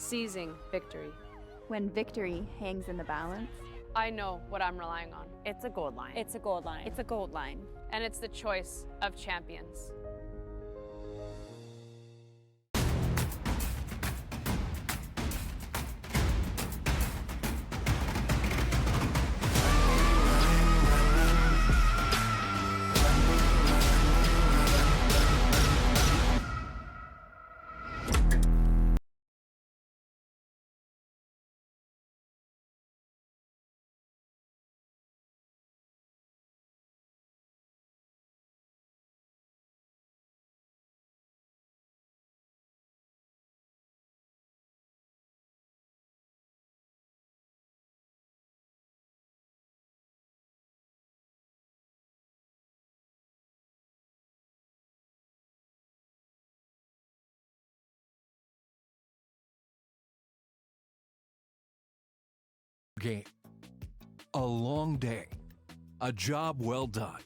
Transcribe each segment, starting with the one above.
seizing victory. When victory hangs in the balance, I know what I'm relying on, It's a gold line. It's a gold line. It's a gold line. and it's the choice of champions. Game. A long day. A job well done.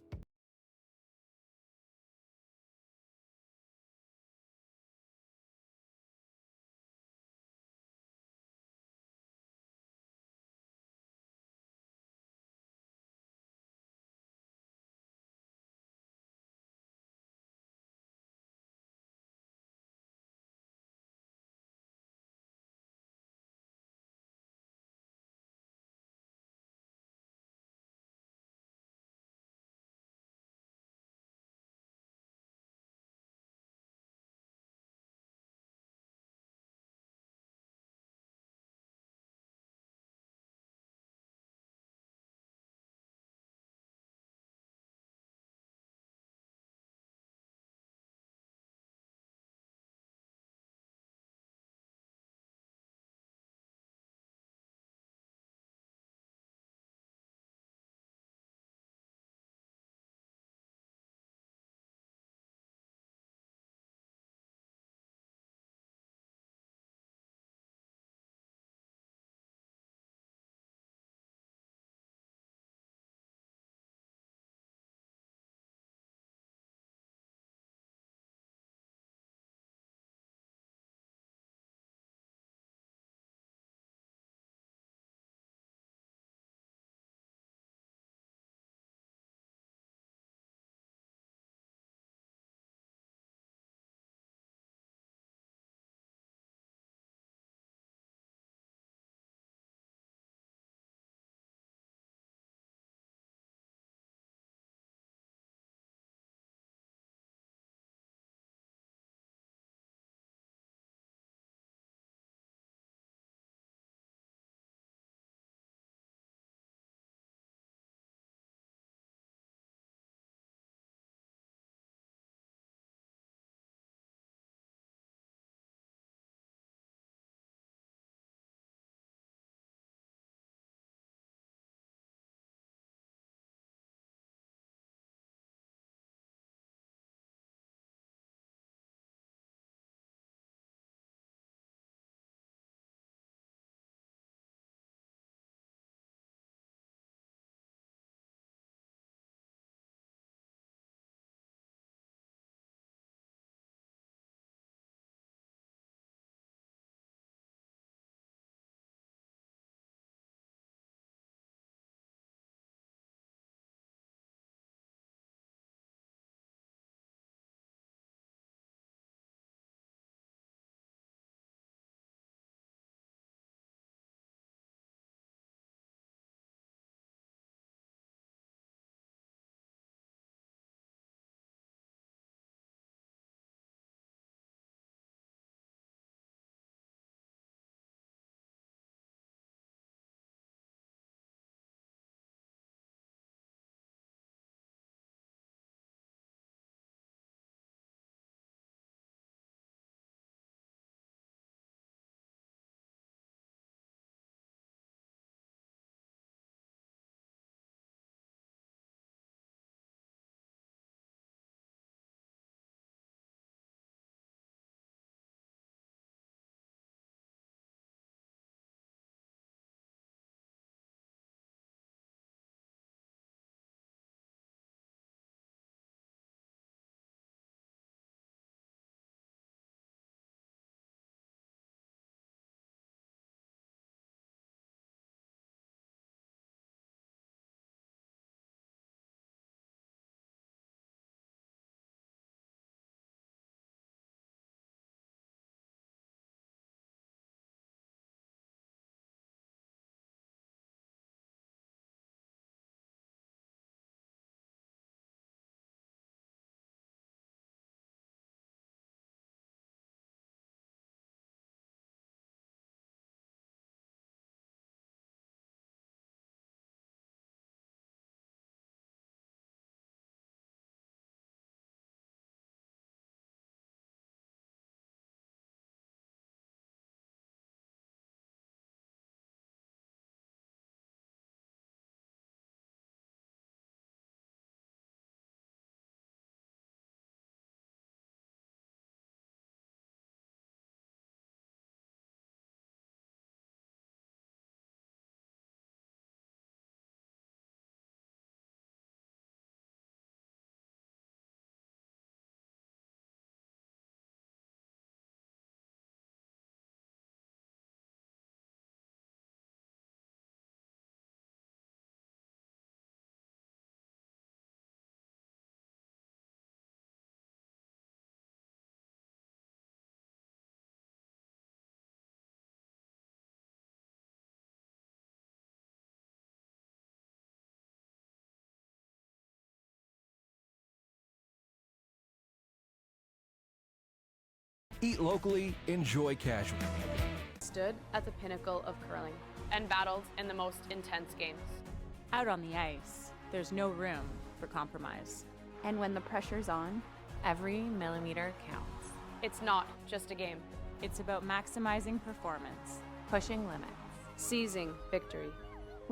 Eat locally, enjoy casually. Stood at the pinnacle of curling and battled in the most intense games. Out on the ice, there's no room for compromise. And when the pressure's on, Every millimeter counts. It's not just a game. It's about maximizing performance. Pushing limits. Seizing victory.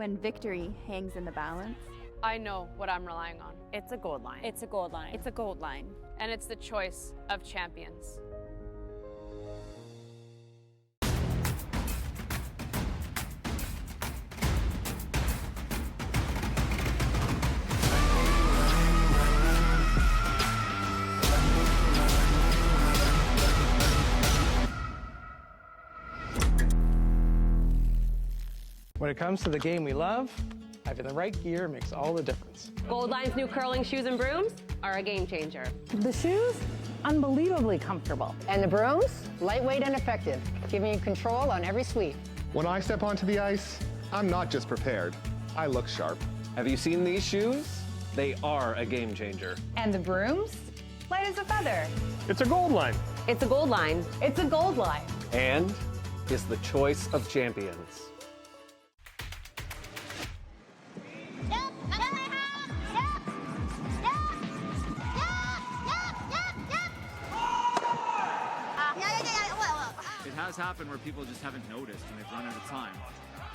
when victory hangs in the balance, I know what I'm relying on. It's a gold line. It's a gold line. It's a gold line. And it's the choice of champions. When it comes to the game we love, having the right gear makes all the difference. Gold Line's new curling shoes and brooms are a game changer. The shoes, unbelievably comfortable. And the brooms, lightweight and effective, giving you control on every sweep. When I step onto the ice, I'm not just prepared, I look sharp. Have you seen these shoes? They are a game changer. And the brooms? Light as a feather. It's a gold line. It's a gold line. It's a gold line. And is the choice of champions. It has happened where people just haven't noticed and they've run out of time.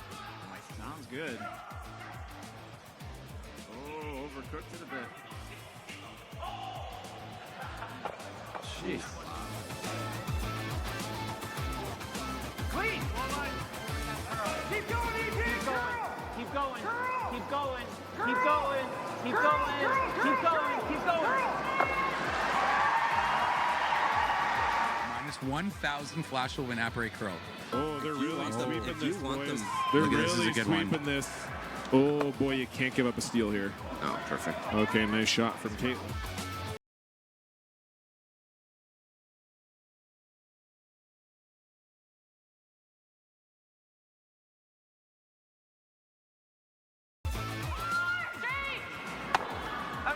I'm like, sounds good. Oh, overcooked it a bit. Jeez. Clean! Keep going, Edin! Keep going! Keep going! Keep going! Keep going! Keep going! Keep going! -1,000 flash will win Apres Curl. Oh, they're really sweeping this, boys. They're really sweeping this. Oh, boy, you can't give up a steal here. Oh, perfect. Okay, nice shot from Caitlin.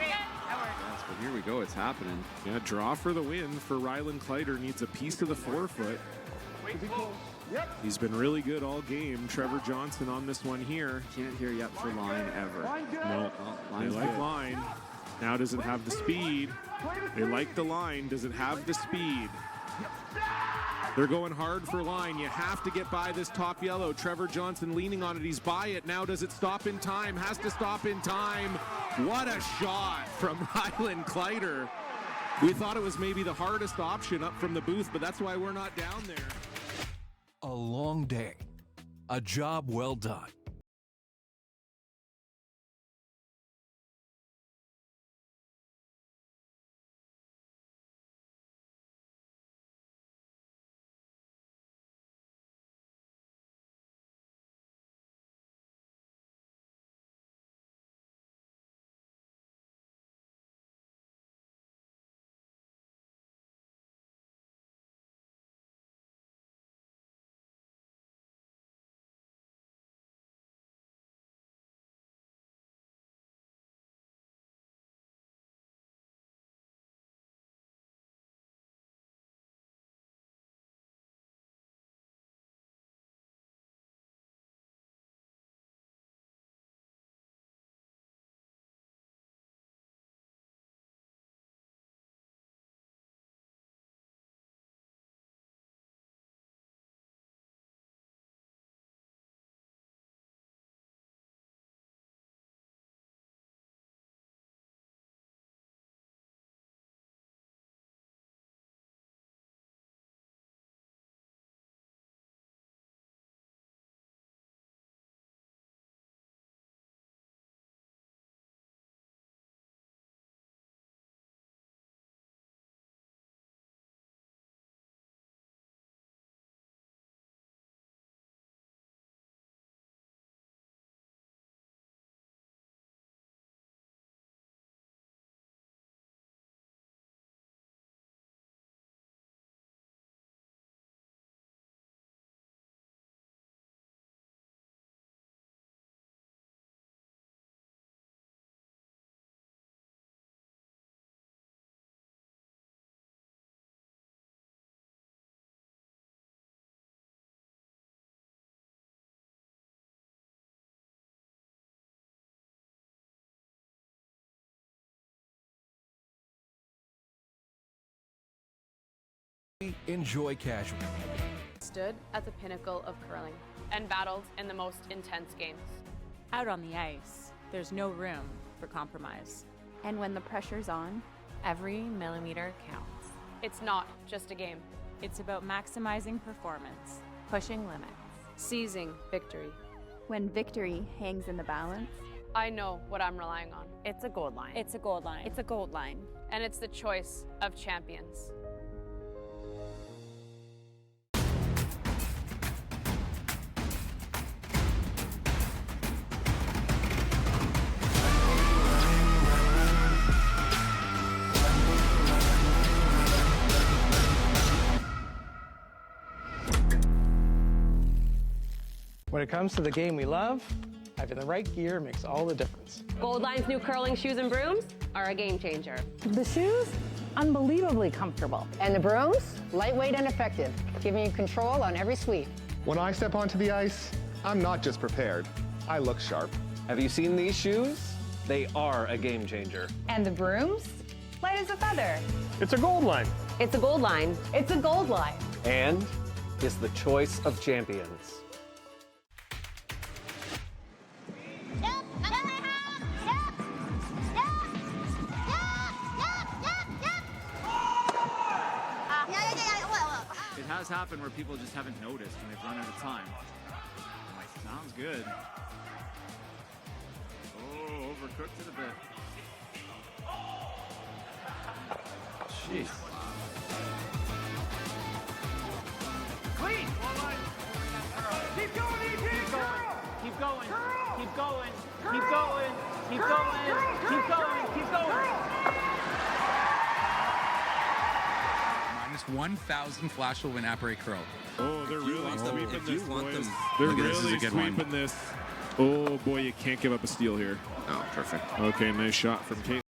Yes, but here we go. It's happening. Yeah, draw for the win for Rylan Kleider. Needs a piece of the forefoot. He's been really good all game. Trevor Johnson on this one here. Can't hear yet for line ever. No, they like line. Now does it have the speed? They like the line. Does it have the speed? They're going hard for line. You have to get by this top yellow. Trevor Johnson leaning on it. He's by it. Now does it stop in time? Has to stop in time. What a shot from Rylan Kleider. We thought it was maybe the hardest option up from the booth, but that's why we're not down there. A long day, a job well done. Enjoy casual. Stood at the pinnacle of curling and battled in the most intense games. Out on the ice, there's no room for compromise. And when the pressure's on, Every millimeter counts. It's not just a game. It's about maximizing performance. Pushing limits. Seizing victory. when victory hangs in the balance, I know what I'm relying on. It's a gold line. It's a gold line. It's a gold line. And it's the choice of champions. When it comes to the game we love, having the right gear makes all the difference. Gold Line's new curling shoes and brooms are a game changer. The shoes, unbelievably comfortable. And the brooms, lightweight and effective, giving you control on every sweep. When I step onto the ice, I'm not just prepared, I look sharp. Have you seen these shoes? They are a game changer. And the brooms, light as a feather. It's a gold line. It's a gold line. It's a gold line. And is the choice of champions. It has happened where people just haven't noticed when they've run out of time. Sounds good. Oh, overcooked it a bit. Jeez. Clean. Keep going, Edin. Keep going. Keep going. Keep going. Keep going. Keep going. Keep going. Minus 1,000 flash will win apres curl. Oh, they're really sweeping this, boys. They're really sweeping this. Oh, boy, you can't give up a steal here. Oh, perfect. Okay, nice shot from Kate.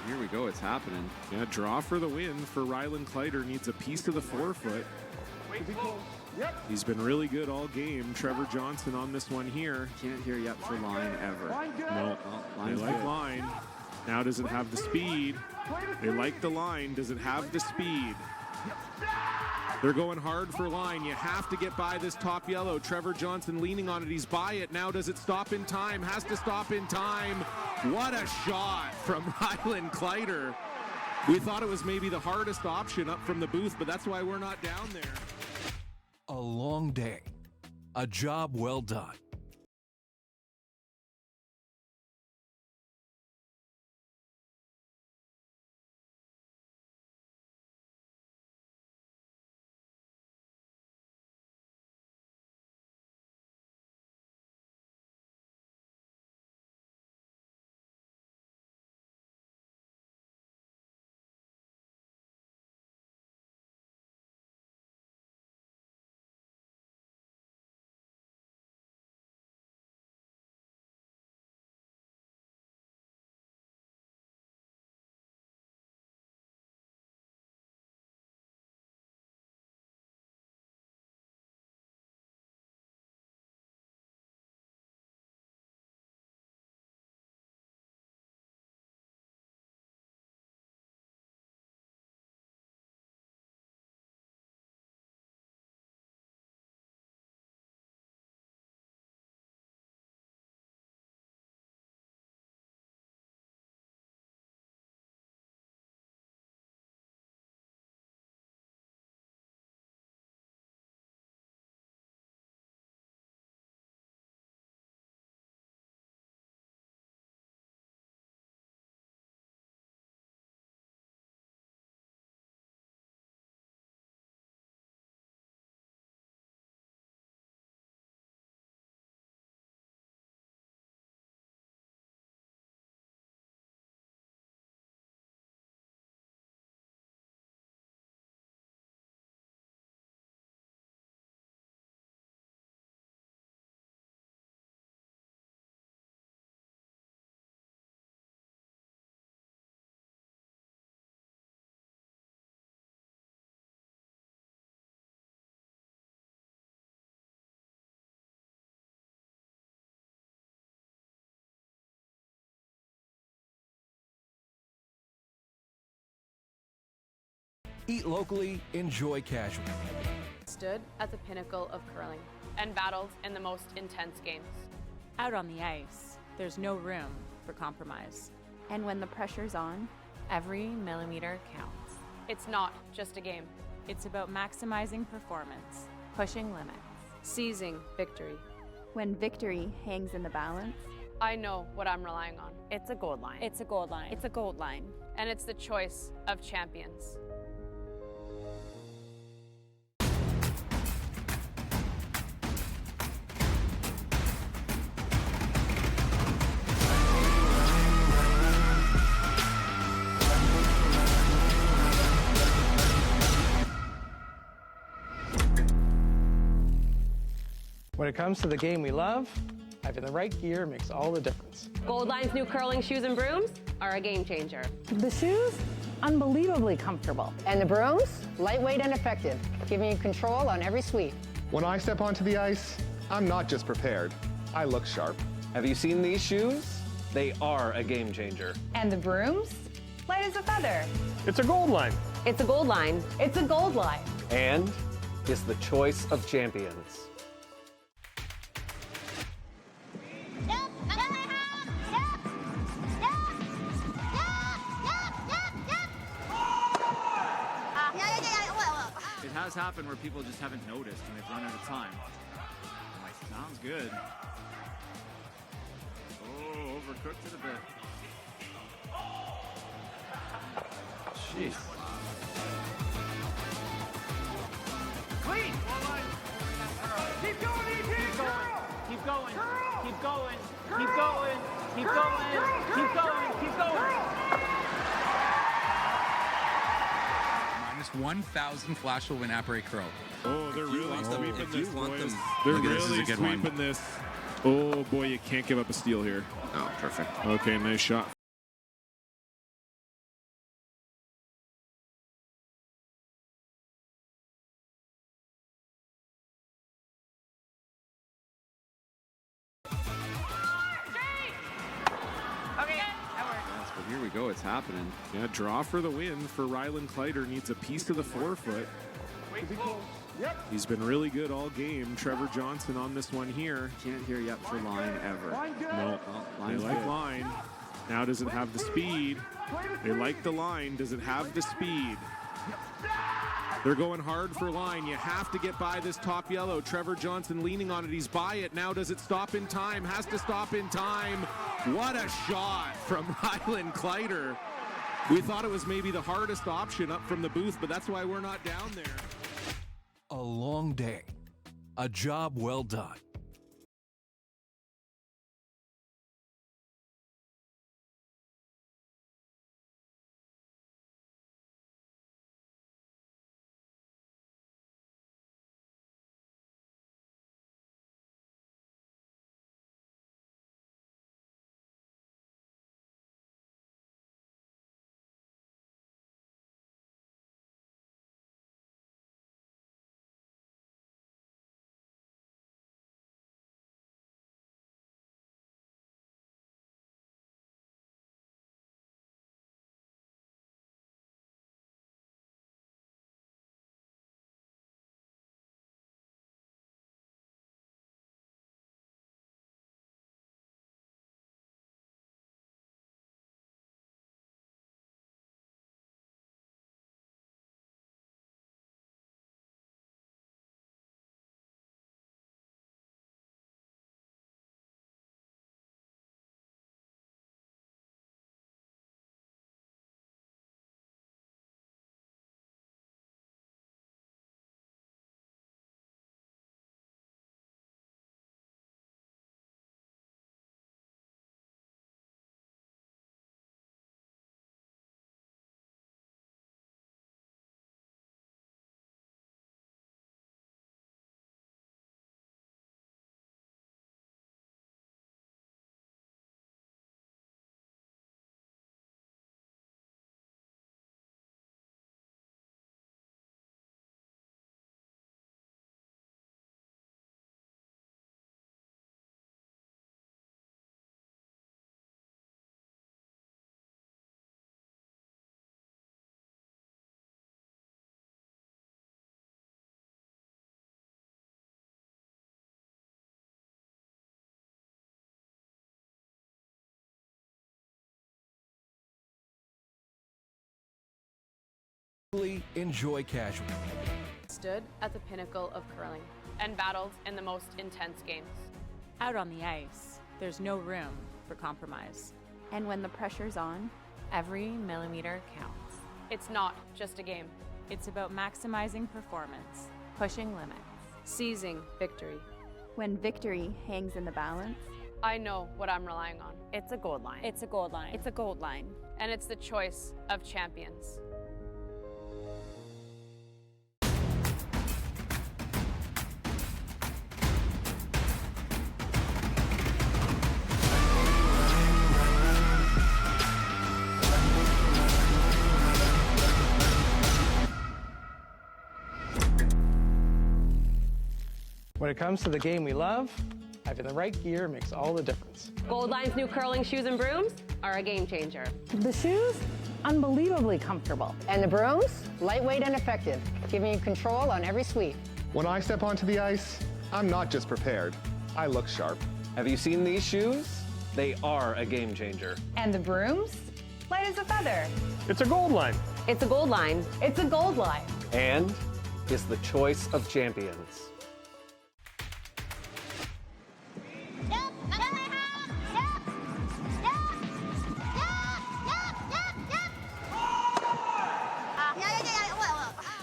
Here we go, it's happening. Yeah, draw for the win for Rylan Kleider. Needs a piece of the forefoot. He's been really good all game. Trevor Johnson on this one here. Can't hear yet for line ever. No, they line's like good. line. Now does it have the speed? They like the line. Does it have the speed? They're going hard for line. You have to get by this top yellow. Trevor Johnson leaning on it. He's by it. Now does it stop in time? Has to stop in time. What a shot from Rylan Kleider. We thought it was maybe the hardest option up from the booth, but that's why we're not down there. A long day. A job well done. Eat locally, enjoy casually. Stood at the pinnacle of curling and battled in the most intense games. Out on the ice, there's no room for compromise. And when the pressure's on, Every millimeter counts. It's not just a game. It's about maximizing performance. Pushing limits. Seizing victory. when victory hangs in the balance, I know what I'm relying on. It's a gold line. It's a gold line. It's a gold line. And it's the choice of champions. When it comes to the game we love, having the right gear makes all the difference. Gold Line's new curling shoes and brooms are a game changer. The shoes, unbelievably comfortable. And the brooms, lightweight and effective, giving you control on every sweep. When I step onto the ice, I'm not just prepared, I look sharp. Have you seen these shoes? They are a game changer. And the brooms? Light as a feather. It's a gold line. It's a gold line. It's a gold line. And is the choice of champions. It has happened where people just haven't noticed and they've run out of time. I'm like, sounds good. Oh, overcooked it a bit. Jeez. Clean! Keep going, Edin! Keep going! Keep going! Keep going! Keep going! Keep going! Keep going! Minus 1,000 flash will win apres curl. Oh, they're really sweeping this, boys. They're Look at this, really this is a good one. sweeping this. Oh, boy, you can't give up a steal here. Oh, perfect. Okay, nice shot. Yes, but here we go. It's happening. Yeah, draw for the win for Rylan Kleider. Needs a piece of the forefoot. He's been really good all game. Trevor Johnson on this one here. Can't hear yet for line ever. No, they Line's like good. line. Now does it have the speed? They like the line. Does it have the speed? They're going hard for line. You have to get by this top yellow. Trevor Johnson leaning on it. He's by it. Now does it stop in time? Has to stop in time. What a shot from Rylan Kleider. We thought it was maybe the hardest option up from the booth, but that's why we're not down there. A long day. A job well done. Enjoy casual. Stood at the pinnacle of curling and battled in the most intense games. Out on the ice, there's no room for compromise. And when the pressure's on, Every millimeter counts. It's not just a game. It's about maximizing performance. Pushing limits. Seizing victory. when victory hangs in the balance, I know what I'm relying on. It's a gold line. It's a gold line. It's a gold line. And it's the choice of champions. When it comes to the game we love, having the right gear makes all the difference. Gold Line's new curling shoes and brooms are a game changer. The shoes, unbelievably comfortable. And the brooms, lightweight and effective, giving you control on every sweep. When I step onto the ice, I'm not just prepared, I look sharp. Have you seen these shoes? They are a game changer. And the brooms, light as a feather. It's a gold line. It's a gold line. It's a gold line. And is the choice of champions.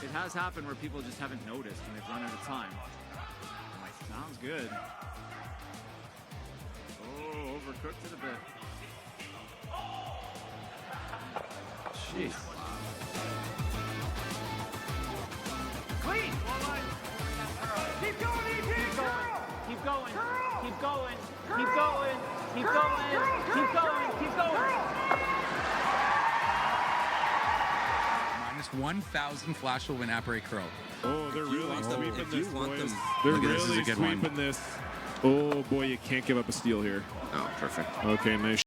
It has happened where people just haven't noticed when they've run out of time. I'm like, sounds good. Oh, overcooked it a bit. Jeez. Clean. Keep going, Edin. Keep going. Keep going. Keep going. Keep going. Keep going. Keep going. Minus 1,000 flash will win apres curl. Oh, they're really sweeping this, boys. They're Look at this, really this is a good sweeping one. this. Oh, boy, you can't give up a steal here. Oh, perfect. Okay, nice.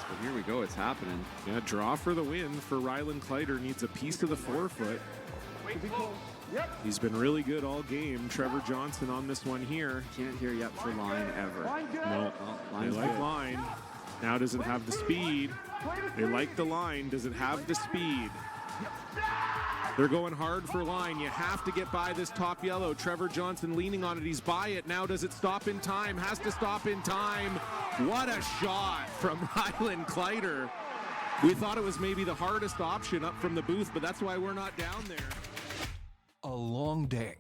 But here we go, it's happening. Yeah, draw for the win for Rylan Kleider. Needs a piece of the forefoot. He's been really good all game. Trevor Johnson on this one here. Can't hear yet for line ever. No, they Line's like good. line. Now does it have the speed? They like the line. Does it have the speed? They're going hard for line. You have to get by this top yellow. Trevor Johnson leaning on it. He's by it. Now does it stop in time? Has to stop in time. What a shot from Rylan Kleider. We thought it was maybe the hardest option up from the booth, but that's why we're not down there. A long day.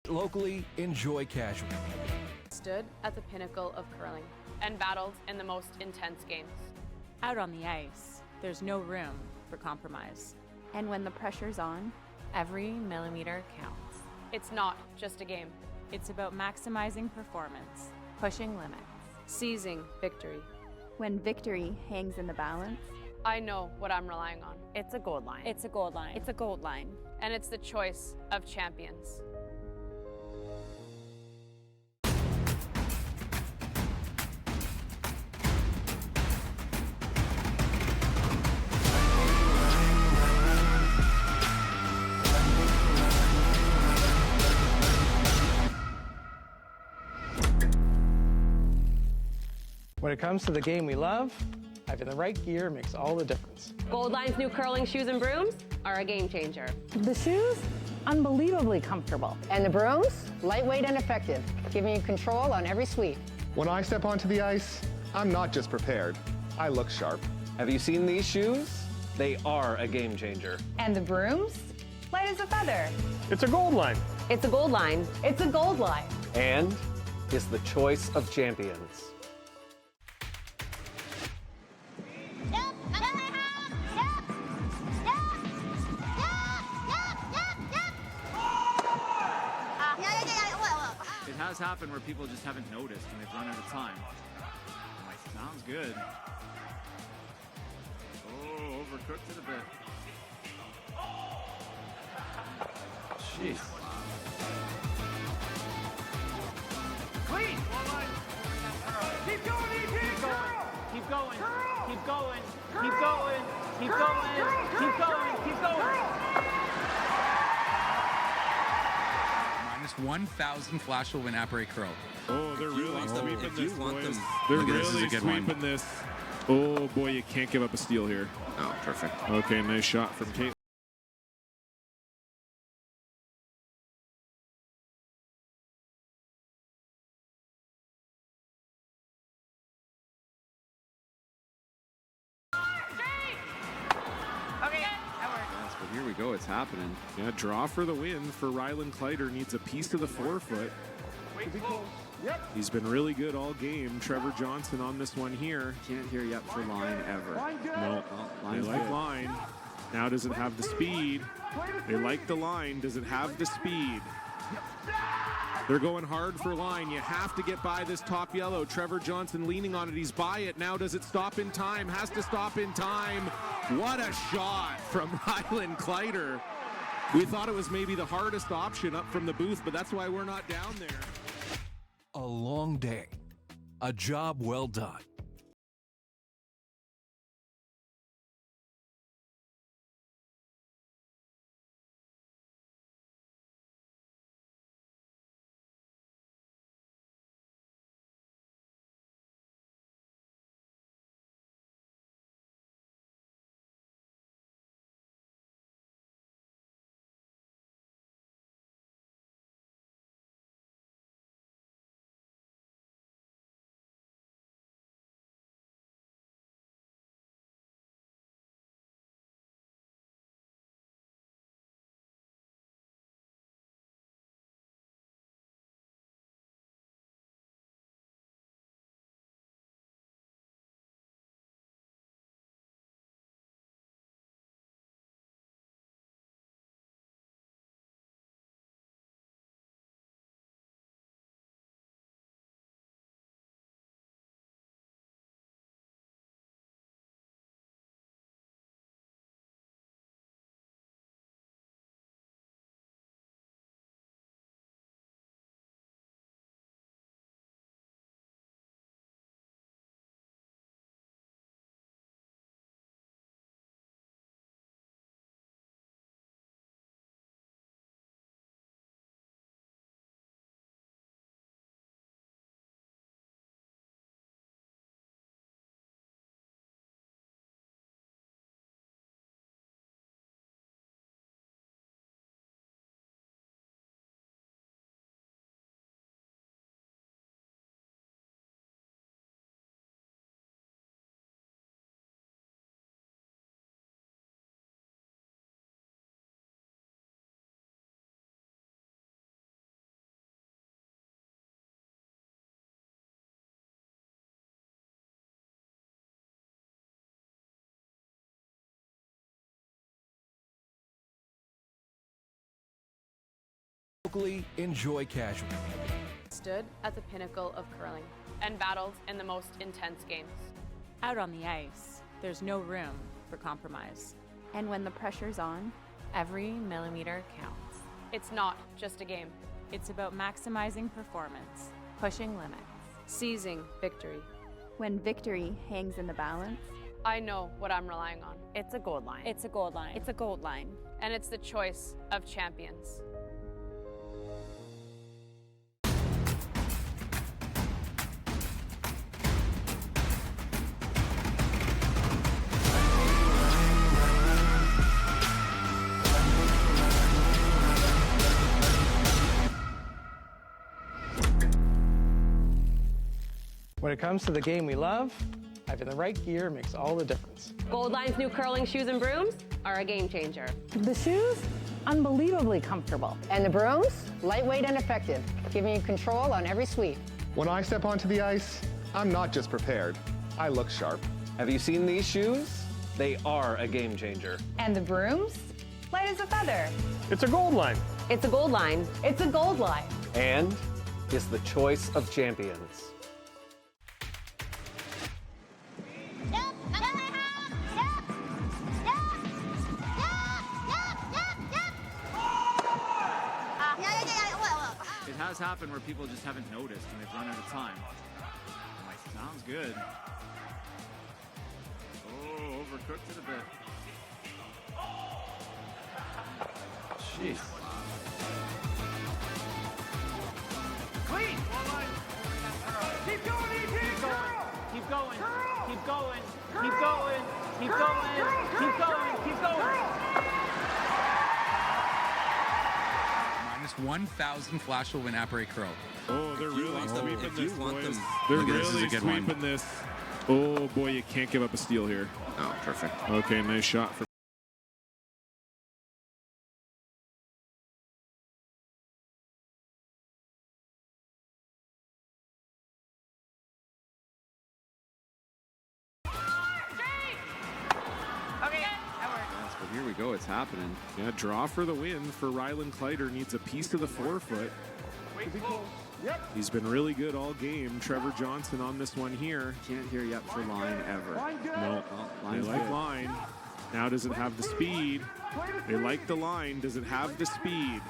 Locally, enjoy casual. Stood at the pinnacle of curling and battled in the most intense games. Out on the ice, there's no room for compromise. And when the pressure's on, Every millimeter counts. It's not just a game. It's about maximizing performance. Pushing limits. Seizing victory. when victory hangs in the balance, I know what I'm relying on. It's a gold line. It's a gold line. It's a gold line. And it's the choice of champions. When it comes to the game we love, having the right gear makes all the difference. Gold Line's new curling shoes and brooms are a game changer. The shoes, unbelievably comfortable. And the brooms, lightweight and effective, giving you control on every sweep. When I step onto the ice, I'm not just prepared, I look sharp. Have you seen these shoes? They are a game changer. And the brooms, light as a feather. It's a gold line. It's a gold line. It's a gold line. And is the choice of champions. It has happened where people just haven't noticed and they've run out of time. I'm like, sounds good. Oh, overcooked it a bit. Jeez. Clean. Keep going, Edin. Keep going. Keep going. Keep going. Keep going. Keep going. Keep going. Minus 1,000 flash will win apres curl. Oh, they're really sweeping this, boys. They're They're this is really a good sweeping one. this. Oh, boy, you can't give up a steal here. Oh, perfect. Okay, nice shot from Kate. Yes, but here we go. It's happening. Yeah, draw for the win for Rylan Kleider. Needs a piece of the forefoot. He's been really good all game. Trevor Johnson on this one here. Can't hear yet for line ever. No, they Line's like good. line. Now does it have the speed? They like the line. Does it have the speed? They're going hard for line. You have to get by this top yellow. Trevor Johnson leaning on it. He's by it. Now does it stop in time? Has to stop in time. What a shot from Rylan Kleider. We thought it was maybe the hardest option up from the booth, but that's why we're not down there. A long day. A job well done. Locally, enjoy casual. Stood at the pinnacle of curling and battled in the most intense games. Out on the ice, there's no room for compromise. And when the pressure's on, Every millimeter counts. It's not just a game. It's about maximizing performance. Pushing limits. Seizing victory. when victory hangs in the balance, I know what I'm relying on. It's a gold line. It's a gold line. It's a gold line. And it's the choice of champions. When it comes to the game we love, having the right gear makes all the difference. Gold Line's new curling shoes and brooms are a game changer. The shoes, unbelievably comfortable. And the brooms, lightweight and effective, giving you control on every sweep. When I step onto the ice, I'm not just prepared, I look sharp. Have you seen these shoes? They are a game changer. And the brooms, light as a feather. It's a gold line. It's a gold line. It's a gold line. And is the choice of champions. It has happened where people just haven't noticed and they've run out of time. I'm like, sounds good. Oh, overcooked it a bit. Jeez. Clean. Keep going, Edin. Keep going. Keep going. Keep going. Keep going. Keep going. Keep going. Minus 1,000 flash will win apres curl. Oh, they're really sweeping this, boys. They're They're this is really a good sweeping one. this. Oh, boy, you can't give up a steal here. Oh, perfect. Okay, nice shot for Yes, but here we go. It's happening. yeah, draw for the win for Rylan Kleider. Needs a piece of the forefoot. He's been really good all game. Trevor Johnson on this one here. Can't hear yet for line ever. No, they Line's like good. line. Now does it have the speed? They like the line. Does it have the speed?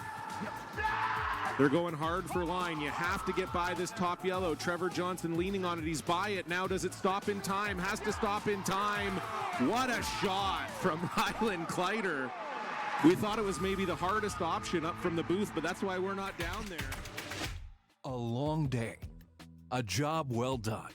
They're going hard for line. You have to get by this top yellow. Trevor Johnson leaning on it. He's by it. Now does it stop in time? Has to stop in time. What a shot from Rylan Kleider. We thought it was maybe the hardest option up from the booth, but that's why we're not down there. A long day. A job well done.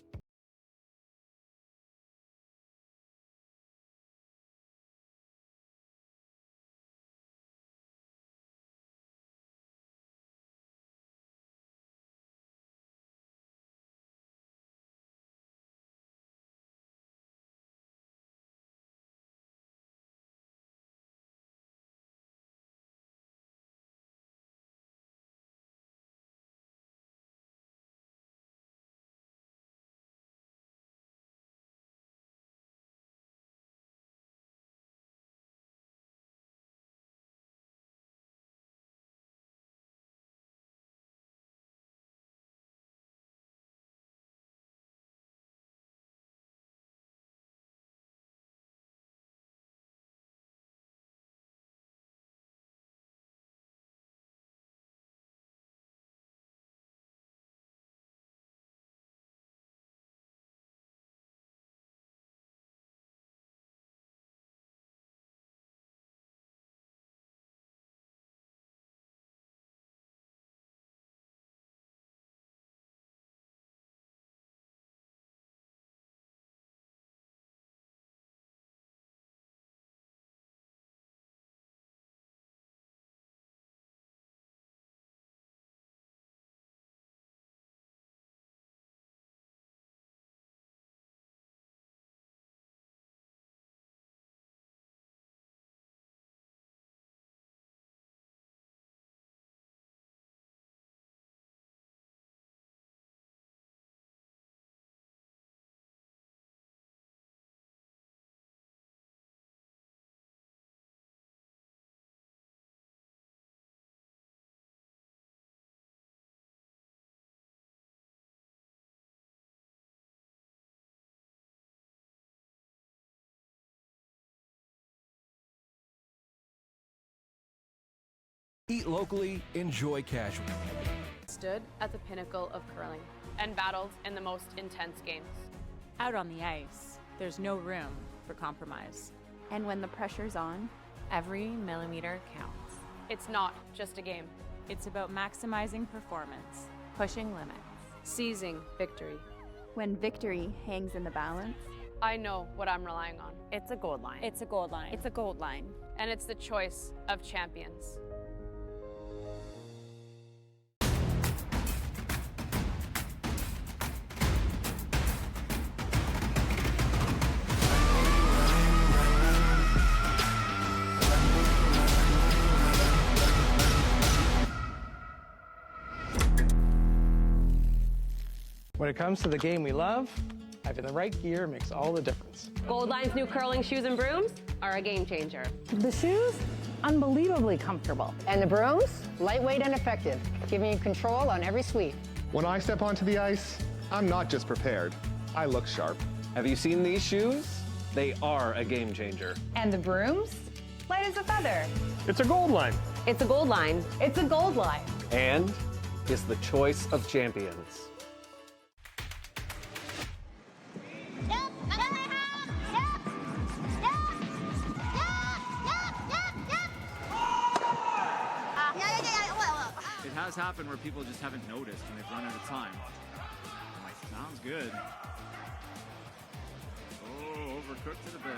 Eat locally, enjoy casual. Stood at the pinnacle of curling and battled in the most intense games. Out on the ice, there's no room for compromise. And when the pressure's on, Every millimeter counts. It's not just a game. It's about maximizing performance. Pushing limits. Seizing victory. when victory hangs in the balance, I know what I'm relying on. It's a gold line. It's a gold line. It's a gold line. And it's the choice of champions. When it comes to the game we love, having the right gear makes all the difference. Gold Line's new curling shoes and brooms are a game changer. The shoes, unbelievably comfortable. And the brooms, lightweight and effective, giving you control on every sweep. When I step onto the ice, I'm not just prepared, I look sharp. Have you seen these shoes? They are a game changer. And the brooms, light as a feather. It's a gold line. It's a gold line. It's a gold line. And is the choice of champions. It has happened where people just haven't noticed when they've run out of time. Sounds good. Oh, overcooked it a bit.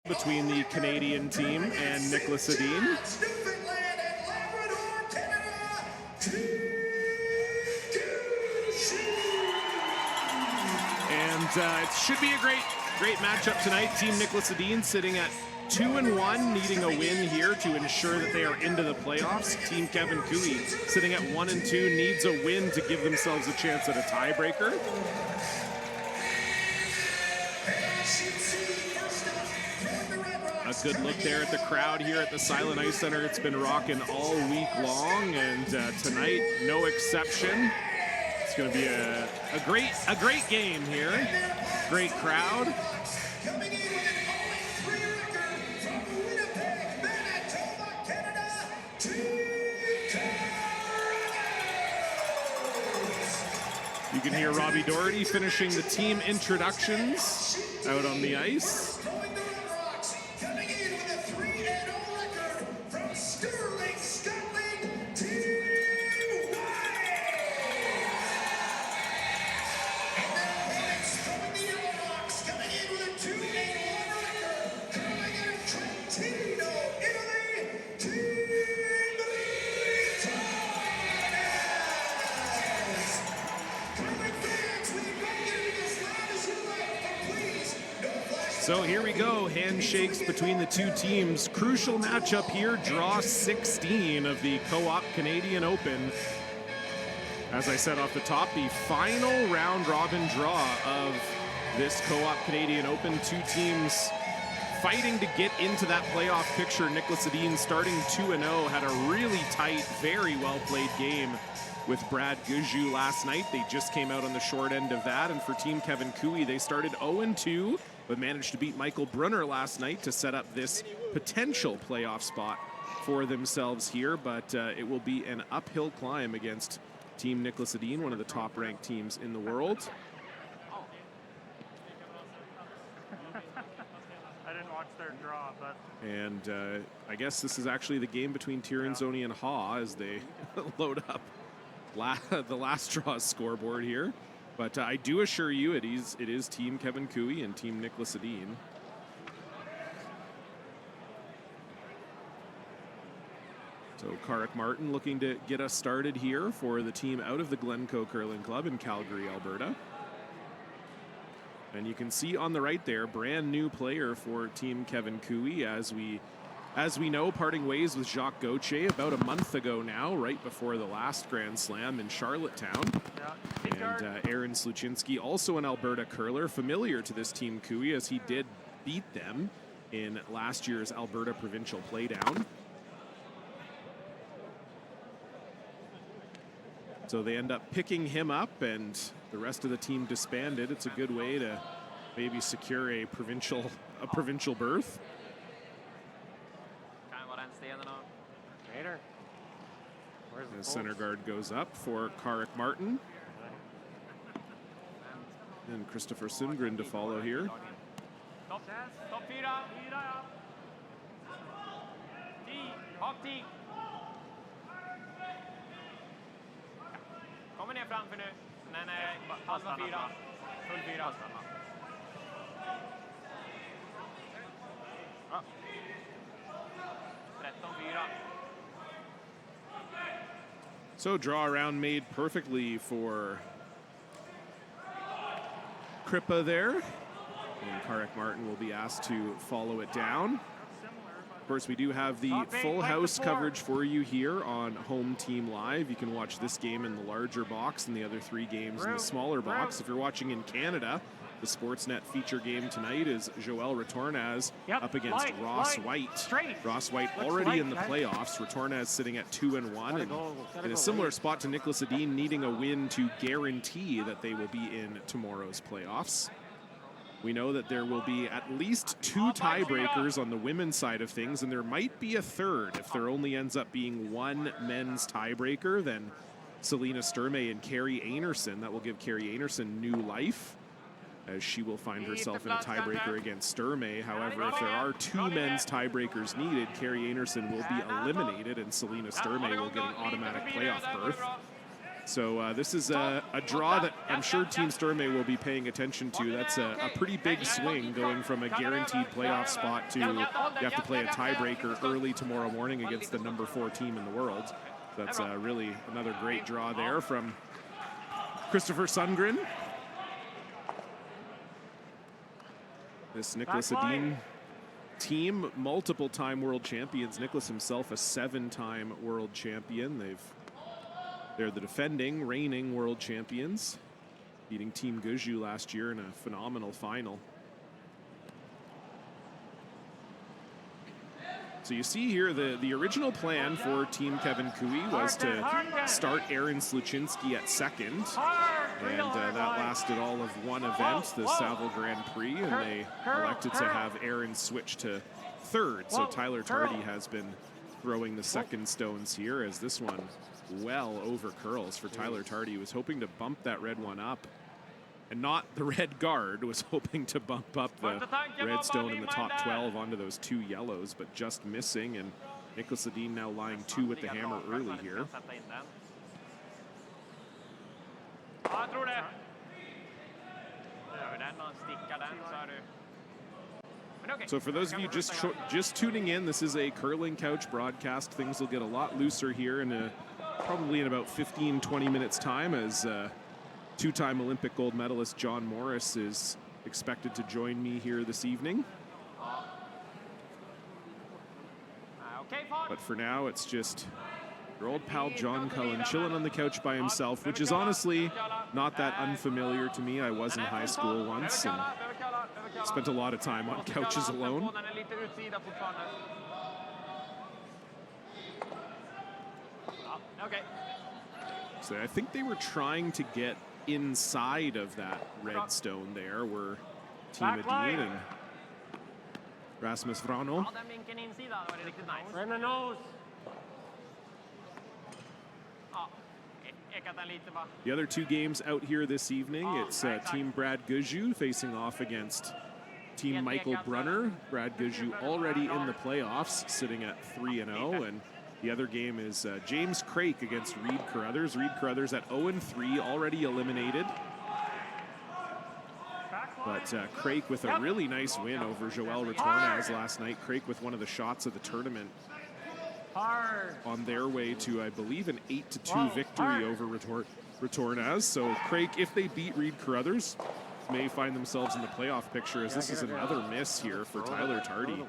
Between the Canadian team and Nicholas Edin. And it should be a great matchup tonight. Team Nicholas Edin sitting at 2-1, needing a win here to ensure that they are into the playoffs. Team Kevin Cooey sitting at 1-2, needs a win to give themselves a chance at a tiebreaker. A good look there at the crowd here at the Silent Ice Center. It's been rocking all week long, and tonight, no exception. It's going to be a great game here. Great crowd. You can hear Robbie Doherty finishing the team introductions out on the ice. So here we go, handshakes between the two teams. Crucial matchup here, draw 16 of the Co-op Canadian Open. As I said off the top, the final round robin draw of this Co-op Canadian Open. Two teams fighting to get into that playoff picture. Nicholas Edin starting 2-0, had a really tight, very well-played game with Brad Guju last night. They just came out on the short end of that. And for Team Kevin Cooey, they started 0-2, but managed to beat Michael Brunner last night to set up this potential playoff spot for themselves here. But it will be an uphill climb against Team Nicholas Edin, one of the top-ranked teams in the world. I didn't watch their draw, but... And I guess this is actually the game between Tirinzoni and Ha as they load up the last draw scoreboard here. But I do assure you it is Team Kevin Cooey and Team Nicholas Edin. So Karek Martin looking to get us started here for the team out of the Glencoe Curling Club in Calgary, Alberta. And you can see on the right there, brand new player for Team Kevin Cooey, as we know, parting ways with Jacques Gauthier about a month ago now, right before the last Grand Slam in Charlottetown. And Aaron Sluchinski, also an Alberta curler, familiar to this Team Cooey, as he did beat them in last year's Alberta Provincial Playdown. So they end up picking him up, and the rest of the team disbanded. It's a good way to maybe secure a provincial berth. The center guard goes up for Karek Martin. And Christopher Sundgren to follow here. Kommer ner framför nu. Nej, halva 4. Full 4. Ja. 13-4. So draw around made perfectly for Crippa there. And Karek Martin will be asked to follow it down. Of course, we do have the full house coverage for you here on Home Team Live. You can watch this game in the larger box and the other 3 games in the smaller box. If you're watching in Canada, the Sportsnet feature game tonight is Joel Retornaz up against Ross White. Ross White already in the playoffs. Retornaz sitting at 2-1 and in a similar spot to Nicholas Edin, needing a win to guarantee that they will be in tomorrow's playoffs. We know that there will be at least 2 tiebreakers on the women's side of things, and there might be a third. If there only ends up being 1 men's tiebreaker, then Selena Sturmey and Carrie Einarson. That will give Carrie Einarson new life, as she will find herself in a tiebreaker against Sturmey. However, if there are 2 men's tiebreakers needed, Carrie Einarson will be eliminated, and Selena Sturmey will get an automatic playoff berth. So this is a draw that I'm sure Team Sturmey will be paying attention to. That's a pretty big swing, going from a guaranteed playoff spot to you have to play a tiebreaker early tomorrow morning against the number 4 team in the world. That's really another great draw there from Christopher Sundgren. This Nicholas Edin team, multiple-time world champions. Nicholas himself a 7-time world champion. They're the defending, reigning world champions, beating Team Guju last year in a phenomenal final. So you see here the original plan for Team Kevin Cooey was to start Aaron Sluchinski at 2nd, and that lasted all of 1 event, the Saville Grand Prix, and they elected to have Aaron switch to 3rd. So Tyler Tardy has been throwing the 2nd stones here, as this one well over curls for Tyler Tardy. He was hoping to bump that red one up, and not the red guard, was hoping to bump up the red stone in the top 12 onto those 2 yellows, but just missing. And Nicholas Edin now lying 2 with the hammer early here. So for those of you just tuning in, this is a Curling Couch broadcast. Things will get a lot looser here in probably in about 15-20 minutes time, as 2-time Olympic gold medalist John Morris is expected to join me here this evening. But for now, it's just your old pal John Cullen chilling on the couch by himself, which is honestly not that unfamiliar to me. I was in high school once, and spent a lot of time on couches alone. So I think they were trying to get inside of that red stone there, where Team Edin and Rasmus Vrano. The other two games out here this evening, it's Team Brad Guju facing off against Team Michael Brunner. Brad Guju already in the playoffs, sitting at 3-0, and the other game is James Craik against Reed Carruthers. Reed Carruthers at 0-3, already eliminated. But Craik with a really nice win over Joel Retornaz last night. Craik with one of the shots of the tournament on their way to, I believe, an 8-2 victory over Retornaz. So Craik, if they beat Reed Carruthers, may find themselves in the playoff picture, as this is another miss here for Tyler Tardy.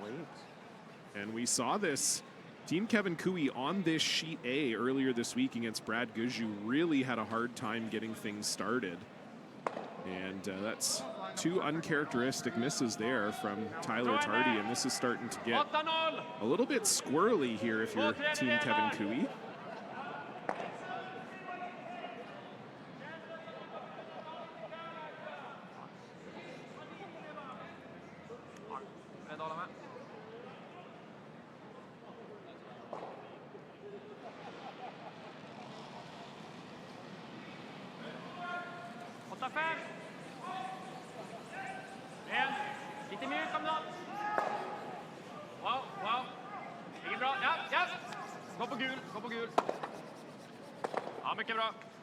And we saw this. Team Kevin Cooey on this sheet A earlier this week against Brad Guju really had a hard time getting things started. And that's two uncharacteristic misses there from Tyler Tardy, and this is starting to get a little bit squirrely here if you're Team Kevin Cooey.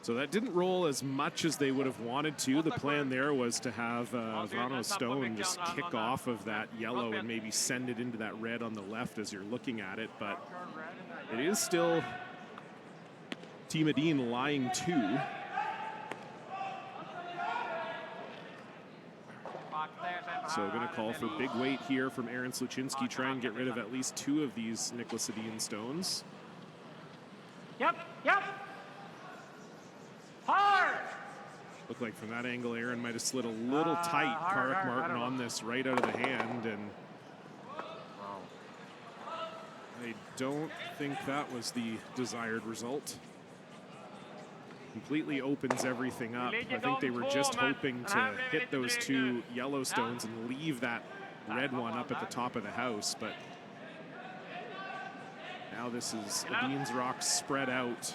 So that didn't roll as much as they would have wanted to. The plan there was to have Vrano's stone just kick off of that yellow and maybe send it into that red on the left as you're looking at it, but it is still Team Edin lying 2. So going to call for big weight here from Aaron Sluchinski, try and get rid of at least 2 of these Nicholas Edin stones. Yep. Hard! Looked like from that angle, Aaron might have slid a little tight. Karik Martin on this right out of the hand, and I don't think that was the desired result. Completely opens everything up. I think they were just hoping to hit those 2 yellow stones and leave that red one up at the top of the house, but now this is Edin's rocks spread out.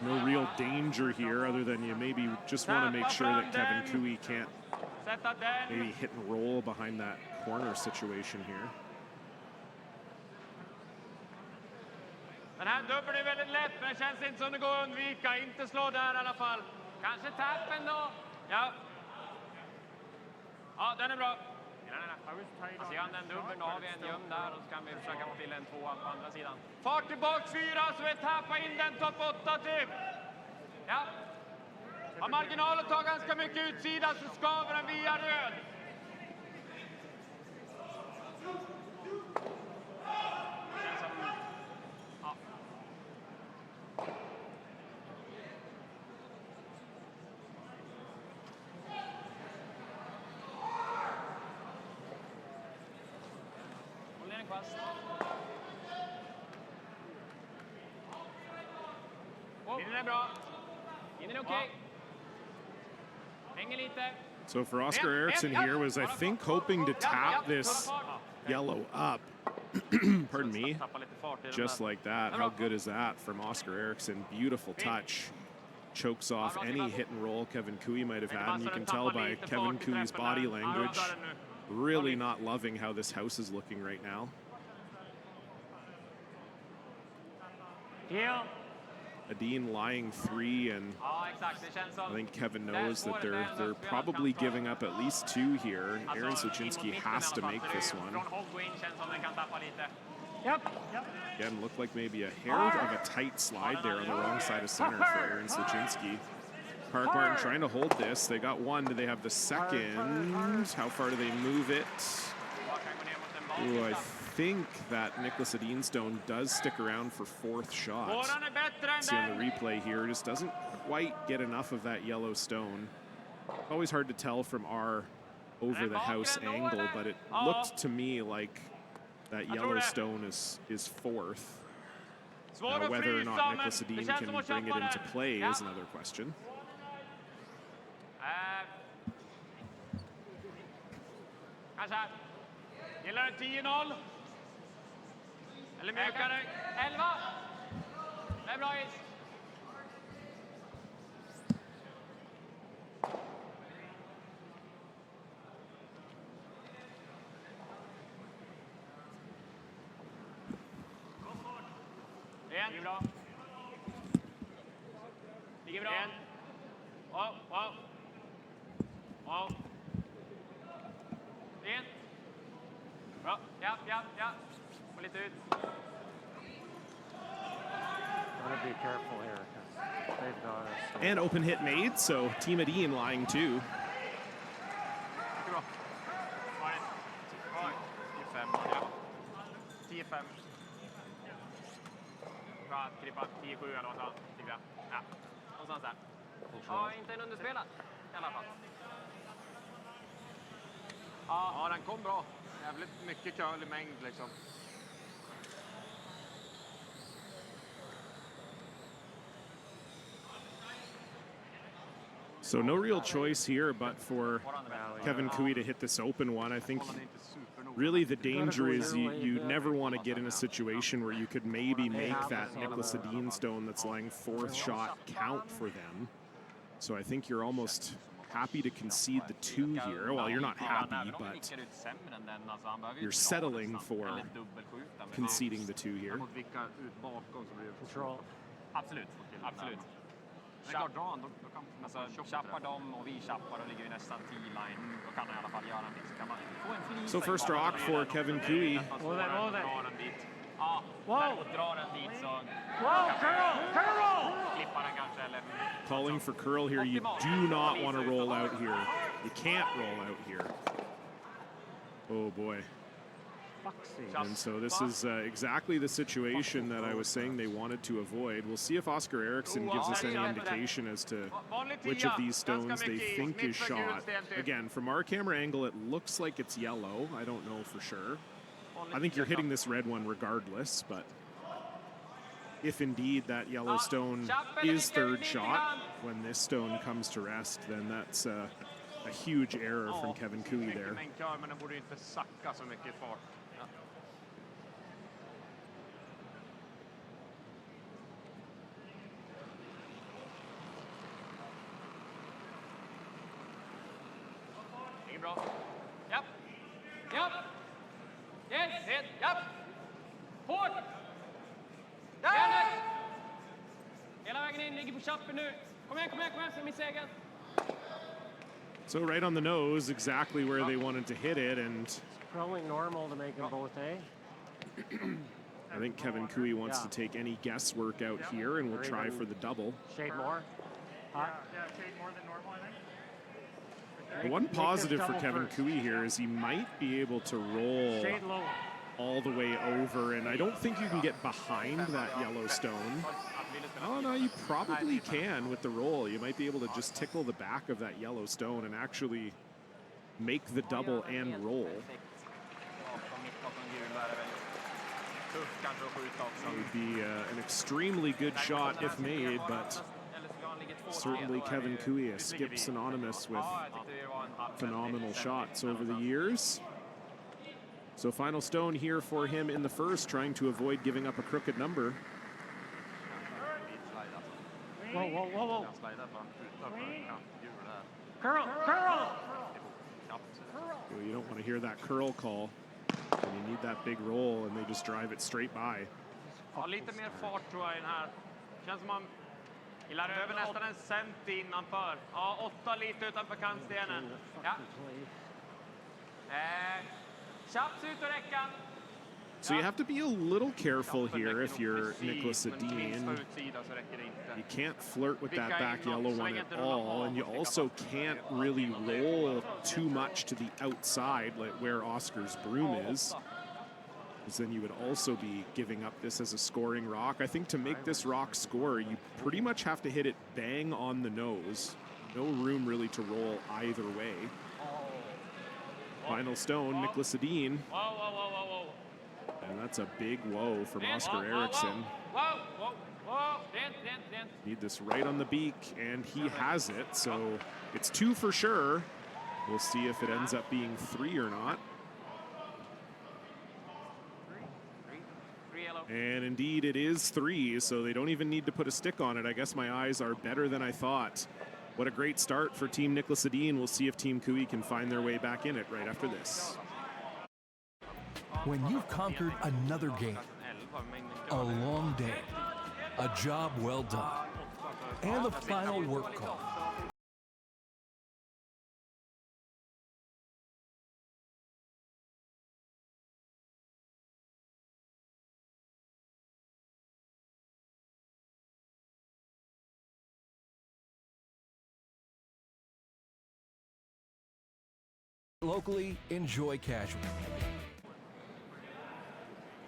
No real danger here other than you maybe just want to make sure that Kevin Cooey can't maybe hit and roll behind that corner situation here. Den här dubbeln är väldigt lätt, men det känns inte som det går att undvika. Inte slå där i alla fall. Kanske tappen då. Ja. Ja, den är bra. Ser han den dubbeln, då har vi en gömd där och så kan vi försöka få till en 2 på andra sidan. Fart tillbaka 4 så vi tappar in den topp 8 typ. Ja. Har marginalen tar ganska mycket utsida så skaver den via röd. So for Oscar Eriksson here was, I think, hoping to tap this yellow up. Pardon me. Just like that. How good is that from Oscar Eriksson? Beautiful touch. Chokes off any hit and roll Kevin Cooey might have had. And you can tell by Kevin Cooey's body language, really not loving how this house is looking right now. Edin lying 3, and I think Kevin knows that they're probably giving up at least 2 here. Aaron Sluchinski has to make this one. Again, looked like maybe a hair of a tight slide there on the wrong side of center for Aaron Sluchinski. Karik Martin trying to hold this. They got 1. Do they have the second? How far do they move it? Ooh, I think that Nicholas Edin stone does stick around for 4th shot. See on the replay here, just doesn't quite get enough of that yellow stone. Always hard to tell from our over the house angle, but it looked to me like that yellow stone is fourth. Whether or not Nicholas Edin can bring it into play is another question. Gillar det 10-0? Eller mjukare? 11. Det är bra is. Ligger bra. Ligger bra. Wow, wow. Wow. In. Bra. Ja, ja, ja. Och lite ut. Be careful here because they've got us. And open hit made, so Team Edin lying too. Bra. 10-5. Bra, klippa 10-7 eller vad sånt. Ja, någonstans där. Ja, inte en underspelad i alla fall. Ja, den kom bra. Jävligt mycket curl i mängd liksom. So no real choice here but for Kevin Kui to hit this open one. I think really the danger is you never want to get in a situation where you could maybe make that Nicholas Edin stone that's lying fourth shot count for them. So I think you're almost happy to concede the 2 here. Well, you're not happy, but you're settling for conceding the 2 here. Control. Absolut, absolut. Chappar dem och vi chappar och ligger vi nästan 10-line. Då kan han i alla fall göra en bit. Så kan man få en flisa. So first rock for Kevin Kui. Ja, och drar den dit så... Whoa, curl! Klippar den kanske eller... Calling for curl here. You do not want to roll out here. You can't roll out here. Oh boy. And so this is exactly the situation that I was saying they wanted to avoid. We'll see if Oscar Eriksson gives us any indication as to which of these stones they think is shot. Again, from our camera angle, it looks like it's yellow. I don't know for sure. I think you're hitting this red one regardless, but if indeed that yellow stone is third shot, when this stone comes to rest, then that's a huge error from Kevin Kui there. Bra. Japp. Japp. Yes. Hit. Japp. Hårt. Järnet. Hela vägen in. Ligger på chappen nu. Kom igen, kom igen, kom igen. Så missar egen. So right on the nose, exactly where they wanted to hit it, and Probably normal to make them both, eh? I think Kevin Kui wants to take any guesswork out here, and we'll try for the double. Shade more. Yeah, shade more than normal, I think. The one positive for Kevin Kui here is he might be able to roll all the way over, and I don't think you can get behind that yellow stone. Oh no, you probably can with the roll. You might be able to just tickle the back of that yellow stone and actually make the double and roll. It would be an extremely good shot if made, but certainly Kevin Kui, a skip synonymous with phenomenal shots over the years. So final stone here for him in the first, trying to avoid giving up a crooked number. Whoa, whoa, whoa, whoa. Curl, curl! Well, you don't want to hear that curl call. And you need that big roll, and they just drive it straight by. Ja, lite mer fart tror jag i den här. Känns som man behöver nästan en cent innanför. Ja, 8 lite utanför kantstenen. Ja. Chaps ut ur räckan. So you have to be a little careful here if you're Nicholas Edin. You can't flirt with that back yellow one at all, and you also can't really roll too much to the outside, like where Oscar's broom is, because then you would also be giving up this as a scoring rock. I think to make this rock score, you pretty much have to hit it bang on the nose. No room really to roll either way. Final stone, Nicholas Edin. And that's a big whoa from Oscar Eriksson. Need this right on the beak, and he has it, so it's 2 for sure. We'll see if it ends up being 3 or not. And indeed it is 3, so they don't even need to put a stick on it. I guess my eyes are better than I thought. What a great start for Team Nicholas Edin. We'll see if Team Kui can find their way back in it right after this. When you've conquered another game, a long day, a job well done, and the final work call. Locally, enjoy casual.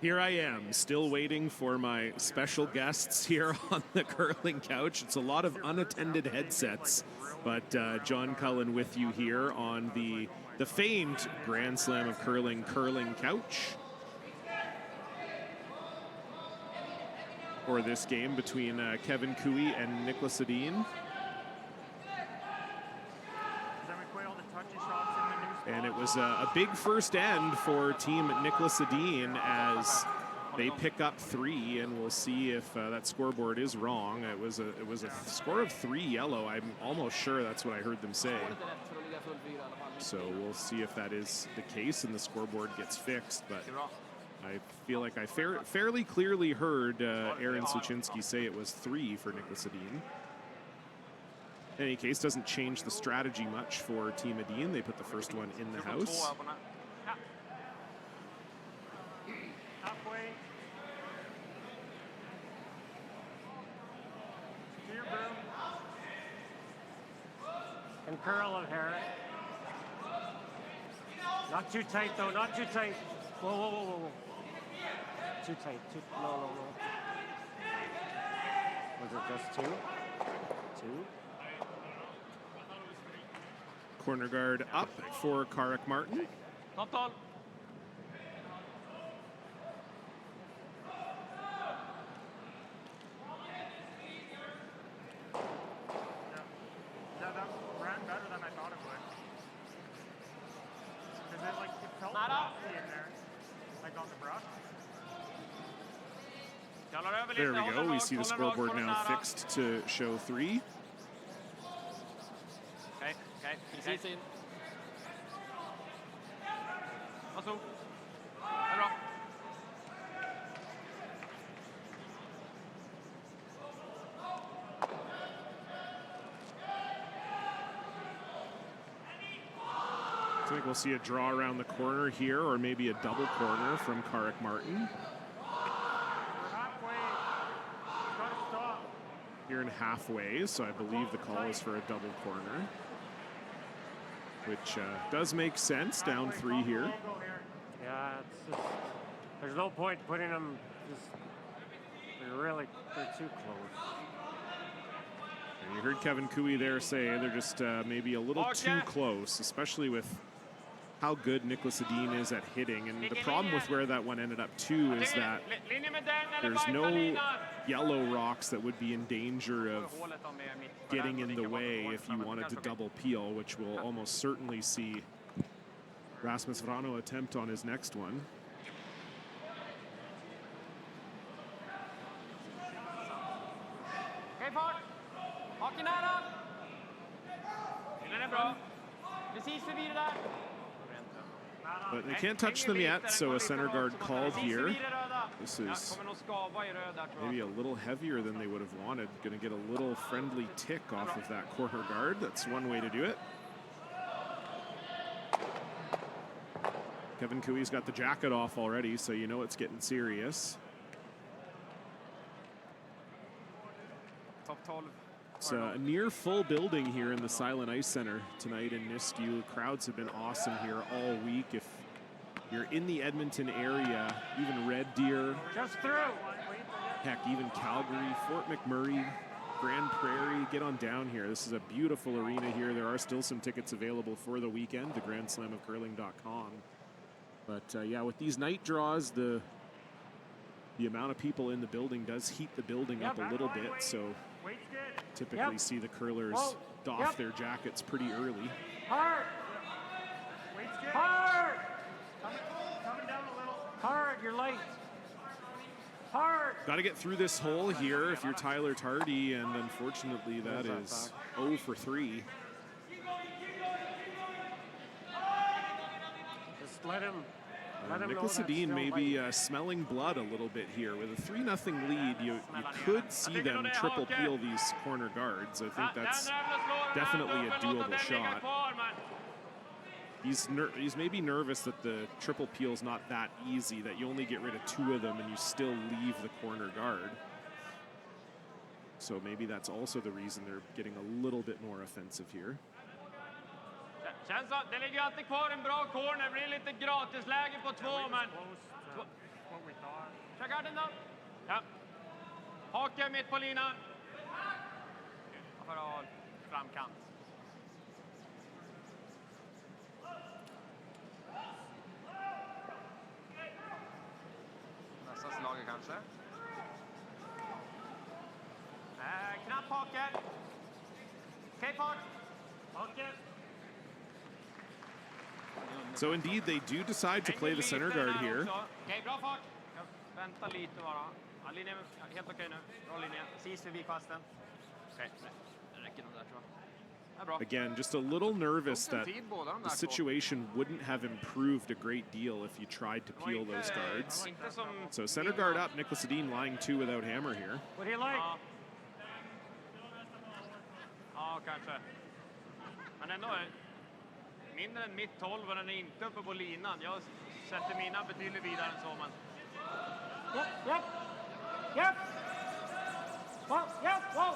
Here I am, still waiting for my special guests here on the curling couch. It's a lot of unattended headsets, but John Cullen with you here on the famed Grand Slam of Curling couch for this game between Kevin Kui and Nicholas Edin. And it was a big first end for Team Nicholas Edin as they pick up 3, and we'll see if that scoreboard is wrong. It was a score of 3 yellow. I'm almost sure that's what I heard them say. So we'll see if that is the case and the scoreboard gets fixed. But I feel like I fairly clearly heard Aaron Suchinski say it was 3 for Nicholas Edin. In any case, doesn't change the strategy much for Team Edin. They put the first one in the house. And curl it, Harry. Not too tight, though. Not too tight. Whoa, whoa, whoa, whoa, whoa. Too tight. No. Was it just 2? 2? Corner guard up for Karek Martin. That ran better than I thought it would. Because it felt frosty in there, like on the brush. There we go. We see the scoreboard now fixed to show 3. Okay, precis in. Varsågod. Det är bra. I think we'll see a draw around the corner here, or maybe a double corner from Karek Martin. Here in halfway, so I believe the call is for a double corner, which does make sense. Down 3 here. Yeah, it's just, there's no point putting them. They're too close. And you heard Kevin Kui there say they're just maybe a little too close, especially with how good Nicholas Edin is at hitting. And the problem with where that one ended up too is that there's no yellow rocks that would be in danger of getting in the way if you wanted to double peel, which we'll almost certainly see Rasmus Vrano attempt on his next one. But they can't touch them yet, so a center guard called here. This is maybe a little heavier than they would have wanted. Going to get a little friendly tick off of that corner guard. That's one way to do it. Kevin Kui's got the jacket off already, so you know it's getting serious. It's a near full building here in the Silent Ice Center tonight in Nisku. Crowds have been awesome here all week. If you're in the Edmonton area, even Red Deer, just through. heck, even Calgary, Fort McMurray, Grand Prairie, get on down here. This is a beautiful arena here. There are still some tickets available for the weekend, thegrandslamofcurling.com. But yeah, with these night draws, the amount of people in the building does heat the building up a little bit, so typically see the curlers doff their jackets pretty early. Hard. Hard. Coming down a little. Hard, you're light. Hard. Got to get through this hole here if you're Tyler Tardy, and unfortunately that is 0 for 3. Just let him Nicholas Edin may be smelling blood a little bit here. With a 3-0 lead, you could see them triple peel these corner guards. I think that's definitely a doable shot. He's maybe nervous that the triple peel's not that easy, that you only get rid of 2 of them and you still leave the corner guard. So maybe that's also the reason they're getting a little bit more offensive here. Känns som det ligger alltid kvar en bra corner. Det blir lite gratisläge på 2, men... Kör garden då. Ja. Hake mitt på linan. För att ha framkant. Nästa slaget kanske. Knapp hake. Okej, fart. Hake. So indeed, they do decide to play the center guard here. Okej, bra fart. Vänta lite bara. Ja, linjen är helt okej nu. Bra linje. Precis förbi kvasten. Okej, det räcker nog där tror jag. Bra. Again, just a little nervous that the situation wouldn't have improved a great deal if you tried to peel those guards. So center guard up, Nicholas Edin lying 2 without hammer here. What do you like? Ja, kanske. Men ändå mindre än mitt 12 och den är inte uppe på linan. Jag sätter mina betydligt vidare än så, men... Yep. Whoa.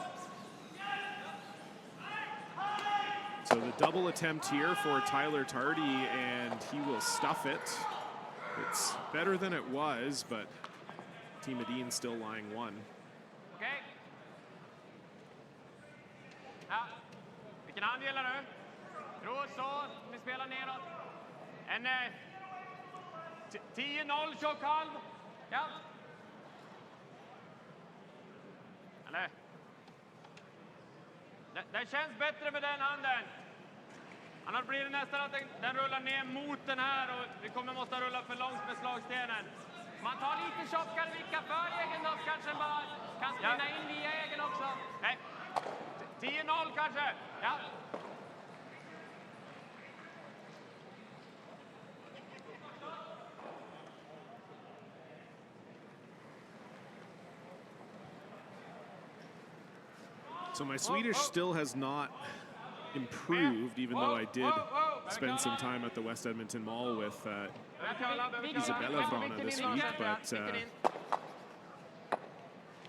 So the double attempt here for Tyler Tardy, and he will stuff it. It's better than it was, but Team Edin still lying 1. Okej. Ja, vilken hand gäller nu? Tror så, vi spelar neråt. En 10-0 tjockhalv. Ja. Eller? Det känns bättre med den handen. Annars blir det nästan att den rullar ner mot den här och vi kommer måste rulla för långt med slagstenen. Man tar lite tjockare vicka för egen då, kanske bara kan spinna in via egen också. Nej, 10-0 kanske. Ja. So my Swedish still has not improved, even though I did spend some time at the West Edmonton Mall with Isabella Vrana this week. But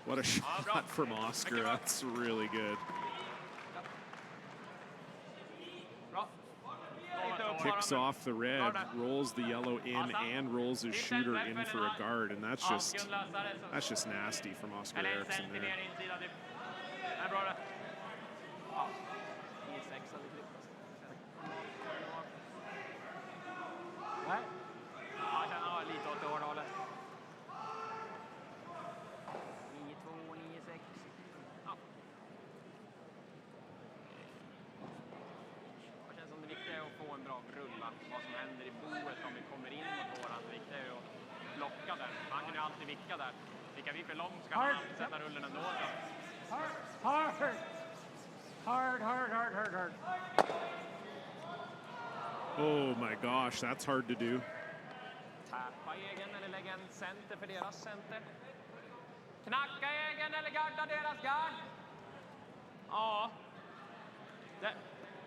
what a shot from Oscar. That's really good. Kicks off the red, rolls the yellow in, and rolls his shooter in for a guard, and that's just nasty from Oscar Eriksson there. Vad som händer i boet om vi kommer in mot våran. Det viktiga är ju att blocka där. Man kan ju alltid vicka där. Vickar vi för långt ska man alltid sätta rullen ändå. Hard. Oh my gosh, that's hard to do. Tappa egen eller lägga en center för deras center. Knacka egen eller garda deras gard. Ja.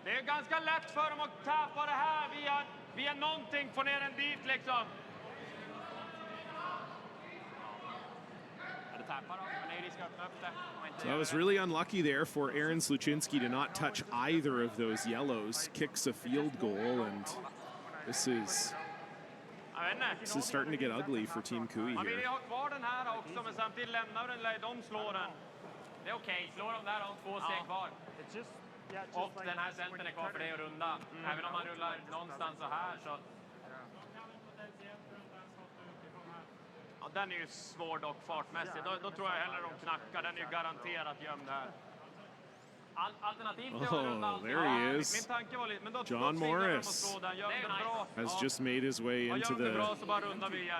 Det är ganska lätt för dem att tappa det här via någonting, få ner en dit liksom. So that was really unlucky there for Aaron Sluchinski to not touch either of those yellows. Kicks a field goal, and this is starting to get ugly for Team Kui here. Det är okej. Slå dem där om 2 steg kvar. Och den här centern är kvar för dig att runda. Även om man rullar någonstans så här så... Ja, den är ju svår dock fartmässigt. Då tror jag hellre de knackar. Den är ju garanterat gömd här. Oh, there he is. John Morris has just made his way into the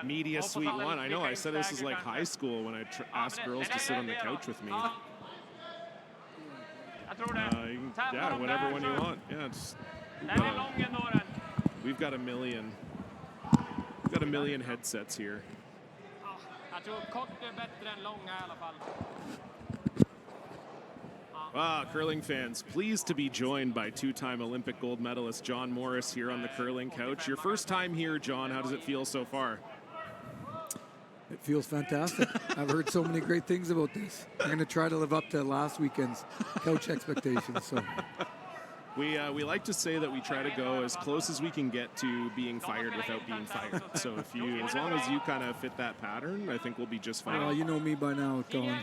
media suite one. I know, I said this is like high school when I asked girls to sit on the couch with me. Yeah, whatever one you want. Yeah, it's, we've got a million headsets here. Jag tror kort är bättre än långa i alla fall. Curling fans, pleased to be joined by two-time Olympic gold medalist John Morris here on the curling couch. Your first time here, John. How does it feel so far? It feels fantastic. I've heard so many great things about this. I'm going to try to live up to last weekend's couch expectations. So. We like to say that we try to go as close as we can get to being fired without being fired. So as long as you kind of fit that pattern, I think we'll be just fine. Well, you know me by now, Colin.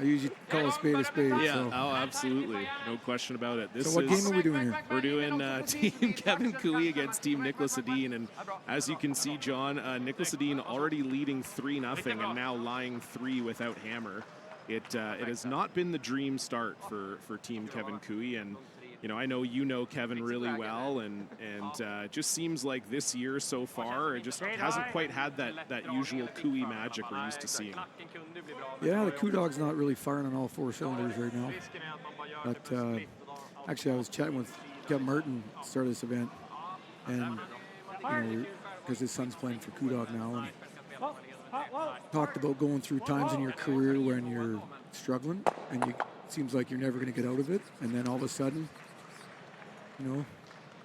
I usually call a spade a spade. Yeah, so. Oh, absolutely. No question about it. So what game are we doing here? We're doing Team Kevin Cooey against Team Nicholas Edin. And as you can see, John, Nicholas Edin already leading 3-0 and now lying 3 without hammer. It has not been the dream start for Team Kevin Cooey, and I know Kevin really well, and it just seems like this year so far it just hasn't quite had that usual Cooey magic we're used to seeing. Yeah, the Coo Dog's not really firing on all 4 cylinders right now. But actually, I was chatting with Kevin Martin at the start of this event, and because his son's playing for Coo Dog now, and talked about going through times in your career when you're struggling and it seems like you're never going to get out of it, and then all of a sudden, a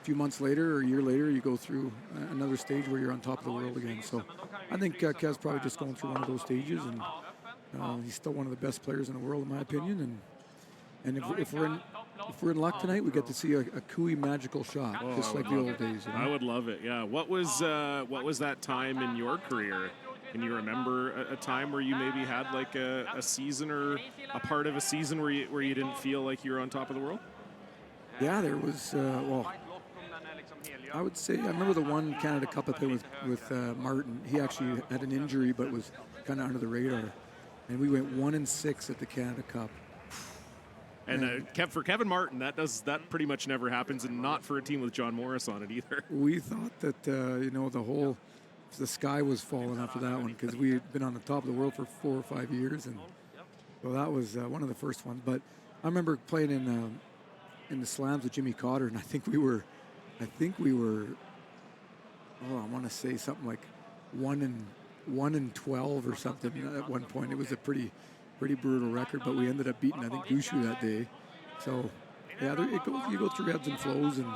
few months later or a year later, you go through another stage where you're on top of the world again. So I think Kev's probably just going through one of those stages, and he's still one of the best players in the world, in my opinion. And if we're in luck tonight, we get to see a Cooey magical shot, just like the old days. I would love it. Yeah. What was that time in your career? Can you remember a time where you maybe had like a season or a part of a season where you didn't feel like you were on top of the world? Yeah, there was. I would say I remember the one Canada Cup I played with Martin. He actually had an injury, but was kind of under the radar, and we went 1-6 at the Canada Cup. And for Kevin Martin, that pretty much never happens, and not for a team with John Morris on it either. We thought that the sky was falling after that one, because we had been on the top of the world for 4 or 5 years, and so that was one of the first ones. But I remember playing in the slams with Jimmy Cotter, and I think we were I want to say something like 1-12 or something at one point. It was a pretty brutal record, but we ended up beating, I think, Gushu that day. So yeah, you go through ebbs and flows, and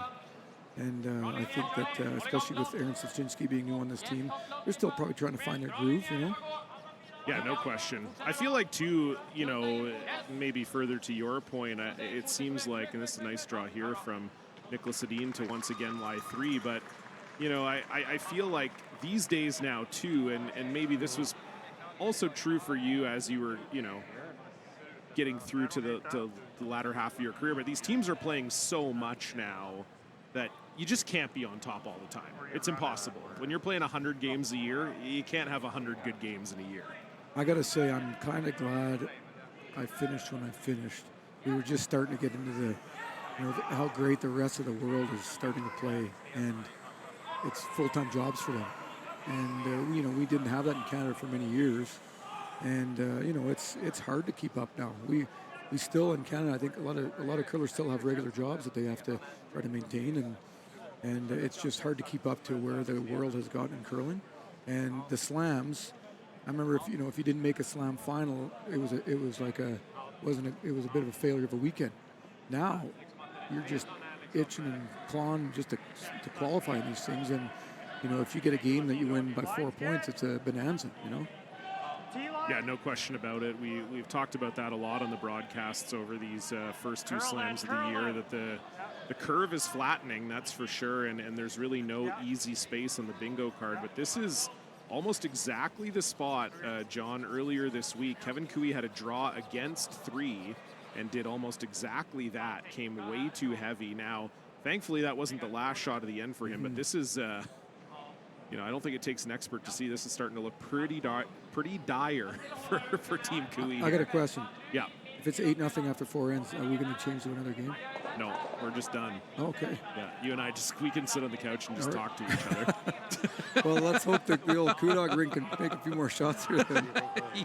I think that especially with Aaron Sostinski being new on this team, they're still probably trying to find their groove, Yeah, no question. I feel like, too, maybe further to your point, it seems like, and this is a nice draw here from Nicholas Edin to once again lie 3, but, I feel like these days now, too, and maybe this was also true for you as you were, getting through to the latter half of your career, but these teams are playing so much now that you just can't be on top all the time. It's impossible. When you're playing 100 games a year, you can't have 100 good games in a year. I got to say, I'm kind of glad I finished when I finished. We were just starting to get into how great the rest of the world is starting to play, and it's full-time jobs for them. And, we didn't have that in Canada for many years. And, it's hard to keep up now. We still, in Canada, I think a lot of curlers still have regular jobs that they have to try to maintain, and it's just hard to keep up to where the world has gotten in curling. And the slams, I remember if you didn't make a slam final, it was a bit of a failure of a weekend. Now you're just itching and clawing just to qualify in these things, and if you get a game that you win by 4 points, it's a bonanza. Yeah, no question about it. We've talked about that a lot on the broadcasts over these first 2 slams of the year, that the curve is flattening, that's for sure, and there's really no easy space on the bingo card. But this is almost exactly the spot, John, earlier this week. Kevin Cooey had a draw against 3 and did almost exactly that. Came way too heavy. Now, thankfully, that wasn't the last shot of the end for him, but this is, I don't think it takes an expert to see this is starting to look pretty dire for Team Cooey. I got a question. Yeah. If it's 8-0 after 4 ends, are we going to change to another game? No, we're just done. Okay. Yeah, you and I we can sit on the couch and just talk to each other. Well, let's hope that the old Kudog ring can make a few more shots here then.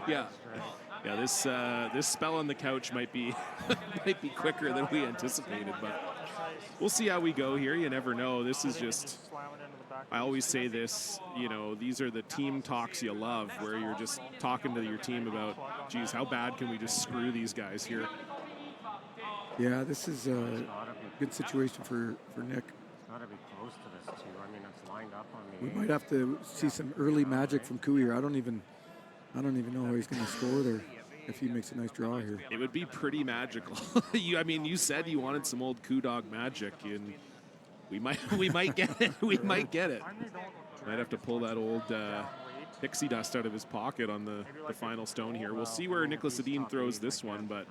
Yeah. Yeah, this spell on the couch might be quicker than we anticipated, but we'll see how we go here. You never know. This is just, I always say this, these are the team talks you love, where you're just talking to your team about, geez, how bad can we just screw these guys here? Yeah, this is a good situation for Nick. It's got to be close to this, too. I mean, it's lined up on me. We might have to see some early magic from Cooey here. I don't even know how he's going to score there if he makes a nice draw here. It would be pretty magical. You said you wanted some old Kudog magic, and we might get it. We might get it. Might have to pull that old pixie dust out of his pocket on the final stone here. We'll see where Nicholas Edin throws this one, but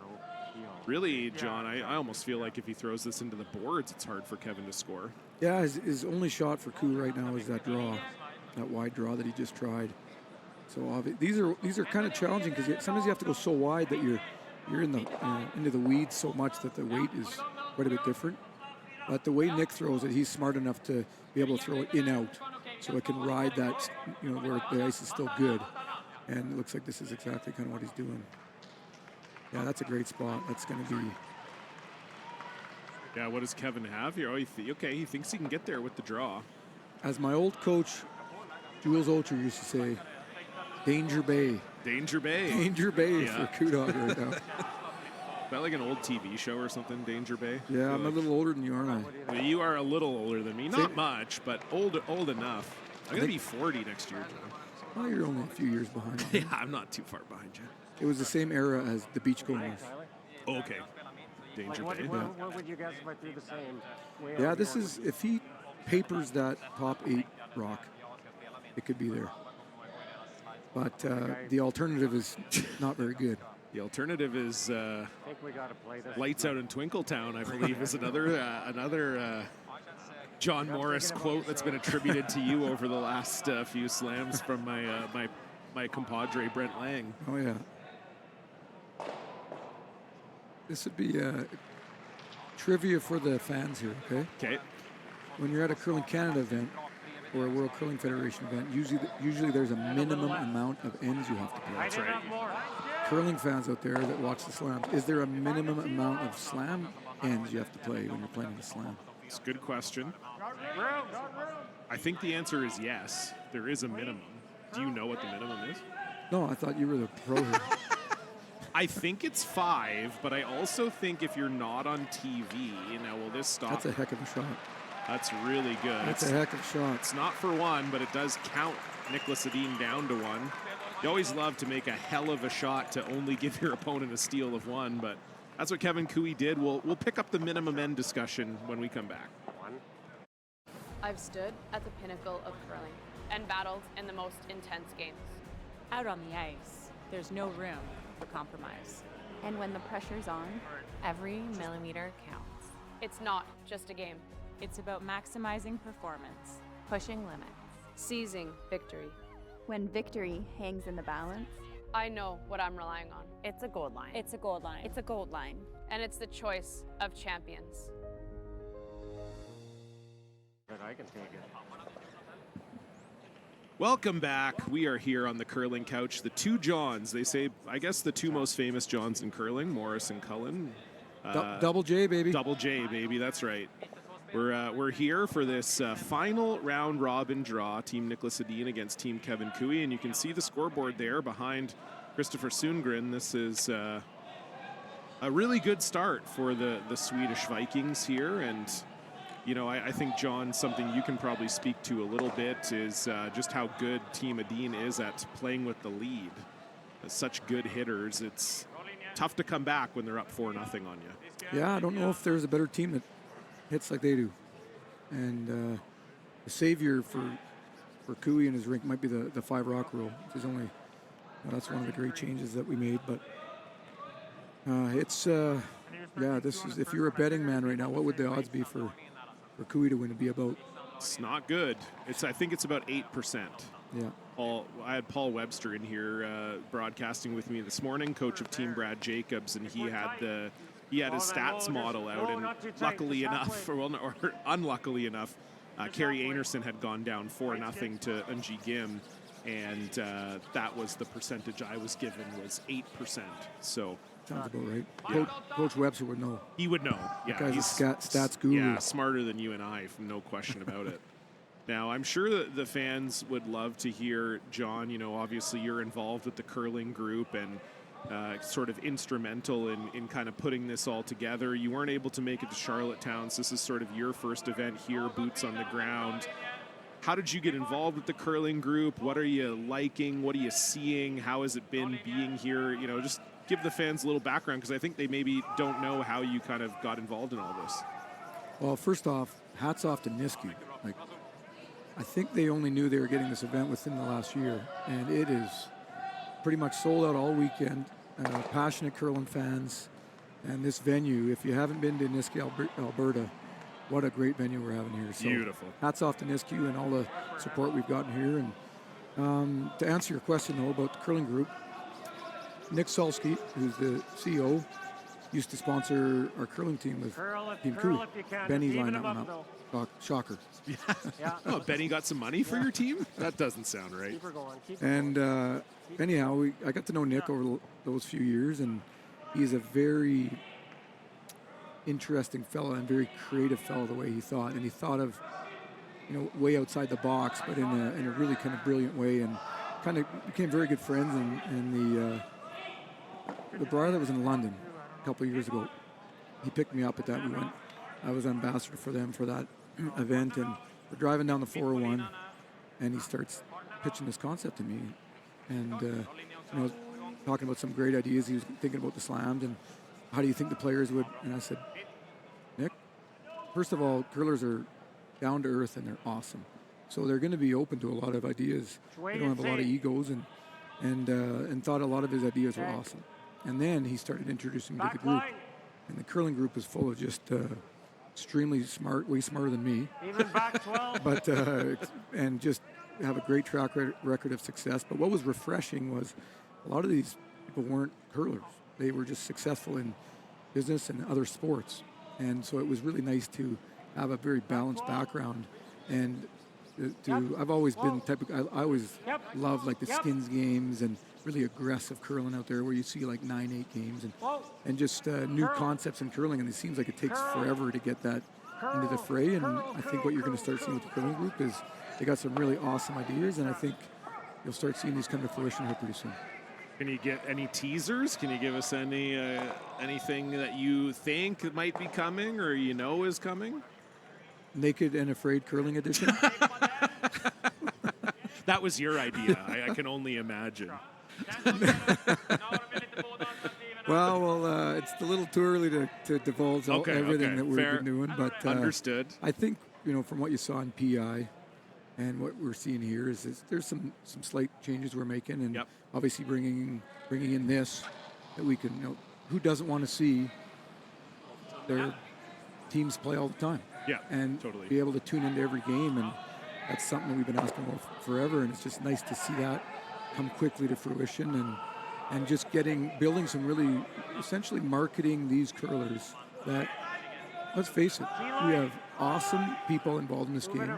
really, John, I almost feel like if he throws this into the boards, it's hard for Kevin to score. Yeah, his only shot for Coo right now is that draw, that wide draw that he just tried. So these are kind of challenging because sometimes you have to go so wide that you're in the into the weeds so much that the weight is quite a bit different. But the way Nick throws it, he's smart enough to be able to throw it in out, so it can ride that, where the ice is still good. And it looks like this is exactly kind of what he's doing. Yeah, that's a great spot. That's going to be. Yeah, what does Kevin have here? Oh, he thinks he can get there with the draw. As my old coach, Jules Ocher, used to say, Danger Bay. Danger Bay. Danger Bay for Kudog right now. Is that like an old TV show or something, Danger Bay? Yeah, I'm a little older than you, aren't I? Well, you are a little older than me. Not much, but old enough. I'm going to be 40 next year, John. Well, you're only a few years behind me. Yeah, I'm not too far behind you. It was the same era as the Beachcombers. Oh, okay. Danger Bay. What would you guess if I threw the same? Yeah, this is, if he papers that top 8 rock, it could be there. But the alternative is not very good. The alternative is Lights Out in Twinkletown, I believe, is another John Morris quote that's been attributed to you over the last few slams from my compadre, Brent Lang. Oh, yeah. This would be trivia for the fans here, okay? Okay. When you're at a Curling Canada event or a World Curling Federation event, usually there's a minimum amount of ends you have to play. That's right. Curling fans out there that watch the slams, is there a minimum amount of slam ends you have to play when you're playing the slam? It's a good question. I think the answer is yes. There is a minimum. Do you know what the minimum is? No, I thought you were the pro here. I think it's 5, but I also think if you're not on TV, now will this stop? That's a heck of a shot. That's really good. That's a heck of a shot. It's not for 1, but it does count Nicholas Edin down to 1. You always love to make a hell of a shot to only give your opponent a steal of 1, but that's what Kevin Cooey did. We'll pick up the minimum end discussion when we come back. I've stood at the pinnacle of curling and battled in the most intense games. Out on the ice, there's no room for compromise. And when the pressure's on, every millimeter counts. It's not just a game. It's about maximizing performance, pushing limits, seizing victory. When victory hangs in the balance, I know what I'm relying on. It's a gold line. It's a gold line. It's a gold line. And it's the choice of champions. I can take it. Welcome back. We are here on the curling couch. The two Johns, they say, I guess the two most famous Johns in curling, Morris and Cullen. Double J, baby. Double J, baby. That's right. We're here for this final round robin draw. Team Nicholas Edin against Team Kevin Cooey, and you can see the scoreboard there behind Christopher Sundgren. This is a really good start for the Swedish Vikings here, and I think, John, something you can probably speak to a little bit is just how good Team Edin is at playing with the lead. Such good hitters. It's tough to come back when they're up 4-0 on you. Yeah, I don't know if there's a better team that hits like they do. And the savior for for Cooey and his rink might be the 5 rock rule, which is only, that's one of the great changes that we made. But it's, this is, if you're a betting man right now, what would the odds be for Cooey to win? To be about? It's not good. I think it's about 8%. Yeah. I had Paul Webster in here broadcasting with me this morning, coach of Team Brad Jacobs, and he had his stats model out, and luckily enough, or unluckily enough, Kerry Anerson had gone down 4-0 to Unji Gim, and that was the percentage I was given, was 8%. So sounds about right. Yeah. Coach Webster would know. He would know. Yeah, he's a stats guru. Yeah, smarter than you and I, no question about it. Now, I'm sure that the fans would love to hear, John, obviously you're involved with the curling group and sort of instrumental in kind of putting this all together. You weren't able to make it to Charlottetown, so this is sort of your first event here, boots on the ground. How did you get involved with the curling group? What are you liking? What are you seeing? How has it been being here? Just give the fans a little background, because I think they maybe don't know how you kind of got involved in all this. Well, first off, hats off to Niski. I think they only knew they were getting this event within the last year, and it is pretty much sold out all weekend. Passionate curling fans, and this venue, if you haven't been to Niski, Alberta, what a great venue we're having here. So beautiful. Hats off to Niski and all the support we've gotten here. And to answer your question, though, about the curling group, Nick Solsky, who's the CEO, used to sponsor our curling team with Team Cooey. Benny lined that one up. Shocker. Yeah. Oh, Benny got some money for your team? That doesn't sound right. And anyhow, I got to know Nick over those few years, and he's a very interesting fellow and very creative fellow the way he thought. And he thought of, way outside the box, but in a really kind of brilliant way, and kind of became very good friends. And the brother that was in London a couple of years ago, he picked me up at that. I was ambassador for them for that event, and we're driving down the 401, and he starts pitching this concept to me, and talking about some great ideas. He was thinking about the slams and how do you think the players would. And I said, Nick, first of all, curlers are down to earth and they're awesome, so they're going to be open to a lot of ideas. They don't have a lot of egos, and thought a lot of his ideas were awesome. And then he started introducing me to the group, and the curling group is full of just extremely smart, way smarter than me, even back 12. but and just have a great track record of success. But what was refreshing was a lot of these people weren't curlers. They were just successful in business and other sports. And so it was really nice to have a very balanced background. And I've always been the type of, I always loved like the skins games and really aggressive curling out there where you see like 9-8 games and just new concepts in curling. And it seems like it takes forever to get that into the fray. And I think what you're going to start seeing with the curling group is they got some really awesome ideas. And I think you'll start seeing these come to fruition here pretty soon. Can you get any teasers? Can you give us anything that you think might be coming or is coming? Naked and Afraid Curling Edition. That was your idea. I can only imagine. Well, it's a little too early to divulge everything that we've been doing, but understood. I think from what you saw in PI and what we're seeing here is there's some slight changes we're making, and obviously bringing in this that we can. Who doesn't want to see their teams play all the time? Yeah, and totally. Be able to tune into every game, and that's something that we've been asking for forever, and it's just nice to see that come quickly to fruition, and just building some really essentially marketing these curlers that, let's face it, we have awesome people involved in this game.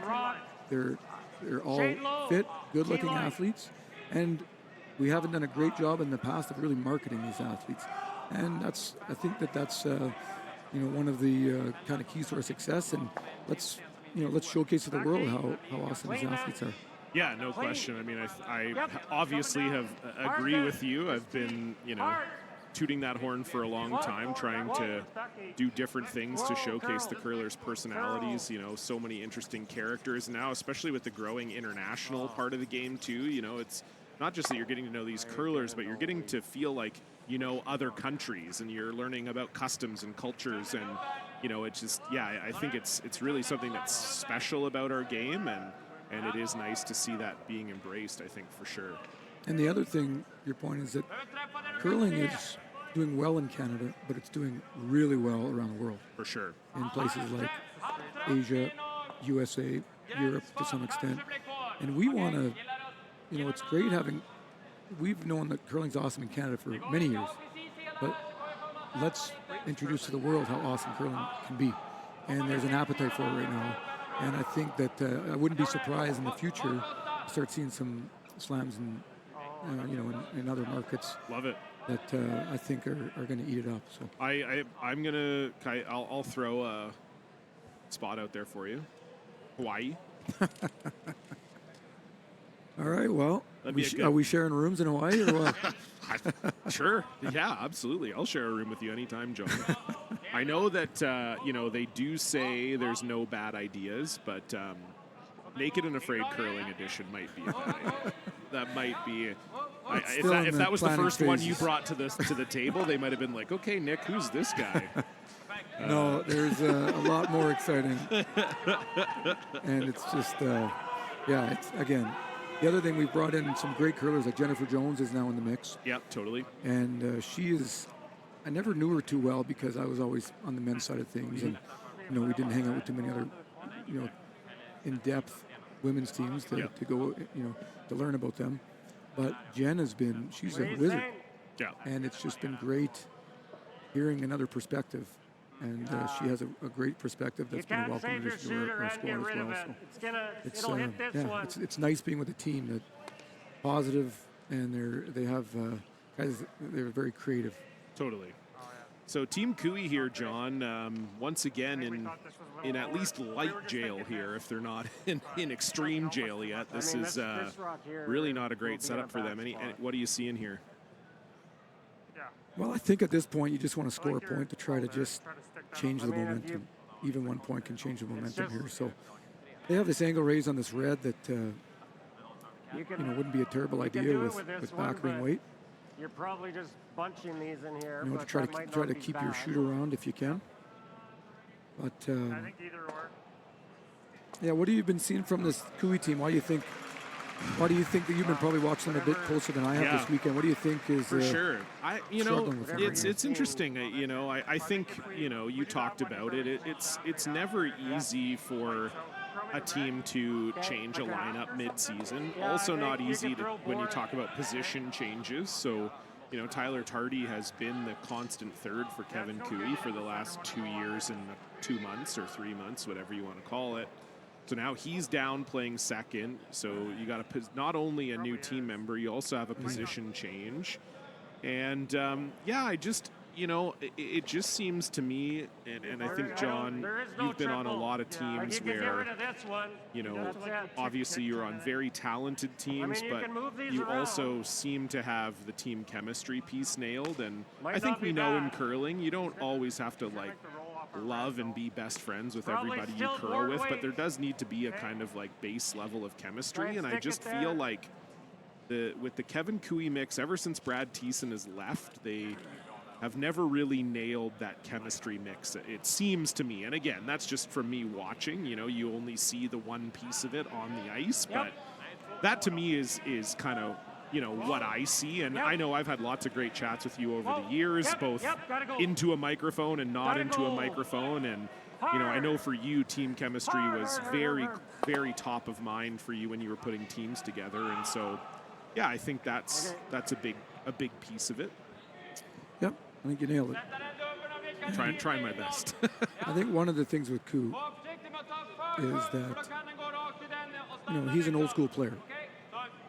They're all fit, good-looking athletes, and we haven't done a great job in the past of really marketing these athletes, and I think that's one of the kind of keys to our success. And let's showcase to the world how awesome these athletes are. Yeah, no question. I mean, I obviously have agree with you. I've been, tooting that horn for a long time, trying to do different things to showcase the curlers' personalities. So many interesting characters now, especially with the growing international part of the game too. It's not just that you're getting to know these curlers, but you're getting to feel like other countries, and you're learning about customs and cultures, and it's just I think it's really something that's special about our game, And it is nice to see that being embraced, I think, for sure. And the other thing, your point is that curling is doing well in Canada, but it's doing really well around the world. For sure. In places like Asia, USA, Europe to some extent. And we want to, it's great we've known that curling's awesome in Canada for many years, but let's introduce to the world how awesome curling can be. And there's an appetite for it right now. And I think that I wouldn't be surprised in the future to start seeing some slams in other markets. Love it. That I think are going to eat it up. So I'll throw a spot out there for you. Hawaii. All right. Well, are we sharing rooms in Hawaii or what? Sure. Yeah, absolutely. I'll share a room with you anytime, John. I know that they do say there's no bad ideas, but Naked and Afraid Curling Edition might be a bad idea. That might be. If that was the first one you brought to the table, they might have been like, okay, Nick, who's this guy? No, there's a lot more exciting. And it's just, it's, again, the other thing, we've brought in some great curlers, like Jennifer Jones is now in the mix. Yep, totally. And she is, I never knew her too well because I was always on the men's side of things. And, we didn't hang out with too many other, in-depth women's teams to go, to learn about them. But Jen she's a wizard. Yeah. And it's just been great hearing another perspective. And she has a great perspective that's been welcomed to our squad as well. So it's nice being with a team that positive, and they have guys. They're very creative. Totally. So Team Cooey here, John. Once again in at least light jail here, if they're not in extreme jail yet. This is really not a great setup for them. What do you see in here? Well, I think at this point you just want to score a point to try to just change the momentum. Even 1 point can change the momentum here. So they have this angle raised on this red that wouldn't be a terrible idea with back ring weight. You're probably just bunching these in here. To try to keep your shoot around if you can. But I think either or. Yeah, what have you been seeing from this Cooey team? Why do you think that you've been probably watching them a bit closer than I have this weekend? What do you think is for sure? It's interesting. I think you talked about it. It's never easy for a team to change a lineup mid-season. Also not easy when you talk about position changes. So Tyler Tardy has been the constant third for Kevin Cooey for the last 2 years and 2 months or 3 months, whatever you want to call it. So now he's down playing second. So you got not only a new team member, you also have a position change. And it just seems to me, and I think, John, you've been on a lot of teams where, obviously you're on very talented teams, but you also seem to have the team chemistry piece nailed. And I think we know in curling, you don't always have to love and be best friends with everybody you curl with, but there does need to be a kind of base level of chemistry. And I just feel like with the Kevin Cooey mix, ever since Brad Thiessen has left, they have never really nailed that chemistry mix, it seems to me. And again, that's just from me watching. You only see the one piece of it on the ice, but that to me is kind of what I see. And I know I've had lots of great chats with you over the years, both into a microphone and not into a microphone. And I know for you, team chemistry was very, very top of mind for you when you were putting teams together. And so, yeah, I think that's a big piece of it. Yep, I think you nailed it. Trying my best. I think one of the things with Koo is that he's an old school player.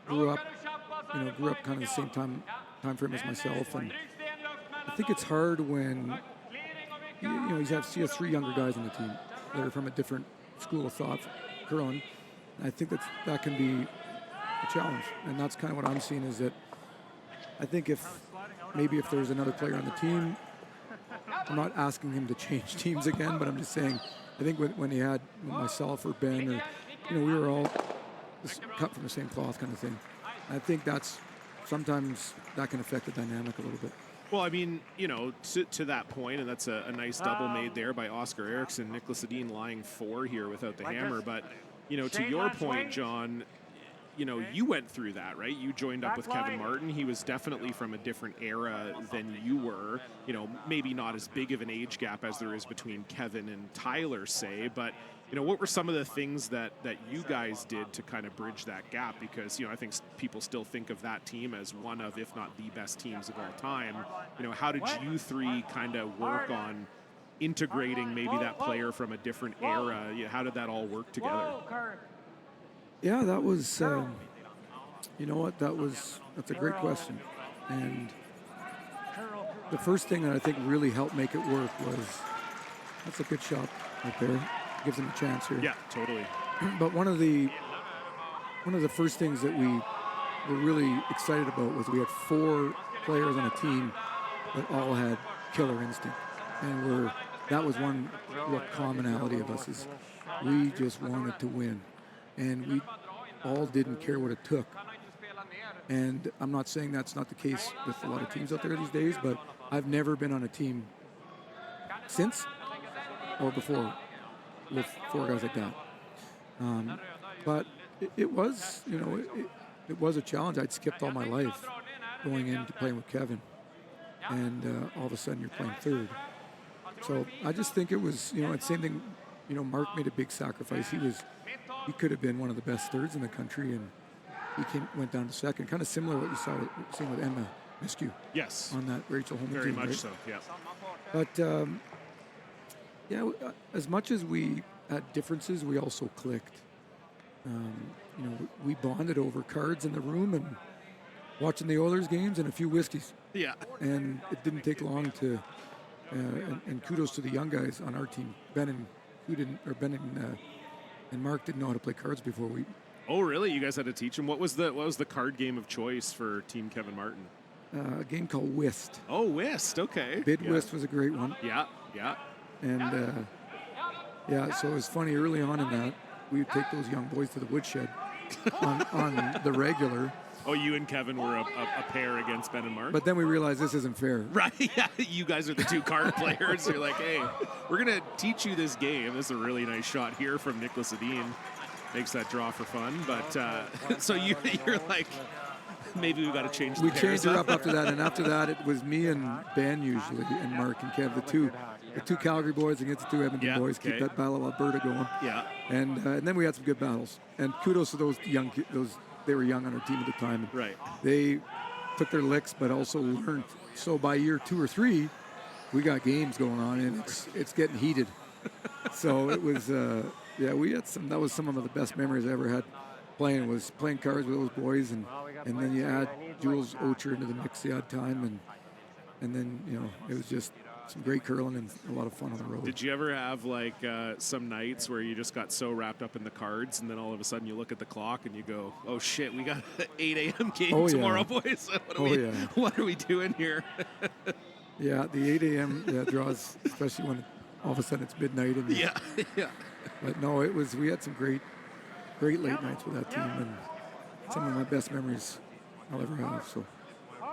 Grew up kind of the same time frame as myself, and I think it's hard when he has 3 younger guys on the team that are from a different school of thought, curling. I think that can be a challenge, and that's kind of what I'm seeing is that I think if there's another player on the team, I'm not asking him to change teams again, but I'm just saying I think when he had myself or Ben or we were all cut from the same cloth kind of thing. I think sometimes that can affect the dynamic a little bit. Well, I mean, to that point, and that's a nice double made there by Oscar Eriksson, Nicholas Edin lying 4 here without the hammer. But you know, to your point, John, you know, you went through that, right? You joined up with Kevin Martin. He was definitely from a different era than you were. You know, maybe not as big of an age gap as there is between Kevin and Tyler, say, but, you know, what were some of the things that you guys did to kind of bridge that gap? Because, you know, I think people still think of that team as one of, if not the best teams of all time. You know, how did you three kind of work on integrating maybe that player from a different era? How did that all work together? Yeah, that was, you know what, that's a great question. And the first thing that I think really helped make it work was, that's a good shot right there. Gives him a chance here. Yeah, totally. But one of the first things that we were really excited about was we had 4 players on a team that all had killer instinct. And that was one real commonality of us, is we just wanted to win. And we all didn't care what it took. And I'm not saying that's not the case with a lot of teams out there these days, but I've never been on a team since or before with 4 guys like that. But it was, you know, it was a challenge. I'd skipped all my life going into playing with Kevin. And all of a sudden you're playing third. So I just think it was, you know, it's same thing. You know, Mark made a big sacrifice. He could have been one of the best thirds in the country, and he went down to second. Kind of similar to what you seen with Emma Miskew. Yes. On that Rachel Holman Very team, much right? so, yeah. But, yeah, as much as we had differences, we also clicked. You know, we bonded over cards in the room and watching the Oilers games and a few whiskeys. Yeah. And it didn't take long to, and kudos to the young guys on our team. Ben and Mark didn't know how to play cards before we. Oh, really? You guys had to teach them? What was the card game of choice for Team Kevin Martin? A game called Whist. Oh, Whist. Okay. Whist was a great one. Yeah, yeah. And yeah, so it was funny early on in that we would take those young boys to the woodshed on the regular. Oh, you and Kevin were a pair against Ben and Mark? But then we realized this isn't fair. Right, yeah. You guys are the 2 card players. You're like, hey, we're going to teach you this game. This is a really nice shot here from Nicholas Edin. Makes that draw for fun. But so you're like, maybe we've got to change the We changed her up after that. And after that, it was me and Ben usually, and Mark and Kev, the two Calgary boys against the 2 Edmonton boys. Keep that Battle of Alberta going. Yeah. And then we had some good battles. And kudos to those young they were young on our team at the time. Right. They took their licks, but also learned. So by year 2 or 3, we got games going on, and it's getting heated. So it was, yeah, we had some. That was some of the best memories I ever had playing cards with those boys, and then you add Jules Ocher into the mix the odd time, and then you know it was just some great curling and a lot of fun on the road. Did you ever have like some nights where you just got so wrapped up in the cards and then all of a sudden you look at the clock and you go, oh shit, we got an 8 a.m. game tomorrow, boys. What are we doing here? Yeah, the 8 a.m. Draws, especially when all of a sudden it's midnight. And yeah. But no, we had some great late nights with that team, and some of my best memories I'll ever have.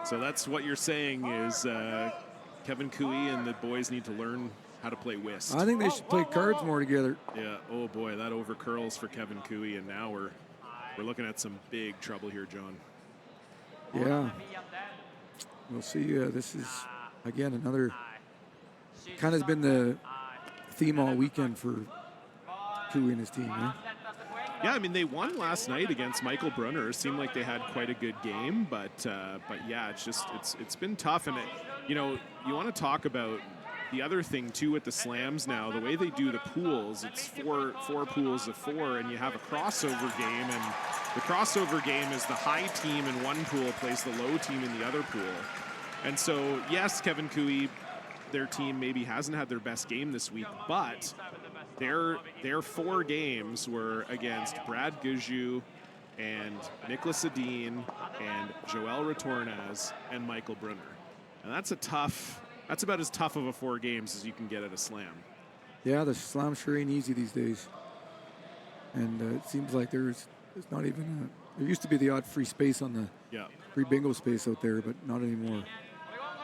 So that's what you're saying is Kevin Cooey and the boys need to learn how to play whist. I think they should play cards more together. Yeah. Oh boy, that over curls for Kevin Cooey, and now we're looking at some big trouble here, John. Yeah. We'll see. This is again another kind of has been the theme all weekend for Cooey and his team. Yeah? Yeah, I mean they won last night against Michael Brunner. It seemed like they had quite a good game, but yeah, it's been tough, and you know you want to talk about the other thing too with the slams now. The way they do the pools, it's four pools of 4, and you have a crossover game, and the crossover game is the high team in one pool plays the low team in the other pool, and so yes, Kevin Cooey, their team maybe hasn't had their best game this week, but their 4 games were against Brad Gujou and Nicholas Edin and Joel Retornaz and Michael Brunner. And that's about as tough of a 4 games as you can get at a slam. Yeah, the slam sure ain't easy these days. And it seems like there's not even there used to be the odd free space on the free bingo space out there, but not anymore.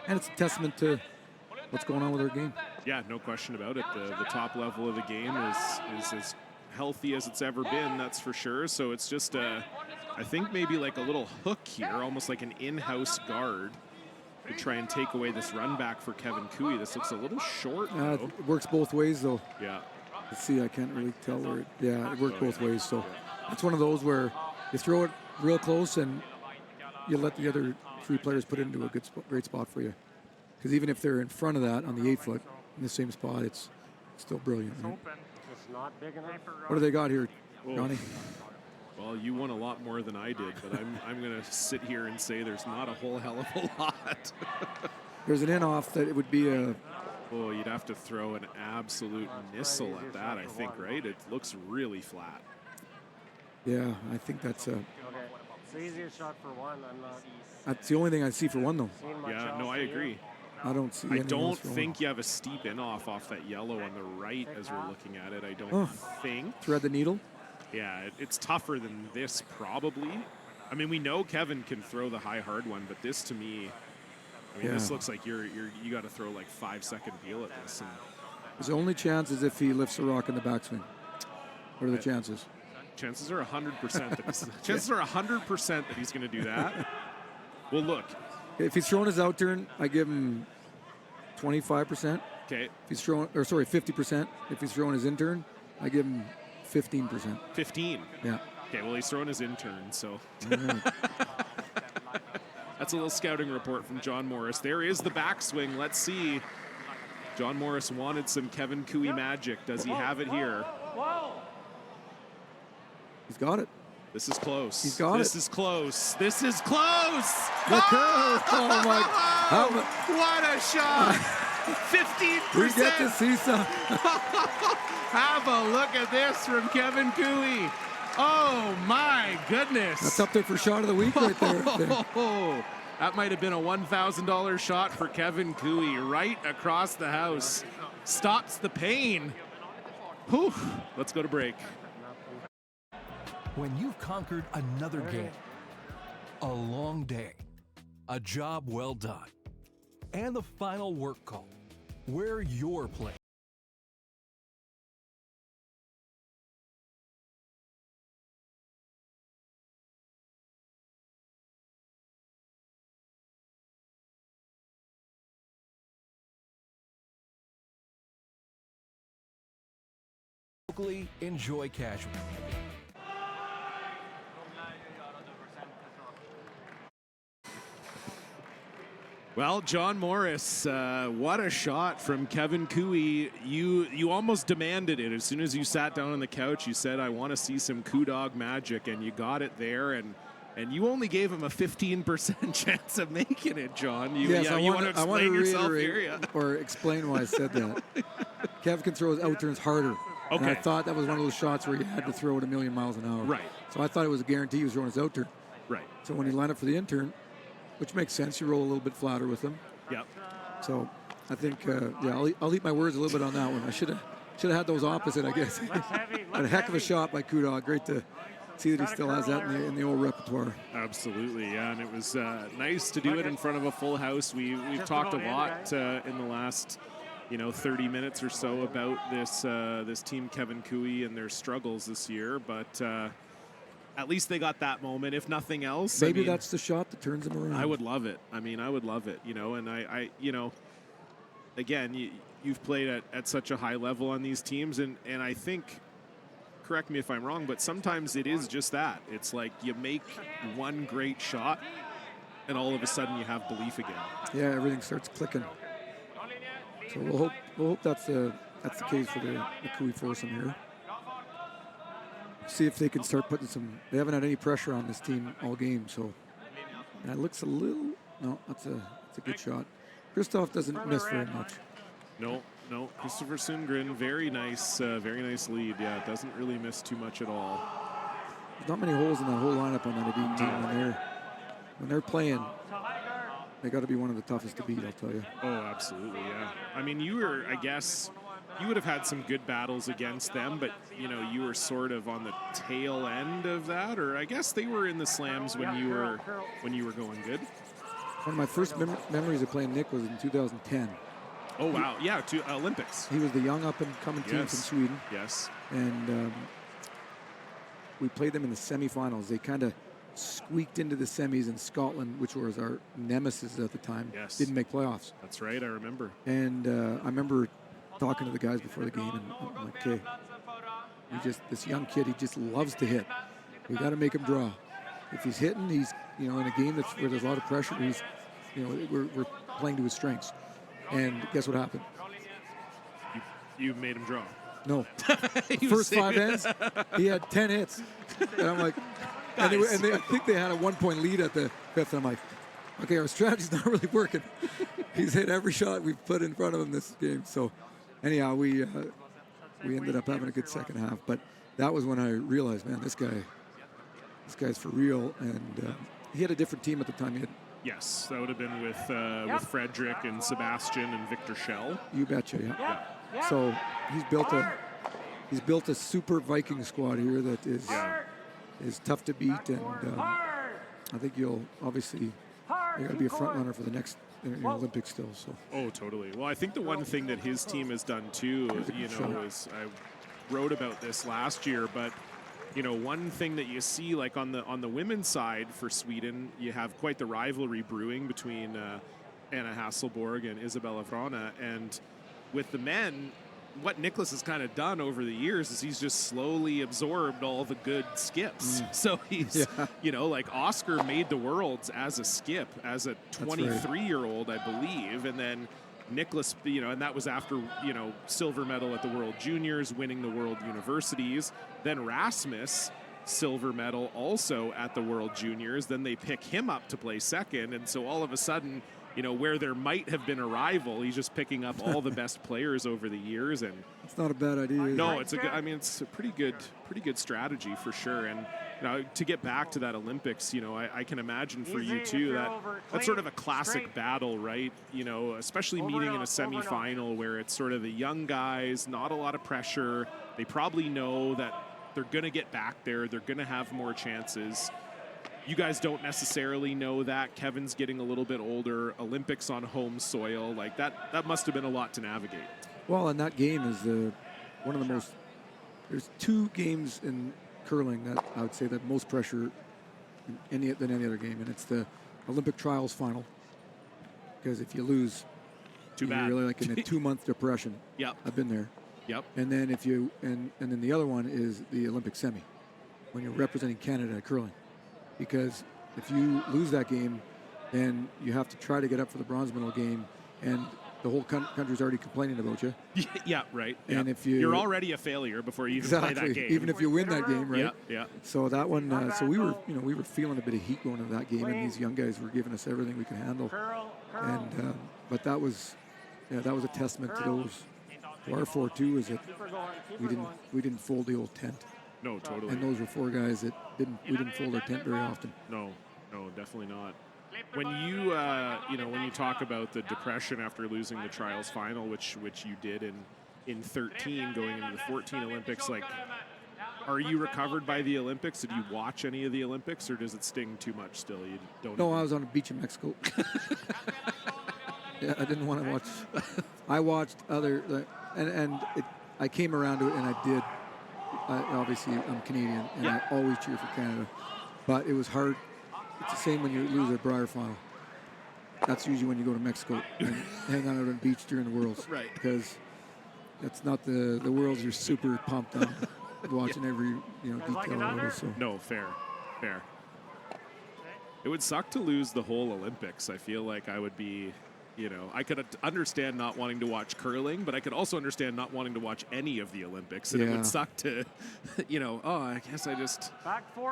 And it's a testament to what's going on with our game. Yeah, no question about it. The top level of the game is as healthy as it's ever been, that's for sure. So it's just, I think maybe like a little hook here, almost like an in-house guard to try and take away this run back for Kevin Cooey. This looks a little short, though. It works both ways, though. Yeah. Let's see, I can't really tell where it worked both ways. So it's one of those where you throw it real close and you let the other 3 players put it into a great spot for you. Because even if they're in front of that on the 8-foot in the same spot, it's still brilliant. Right? It's not big enough. What do they got here, Johnny? Well, you won a lot more than I did, but I'm going to sit here and say there's not a whole hell of a lot. There's an in-off that it would be a... Oh, you'd have to throw an absolute missile at that, I think, right? It looks really flat. Yeah, I think that's a... Okay, it's the easiest shot for one. I'm not... That's the only thing I see for one, though. Yeah, no, I agree. I don't see. I don't think you have a steep in-off off that yellow on the right as we're looking at it. I don't think. Thread the needle? Yeah, it's tougher than this, probably. I mean, we know Kevin can throw the high hard one, but this to me, I mean, this looks like you got to throw like 5-second deal at this. And his only chance is if he lifts the rock in the backswing. What are the chances? Chances are 100%. Chances are 100% that he's going to do that. Well, look. If he's throwing his out turn, I give him 25%. Okay. If he's throwing, 50%. If he's throwing his in turn, I give him 15%. 15. Yeah. Okay. Well, he's throwing his in turn, so. That's a little scouting report from John Morris. There is the backswing. Let's see. John Morris wanted some Kevin Cooey magic. Does he have it here? He's got it. This is close. He's got it. This is close. This is close. Oh my! What a shot! 15%. We get to see some. Have a look at this from Kevin Cooey. Oh my goodness! That's up there for shot of the week right there. That might have been a $1,000 shot for Kevin Cooey right across the house. Stops the pain. Whew. Let's go to break. When you've conquered another game, a long day, a job well done, and the final work call, where your place. Locally, enjoy casual. Well, John Morris, what a shot from Kevin Cooey. You almost demanded it. As soon as you sat down on the couch, you said, I want to see some Coo Dog magic, and you got it there. And you only gave him a 15% chance of making it, John. You want to explain yourself here? Or explain why I said that. Kev can throw his out turns harder. Okay. And I thought that was one of those shots where you had to throw it a million miles an hour. Right. So I thought it was a guarantee he was throwing his out turn. Right. So when he lined up for the in turn, which makes sense, you roll a little bit flatter with him. Yep. So I think, I'll eat my words a little bit on that one. I should have had those opposite, I guess. But a heck of a shot by Coo Dog. Great to see that he still has that in the old repertoire. Absolutely, yeah, and it was nice to do it in front of a full house. We've talked a lot in the last 30 minutes or so about this team Kevin Cooey and their struggles this year, but at least they got that moment, if nothing else. Maybe that's the shot that turns them around. I would love it. I would love it, and I again, you've played at such a high level on these teams, and I think, correct me if I'm wrong, but sometimes it is just that. It's like you make one great shot, and all of a sudden you have belief again. Yeah, everything starts clicking. So we'll hope that's the case for the Cooey foursome here. See if they can start putting some. They haven't had any pressure on this team all game, so that looks a little. No, that's a good shot. Christoph doesn't miss very much. No, Christopher Sundgren, very nice lead. Yeah, doesn't really miss too much at all. There's not many holes in that whole lineup on that Edin team when they're playing. They got to be one of the toughest to beat, I'll tell you. Oh, absolutely, yeah. I mean, you would have had some good battles against them, but you were sort of on the tail end of that, or I guess they were in the slams when you were going good. One of my first memories of playing Nick was in 2010. Oh wow, yeah, to Olympics. He was the young up and coming team from Sweden. Yes. And we played them in the semifinals. They kind of squeaked into the semis in Scotland, which was our nemesis at the time. Yes. Didn't make playoffs. That's right, I remember. And I remember talking to the guys before the game, and I'm like, okay, this young kid, he just loves to hit. We got to make him draw. If he's hitting, he's, in a game where there's a lot of pressure, he's, we're playing to his strengths. And guess what happened? You made him draw. No. First 5 ends, he had 10 hits. And I'm like, nice. I think they had a 1-point lead at the 5th. And I'm like, okay, our strategy's not really working. He's hit every shot we've put in front of him this game. So anyhow, we ended up having a good second half. But that was when I realized, man, this guy's for real. And he had a different team at the time. He had, yes, that would have been with Frederick and Sebastian and Victor Schell. You betcha, yeah. So he's built a super Viking squad here that is tough to beat, and I think you'll obviously got to be a front runner for the next Olympics still. So. Oh, totally. Well, I think the one thing that his team has done too, is I wrote about this last year, but one thing that you see, like on the women's side for Sweden, you have quite the rivalry brewing between Anna Hasselborg and Isabella Vrana, and with the men, what Nicholas has kind of done over the years is he's just slowly absorbed all the good skips. So he's, like Oscar made the Worlds as a skip, as a 23-year-old, I believe. And then Nicholas, and that was after, silver medal at the World Juniors, winning the World Universities. Then Rasmus, silver medal also at the World Juniors. Then they pick him up to play second. And so all of a sudden, where there might have been a rival, he's just picking up all the best players over the years, and it's not a bad idea. No, it's it's a pretty good strategy for sure. And to get back to that Olympics, I can imagine for you too that's sort of a classic battle, right? Especially meeting in a semifinal where it's sort of the young guys, not a lot of pressure. They probably know that they're going to get back there. They're going to have more chances. You guys don't necessarily know that. Kevin's getting a little bit older. Olympics on home soil. Like that must have been a lot to navigate. Well, and that game is one of the most... There's 2 games in curling that I would say that most pressure than any other game, and it's the Olympic trials final. Because if you lose, too bad. You're really like in a 2-month depression. Yep. I've been there. Yep. And then and then the other one is the Olympic semi, when you're representing Canada at curling. Because if you lose that game, then you have to try to get up for the bronze medal game, and the whole country's already complaining about you. Yeah, right. And yeah. if you're already a failure before you even play that game, even if you win that game, right? Yeah. So that one, so we were feeling a bit of heat going into that game, and these young guys were giving us everything we could handle. And but that was a testament to our 4-2, is that we didn't fold the old tent. No, totally. And those were 4 guys that we didn't fold our tent very often. No, definitely not. When you when you talk about the depression after losing the trials final, which you did in 13 going into the 14 Olympics, like, are you recovered by the Olympics? Did you watch any of the Olympics, or does it sting too much still? You don't. No, I was on a beach in Mexico. Yeah, I didn't want to watch. I watched other, I came around to it, and I did. Obviously, I'm Canadian, and I always cheer for Canada. But it was hard. It's the same when you lose a Brier final. That's usually when you go to Mexico and hang out on the beach during the Worlds. Right. Because that's not the Worlds you're super pumped on watching every detail of it. So. No, fair. It would suck to lose the whole Olympics. I feel like I would be... I could understand not wanting to watch curling, but I could also understand not wanting to watch any of the Olympics. And it would suck to, I guess I just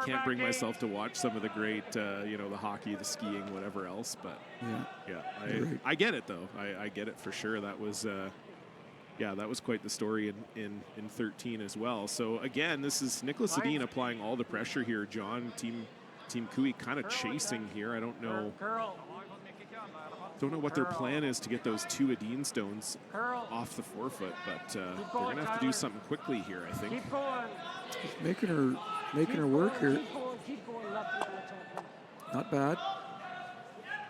can't bring myself to watch some of the great, the hockey, the skiing, whatever else. But I get it, though. I get it for sure. That was, that was quite the story in 13 as well. So, again, this is Nicholas Edin applying all the pressure here. John, Team Cooey kind of chasing here. I don't know. Don't know what their plan is to get those 2 Edin stones off the forefoot, but they're going to have to do something quickly here, I think. Just making her work here. Not bad.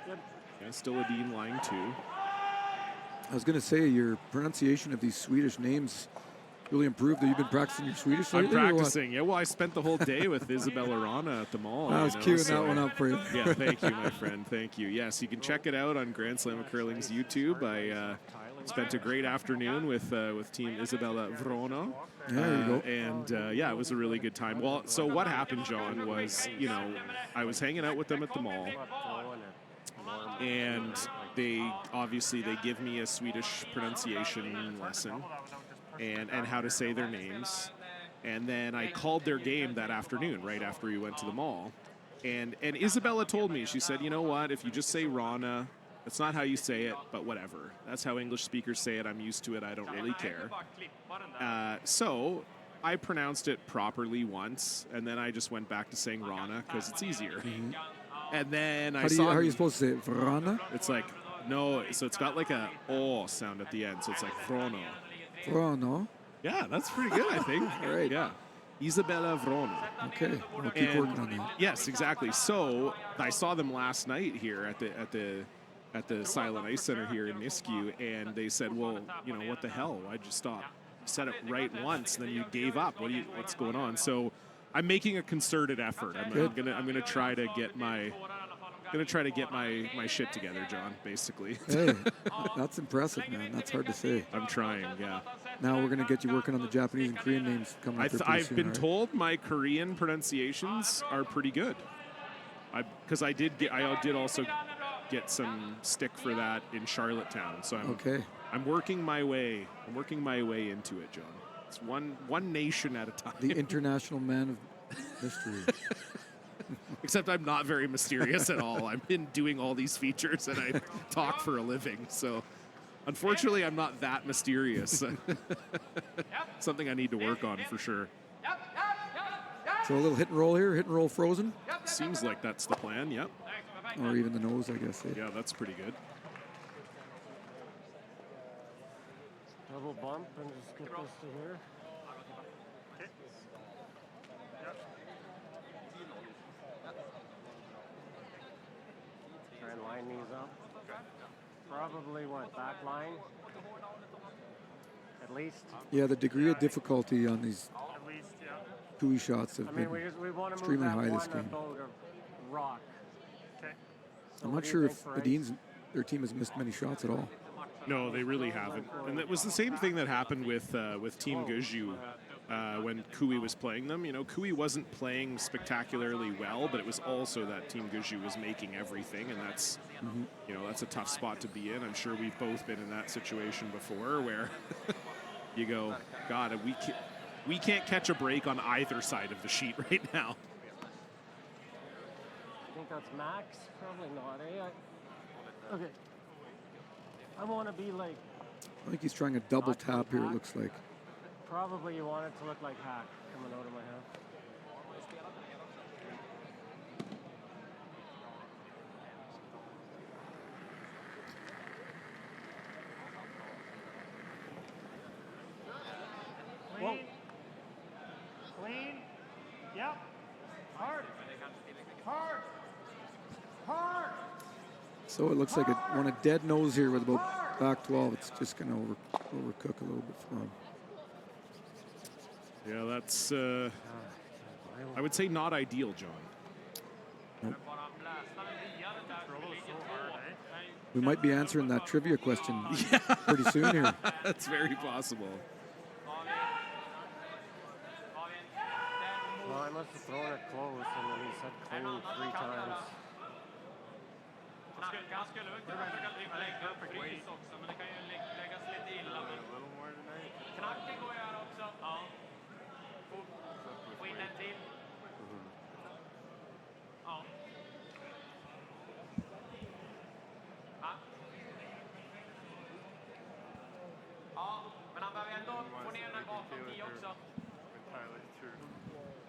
Yeah, still Edin line 2. I was going to say, your pronunciation of these Swedish names really improved. Have you been practicing your Swedish lately? I'm practicing. Yeah, well, I spent the whole day with Isabella Rana at the mall. I was queuing that one up for you. Yeah, thank you, my friend. Thank you. Yes, you can check it out on Grand Slam of Curling's YouTube. I spent a great afternoon with Team Isabella Vrona. There you go. And yeah, it was a really good time. Well, so what happened, John, was, you know, I was hanging out with them at the mall. And they give me a Swedish pronunciation lesson and how to say their names. And then I called their game that afternoon, right after we went to the mall. And Isabella told me, she said, you know what, if you just say Rana, that's not how you say it, but whatever. That's how English speakers say it. I'm used to it. I don't really care. So I pronounced it properly once, and then I just went back to saying Rana because it's easier. And then how are you supposed to say it? Vrana? It's like, no, so it's got like a O sound at the end, so it's like Vrono. Vrono? Yeah, that's pretty good, I think. All right. Yeah. Isabella Vrono. Okay, we'll keep working on that. Yes, exactly. So I saw them last night here at the Silent Ice Center here in Nisku, and they said, well, you know, what the hell? Why'd you stop? You said it right once, then you gave up. What's going on? So I'm making a concerted effort. I'm gonna try to get my shit together, John, basically. Hey, that's impressive, man. That's hard to say. I'm trying, yeah. Now we're going to get you working on the Japanese and Korean names coming up there pretty I've soon, been right? told my Korean pronunciations are pretty good. Because I did also get some stick for that in Charlottetown. So I'm working my way into it, John. It's one nation at a time. The international man of mystery. Except I'm not very mysterious at all. I'm in doing all these features and I talk for a living. So unfortunately, I'm not that mysterious. Something I need to work on for sure. So a little hit and roll here, hit and roll frozen? Seems like that's the plan, yep. Or even the nose, I guess. Eh? Yeah, that's pretty good. Double bump and just get this to here. Try and line these up. Probably what, back line? At least? Yeah, the degree of difficulty on these Kui shots have been extremely high this game. Rock. I'm not sure if their team has missed many shots at all. No, they really haven't. And it was the same thing that happened with Team Guju when Kui was playing them. You know, Kui wasn't playing spectacularly well, but it was also that Team Guju was making everything, and that's you know, that's a tough spot to be in. I'm sure we've both been in that situation before where you go, God, we can't catch a break on either side of the sheet right now. I think that's max. Probably not, eh? Okay. I want to be like... I think he's trying a double tap here, it looks like. Probably you want it to look like hack coming out of my hand. Clean. Clean. Yep. Hard. Hard. Hard. So it looks like it won a dead nose here with about back 12. It's just going to overcook a little bit for him. Yeah, that's, I would say not ideal, John. Nope. We might be answering that trivia question pretty soon here. That's very possible. Well, I must have thrown it close, and then he said clean 3 times. Men han behöver ändå få ner den här bakom 10 också.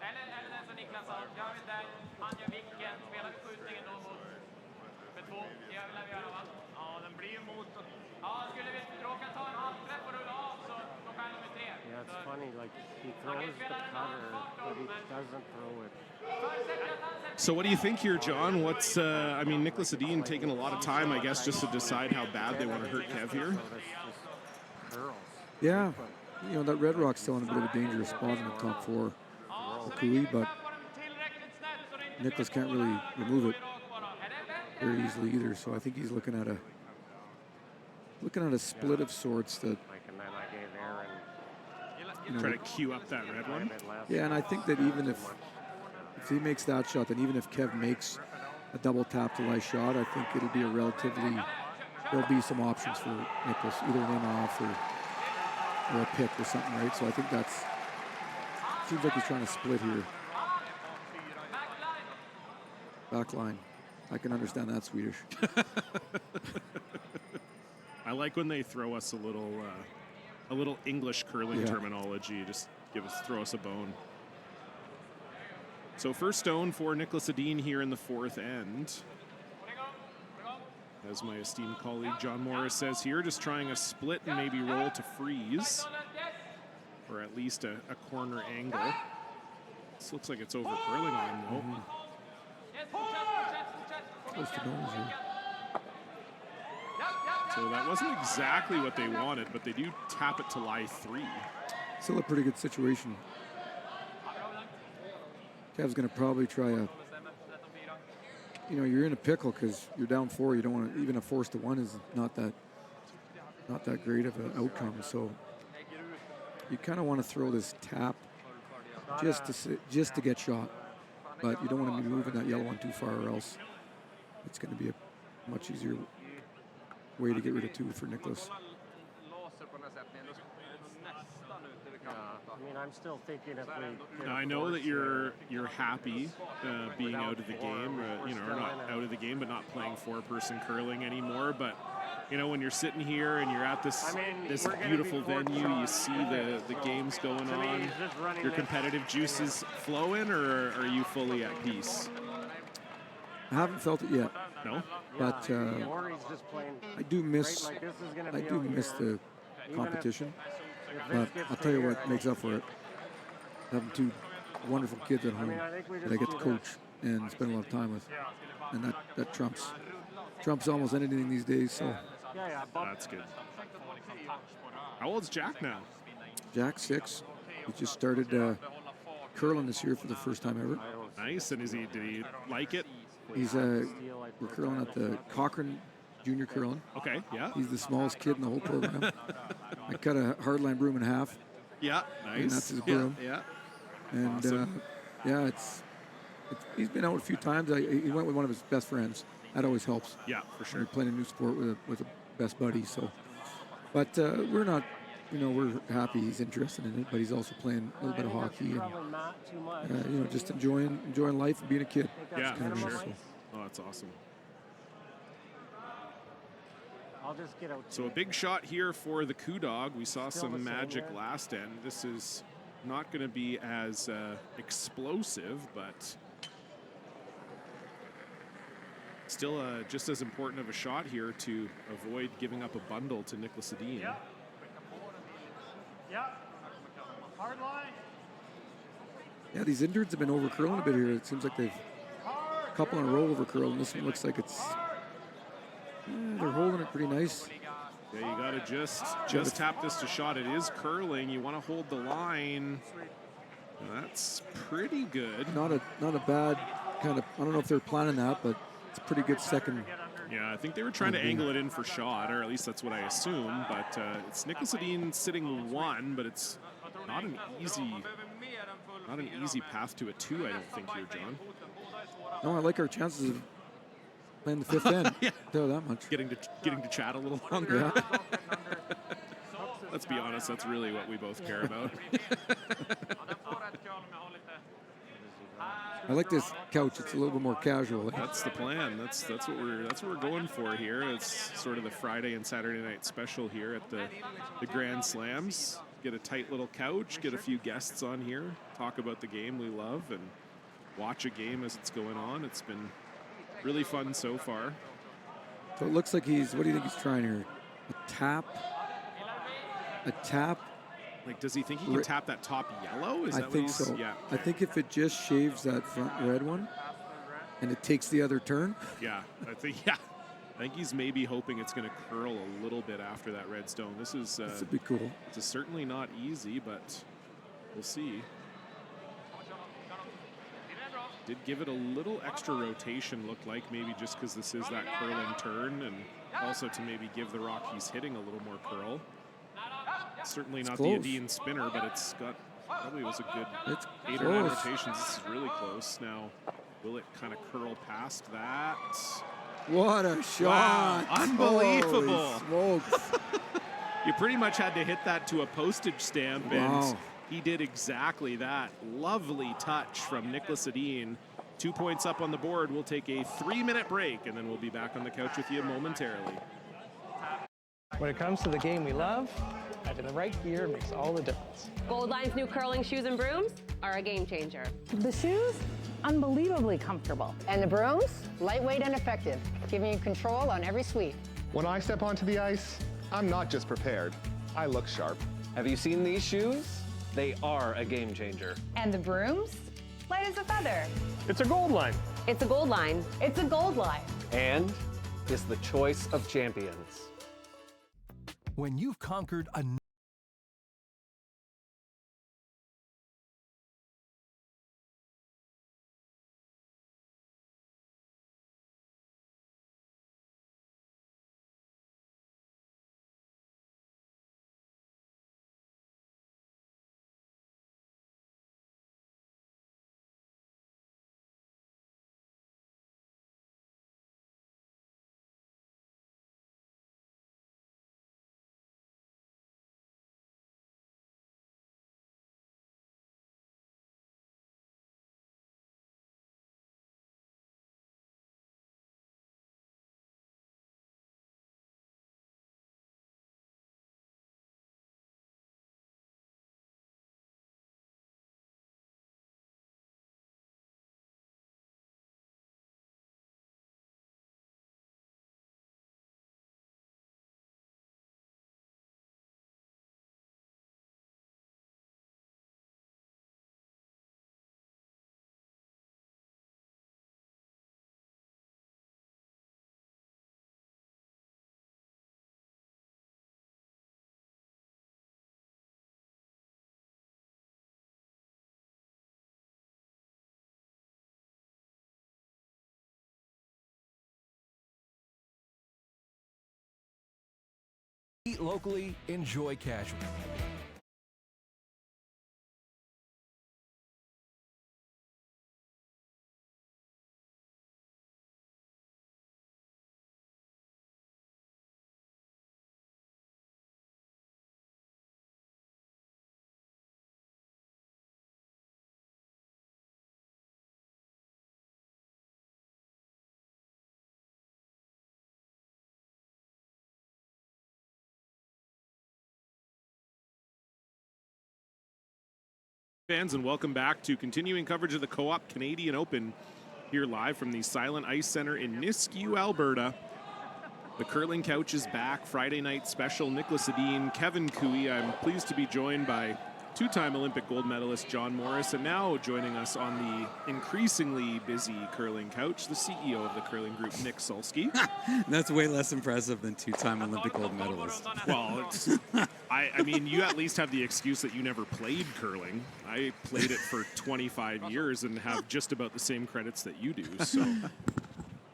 Eller den som Niklas sa, gör vi där, han gör vicken, spelar vi skjutningen då mot med 2, det lär vi göra va? Ja, den blir ju mot. Ja, skulle vi råka ta en halvträff och rulla av så då kan de med 3. Yeah, it's funny, like he throws the cutter, but he doesn't throw it. So what do you think here, John? What's, I mean, Nicholas Edin taking a lot of time, I guess, just to decide how bad they want to hurt Kev here. Yeah, you know, that Red Rock's still in a bit of a dangerous spot in the top 4 for Kui, but Nicholas can't really remove it very easily either. So I think he's looking at a split of sorts that, you know, Try to queue up that red one. Yeah, and I think that even if he makes that shot, then even if Kev makes a double tap to lie shot, I think it'll be a relatively, there'll be some options for Nicholas, either an in-off or a pick or something, right? So I think seems like he's trying to split here. Back line. I can understand that Swedish. I like when they throw us a little English curling terminology. Just throw us a bone. So first stone for Nicholas Edin here in the 4th end. As my esteemed colleague John Morris says here, just trying a split and maybe roll to freeze. Or at least a corner angle. This looks like it's over curling on him though. Close to nose here. So that wasn't exactly what they wanted, but they do tap it to lie 3. Still a pretty good situation. Kev's going to probably try you know, you're in a pickle because you're down 4. You don't want to, even a force to 1 is not that great of an outcome. So you kind of want to throw this tap just to get shot, but you don't want to be moving that yellow one too far, or else it's going to be a much easier way to get rid of 2 for Nicholas. I mean, I'm still thinking if we. Now, I know that you're happy being out of the game, you know, or not out of the game, but not playing 4-person curling anymore. But you know, when you're sitting here and you're at this beautiful venue, you see the games going on. Your competitive juices flowing, or are you fully at peace? I haven't felt it yet. No, but I do miss the competition. But I'll tell you what makes up for it. Having 2 wonderful kids at home that I get to coach and spend a lot of time with, and that trumps almost anything these days. So that's good. How old's Jack now? Jack's 6. He just started curling this year for the first time ever. Nice. And did he like it? We're curling at the Cochrane Junior Curling. Okay, yeah. He's the smallest kid in the whole program. I cut a hardline broom in half. Yeah, nice. And that's his broom. Yeah. And awesome. He's been out a few times. He went with one of his best friends. That always helps. Yeah, for sure. You're playing a new sport with a best buddy. So, but we're not. You know, we're happy he's interested in it, but he's also playing a little bit of hockey and you know, just enjoying life and being a kid. Yeah, for sure. So. Oh, that's awesome. I'll just get out. So a big shot here for the Coup Dog. We saw some magic last end. This is not going to be as explosive, but still just as important of a shot here to avoid giving up a bundle to Nicholas Edin. Yeah. Hard line. Yeah, these Indians have been over curling a bit here. It seems like they've a couple in a row over curl, and this one looks like it's. They're holding it pretty nice. Yeah, you got to just tap this to shot. It is curling. You want to hold the line. That's pretty good. Not a bad kind of. I don't know if they're planning that, but it's a pretty good second. Yeah, I think they were trying to angle it in for shot, or at least that's what I assume. But it's Nicholas Edin sitting 1, but it's not an easy path to a 2. I don't think here, John. No, I like our chances of playing the 5th end. Yeah, tell that much. Getting to chat a little longer. Yeah. Let's be honest, that's really what we both care about. I like this couch. It's a little bit more casual. That's the plan. That's what we're going for here. It's sort of the Friday and Saturday night special here at the Grand Slams. Get a tight little couch, get a few guests on here, talk about the game we love, and watch a game as it's going on. It's been really fun so far. So it looks like what do you think he's trying here? A tap. Like, does he think he can tap that top yellow? I think so. Yeah. I think if it just shaves that front red one and it takes the other turn. Yeah, I think, yeah. I think he's maybe hoping it's going to curl a little bit after that red stone. This would be cool. It's certainly not easy, but we'll see. Did give it a little extra rotation, looked like, maybe just because this is that curling turn, and also to maybe give the rock he's hitting a little more curl. It's certainly not the Edin spinner, but it's got, probably was a good 8 or 9 rotations. This is really close. Now, will it kind of curl past that? What a shot! Wow, unbelievable! Holy smokes. You pretty much had to hit that to a postage stamp, and he did exactly that. Lovely touch from Nicholas Edin. 2 points up on the board. We'll take a 3-minute break, and then we'll be back on the couch with you momentarily. When it comes to the game we love, having the right gear makes all the difference. Gold Line's new curling shoes and brooms are a game changer. The shoes, unbelievably comfortable. And the brooms, lightweight and effective, giving you control on every sweep. When I step onto the ice, I'm not just prepared, I look sharp. Have you seen these shoes? They are a game changer. And the brooms, light as a feather. It's a Gold Line. It's a Gold Line. It's a Gold Line. And is the choice of champions. When you've conquered a eat locally, enjoy casually. Fans, and welcome back to continuing coverage of the Co-op Canadian Open here live from the Silent Ice Center in Nisku, Alberta. The curling couch is back. Friday night special. Nicholas Edin, Kevin Cooey. I'm pleased to be joined by two-time Olympic gold medalist John Morris, and now joining us on the increasingly busy curling couch, the CEO of the curling group, Nick Sulsky. That's way less impressive than two-time Olympic gold medalist. Well, it's, I mean, you at least have the excuse that you never played curling. I played it for 25 years and have just about the same credits that you do. So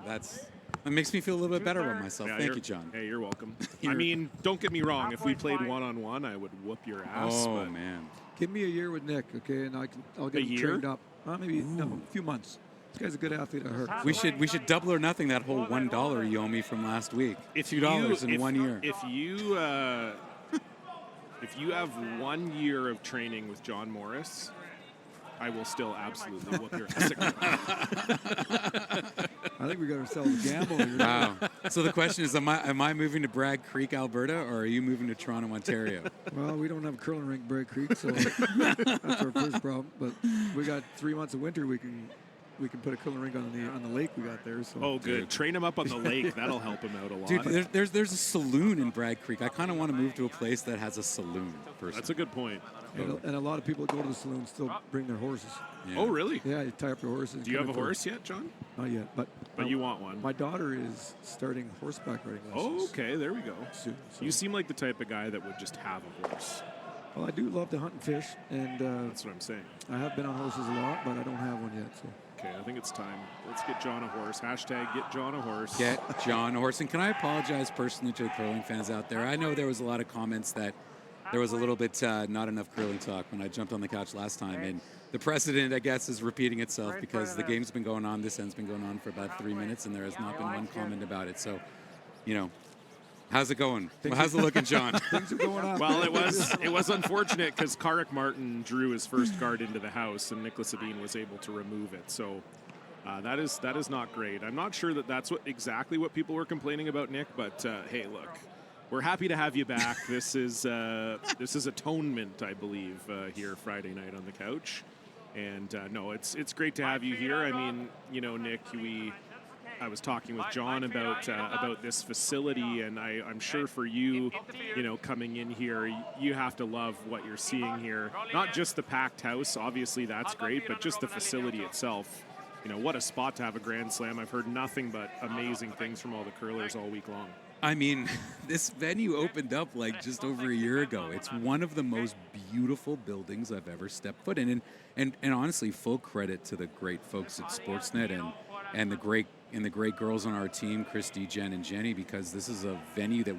that makes me feel a little bit better about myself. Yeah, Thank you, John. Hey, you're welcome. I mean, don't get me wrong. If we played one-on-one, I would whoop your ass. Oh, man. Give me a year with Nick, okay, and I'll get him trained up. Maybe a few months. This guy's a good athlete, I heard. We should double or nothing that whole $1 you owe me from last week. $2 in 1 year. If you have 1 year of training with John Morris, I will still absolutely whoop your ass. I think we got ourselves a gamble here. Wow. So the question is, am I moving to Bragg Creek, Alberta, or are you moving to Toronto, Ontario? Well, we don't have a curling rink, Bragg Creek, so that's our first problem. But we got 3 months of winter we can we can put a curling rink on the lake we got there. So. Oh, good. Train him up on the lake. That'll help him out a lot. Dude, there's a saloon in Bragg Creek. I kind of want to move to a place that has a saloon. Personally. That's a good point. And a lot of people that go to the saloon still bring their horses. Yeah. Oh, really? Yeah, you tie up your horses. Do you have a horse yet, John? Not yet, but you want one. My daughter is starting horseback riding lessons. Oh, okay. There we go. Soon, so. You seem like the type of guy that would just have a horse. Well, I do love to hunt and fish, and that's what I'm saying. I have been on horses a lot, but I don't have one yet. So. Okay, I think it's time. Let's get John a horse. Hashtag get John a horse. Get John a horse. And can I apologize personally to the curling fans out there? I know there was a lot of comments that there was a little bit not enough curling talk when I jumped on the couch last time. And the precedent, I guess, is repeating itself because the game's been going on. This end's been going on for about 3 minutes, and there has not been one comment about it. So, how's it going? How's it looking, John? Things are going on. Well, it was unfortunate because Karek Martin drew his first guard into the house, and Nicholas Edin was able to remove it. So that is not great. I'm not sure that that's exactly what people were complaining about, Nick. But hey, look, we're happy to have you back. This is atonement, I believe, here Friday night on the couch. And no, it's great to have you here. I mean, Nick, I was talking with John about this facility, and I'm sure for you, coming in here, you have to love what you're seeing here. Not just the packed house, obviously that's great, but just the facility itself. What a spot to have a Grand Slam. I've heard nothing but amazing things from all the curlers all week long. I mean, this venue opened up like just over a year ago. It's one of the most beautiful buildings I've ever stepped foot in, and honestly, full credit to the great folks at Sportsnet and the great girls on our team, Christy, Jen, and Jenny, because this is a venue that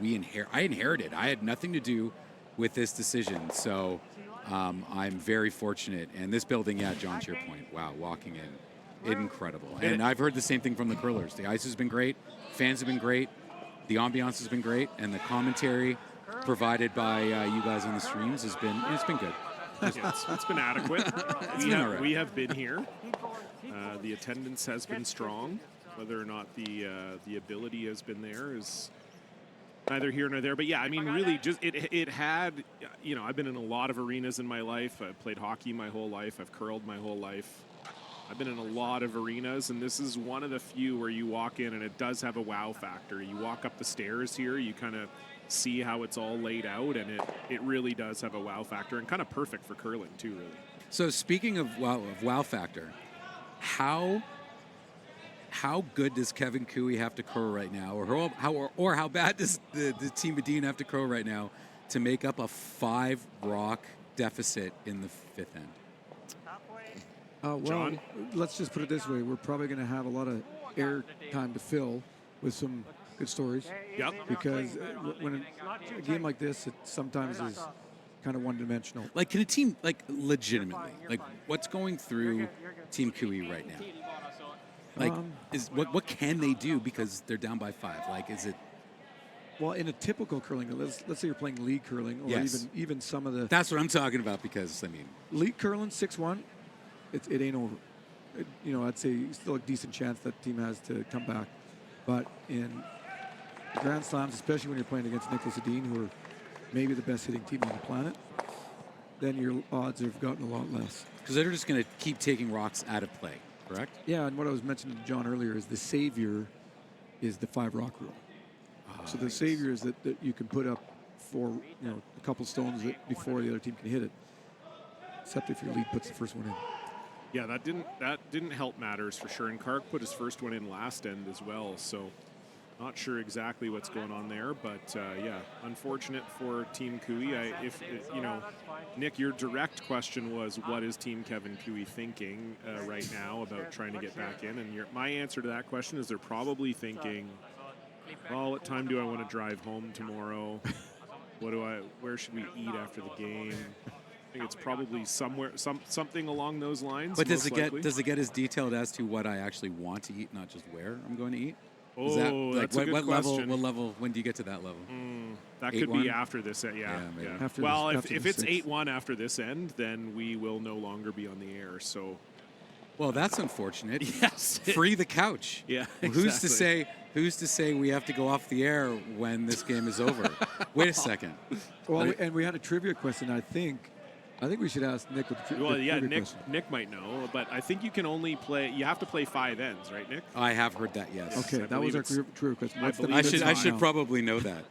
I inherited. I had nothing to do with this decision, so I'm very fortunate. And this building, yeah, John, to your point, wow, walking in, incredible. And I've heard the same thing from the curlers. The ice has been great, fans have been great, the ambiance has been great, and the commentary provided by you guys on the streams has been good. It's been adequate. We have been here. The attendance has been strong. Whether or not the ability has been there is neither here nor there. But yeah, I mean, really, just it had. I've been in a lot of arenas in my life. I've played hockey my whole life. I've curled my whole life. I've been in a lot of arenas, and this is one of the few where you walk in and it does have a wow factor. You walk up the stairs here, you kind of see how it's all laid out, and it really does have a wow factor, and kind of perfect for curling too, really. So speaking of wow factor, how good does Kevin Cooey have to curl right now, or how bad does the team Edin have to curl right now to make up a 5-rock deficit in the fifth end? Well, let's just put it this way. We're probably going to have a lot of air time to fill with some good stories. Yep. Because when a game like this, it sometimes is kind of one-dimensional. Like, can a team, legitimately, what's going through Team Cooey right now? What can they do because they're down by 5? Is it? Well, in a typical curling, let's say you're playing league curling, or even some of the. That's what I'm talking about, because league curling 6-1. It ain't over. I'd say still a decent chance that team has to come back. But in the Grand Slams, especially when you're playing against Nicholas Edin, who are maybe the best hitting team on the planet, then your odds have gotten a lot less. Because they're just going to keep taking rocks out of play, correct? Yeah, and what I was mentioning to John earlier is the savior is the 5-rock rule. So the savior is that you can put up for a couple stones before the other team can hit it, except if your lead puts the first one in. Yeah, that didn't help matters for sure. And Kark put his first one in last end as well, so not sure exactly what's going on there. But yeah, unfortunate for Team Cooey. Nick, your direct question was, what is Team Kevin Cooey thinking right now about trying to get back in? And my answer to that question is they're probably thinking, well, what time do I want to drive home tomorrow? Where should we eat after the game? I think it's probably something along those lines. But does it get as detailed as to what I actually want to eat, not just where I'm going to eat? That's a good question. What level? When do you get to that level? That could be after this. Yeah. Well, if it's 8-1 after this end, then we will no longer be on the air. So. Well, that's unfortunate. Yes. Free the couch. Yeah. Exactly. Who's to say we have to go off the air when this game is over? Wait a second. Well, and we had a trivia question. I think I think we should ask Nick with the Well, yeah, trivia question. Nick might know, but I think you can only play. You have to play 5 ends, right, Nick? I have heard that. Yes. Okay, that was our trivia question. What's the I should probably know that.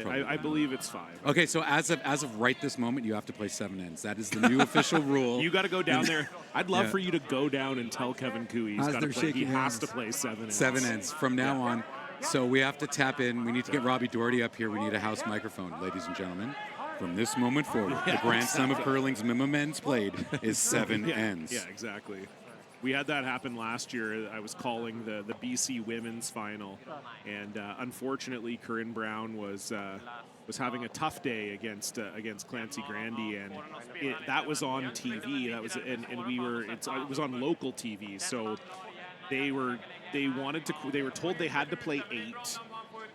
I believe it's 5. Okay, so as of right this moment, you have to play 7 ends. That is the new official rule. You got to go down there. I'd love for you to go down and tell Kevin Coo he's got to play. He has to play 7 ends. 7 ends from now on. So we have to tap in. We need to get Robbie Doherty up here. We need a house microphone, ladies and gentlemen. From this moment forward, the Grand Slam of Curling's minimum ends played is 7 ends. Yeah, exactly. We had that happen last year. I was calling the BC women's final, and unfortunately, Corinne Brown was having a tough day against Clancy Grandy, and that was on TV. That was and we were it was on local TV. So they were told they had to play 8.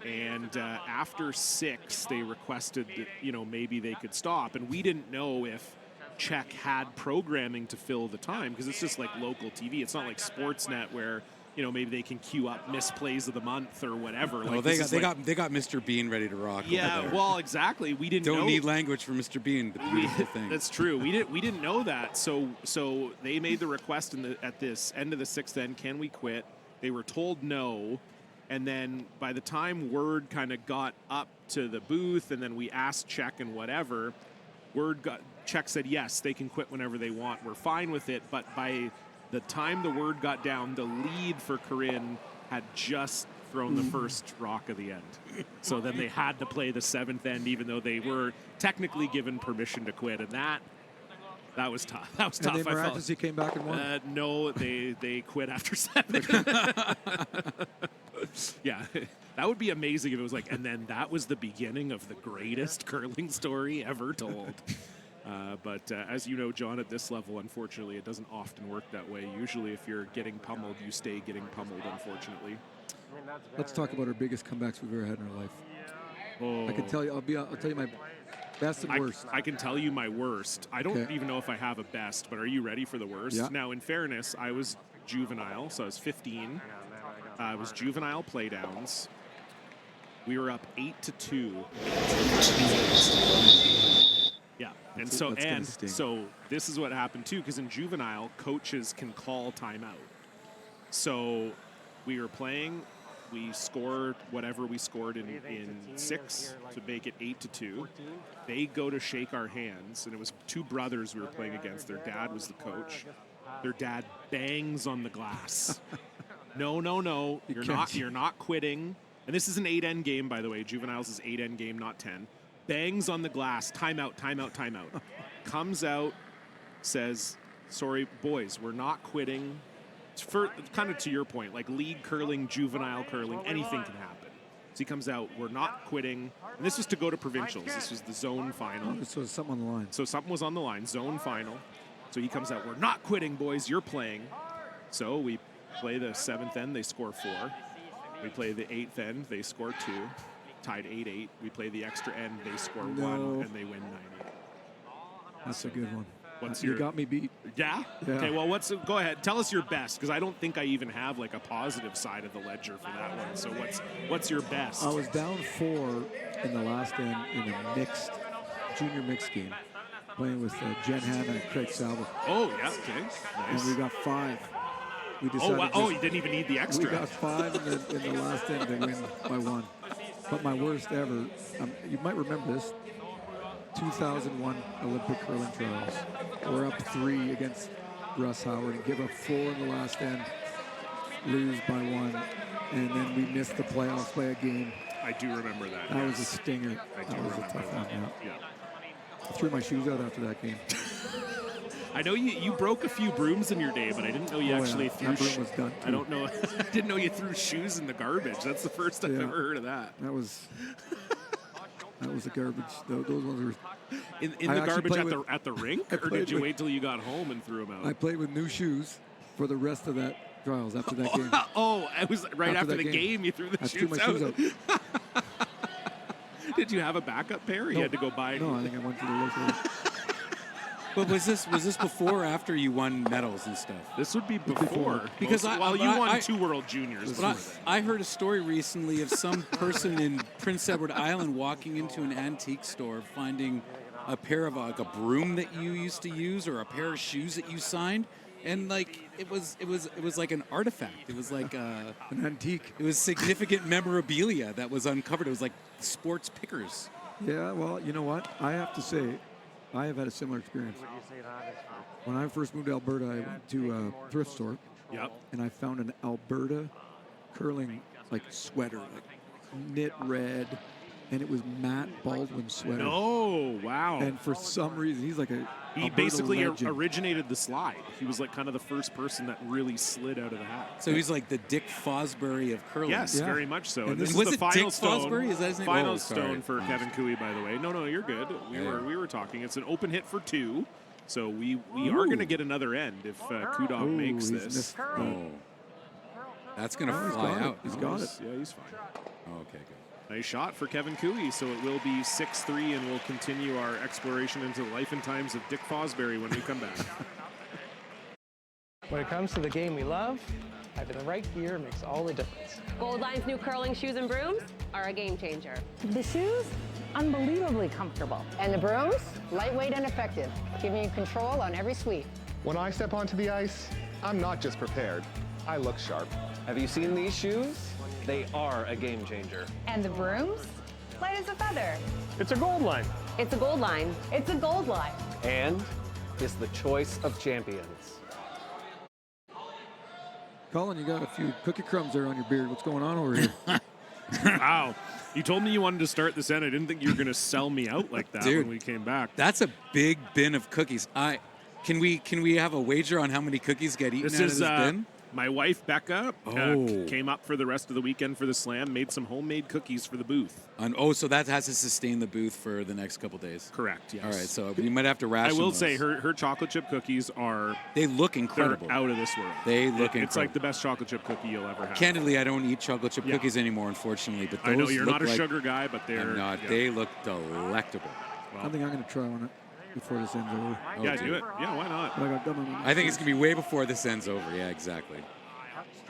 And after 6, they requested that, maybe they could stop. And we didn't know if Czech had programming to fill the time, because it's just like local TV. It's not like Sportsnet where, maybe they can queue up misplays of the month or whatever. Well, they got Mr. Bean ready to rock. Yeah, over there. well, exactly. We didn't Don't need language for Mr. Bean. The beautiful thing. That's true. We didn't know that. So they made the request at this end of the 6th end. Can we quit? They were told no. And then by the time word kind of got up to the booth, and then we asked Czech and whatever, Czech said, yes, they can quit whenever they want. We're fine with it. But by the time the word got down, the lead for Corinne had just thrown the first rock of the end. So then they had to play the 7th end, even though they were technically given permission to quit. And that was tough. That was tough. And they miraculously came back and won. No, they quit after 7. Yeah, that would be amazing if it was like, and then that was the beginning of the greatest curling story ever told. But as you know, John, at this level, unfortunately, it doesn't often work that way. Usually, if you're getting pummeled, you stay getting pummeled, unfortunately. Let's talk about our biggest comebacks we've ever had in our life. Oh. I can tell you. I'll tell you my best and worst. I can tell you my worst. I don't even know if I have a best, but are you ready for the worst? Yeah. Now, in fairness, I was juvenile, so I was 15. It was juvenile playdowns. We were up 8-2. Yeah, and so this is what happened too, because in juvenile, coaches can call timeout. So we were playing. We scored whatever we scored in 6 to make it 8-2. They go to shake our hands, and it was 2 brothers we were playing against. Their dad was the coach. Their dad bangs on the glass. No. You're not quitting. And this is an 8-end game, by the way. Juveniles is 8-end game, not 10. Bangs on the glass. Timeout. Comes out, says, sorry, boys, we're not quitting. For kind of to your point, like league curling, juvenile curling, anything can happen. So he comes out, we're not quitting. And this was to go to provincials. This was the zone final. So something on the line. So something was on the line, zone final. So he comes out, we're not quitting, boys, you're playing. So we play the 7th end, they score 4. We play the 8th end, they score 2. Tied 8-8. We play the extra end, they score 1, and they win 9-8. That's a good one. You got me beat. Yeah? Okay, well, go ahead. Tell us your best, because I don't think I even have like a positive side of the ledger for that one. So what's your best? I was down 4 in the last end in a junior mixed game, playing with Jen Hanna and Craig Salvo. Oh, yeah, okay. Nice. And we got 5. We decided you didn't even need the extra. We got 5 in the last end to win by 1. But my worst ever, you might remember this, 2001 Olympic curling trials. We're up 3 against Russ Howard and give up 4 in the last end, lose by 1, and then we missed the playoffs by a game. I do remember that. That was a stinger. That was a tough one. Yeah. I threw my shoes out after that game. I know you broke a few brooms in your day, but I didn't know you actually threw. That broom was done too. I don't know. I didn't know you threw shoes in the garbage. That's the first I've ever heard of that. That was a garbage. Those ones were in the garbage at the rink, or did you wait till you got home and threw them out? I played with new shoes for the rest of that trials after that game. Oh, it was right after the game you threw the shoes out. Shoes out. Did you have a backup pair? Or you had to go buy. No, I think I went to the local. But was this before or after you won medals and stuff? This would be before. Because you won 2 World Juniors. But I heard a story recently of some person in Prince Edward Island walking into an antique store, finding a pair of like a broom that you used to use or a pair of shoes that you signed. And like it was like an artifact. It was like an antique. It was significant memorabilia that was uncovered. It was like sports pickers. Yeah, well, you know what? I have to say, I have had a similar experience. When I first moved to Alberta, I went to a thrift store. Yep. And I found an Alberta curling like sweater, like knit red, and it was Matt Baldwin's sweater. No, wow. And for some reason, he's like He Alberta basically legend. originated the slide. He was like kind of the first person that really slid out of the hat. So he's like the Dick Fosbury of curling. Yes, very much so. And this was is the it final Dick stone. Fosbury? Is that his name? Final Oh, sorry. stone for Kevin Cooey, by the way. No, you're good. We were talking. It's an open hit for 2. So we are going to get another end if Kudov makes this. Oh. That's going to he's fly got it. out. He's got it. Yeah, he's fine. Oh, okay, good. Nice shot for Kevin Cooey. So it will be 6-3, and we'll continue our exploration into the life and times of Dick Fosbury when we come back. When it comes to the game we love, having the right gear makes all the difference. Gold Line's new curling shoes and brooms are a game changer. The shoes, unbelievably comfortable. And the brooms, lightweight and effective, giving you control on every sweep. When I step onto the ice, I'm not just prepared, I look sharp. Have you seen these shoes? They are a game changer. And the brooms? Light as a feather. It's a Gold Line. It's a Gold Line. It's a Gold Line. And is the choice of champions. Colin, you got a few cookie crumbs there on your beard. What's going on over here? Wow. You told me you wanted to start this end. I didn't think you were going to sell me out like that Dude, when we came back. That's a big bin of cookies. Can we have a wager on how many cookies get eaten out of this bin? My wife, Becca, came up for the rest of the weekend for the Slam, made some homemade cookies for the booth. So that has to sustain the booth for the next couple days. Correct, yes. All right, so you might have to ration I will those. say her chocolate chip cookies They look incredible. They're out of this world. They look incredible. It's like the best chocolate chip cookie you'll ever have. Candidly, I don't eat chocolate chip cookies anymore, unfortunately. But those I know you're look not a like, sugar guy, but they're... I'm not. Yeah. They look delectable. I think I'm going to try one before this ends over. Yeah, do it. Yeah, why not? But I got gum on my I think it's going to be way before this ends over. Yeah, exactly.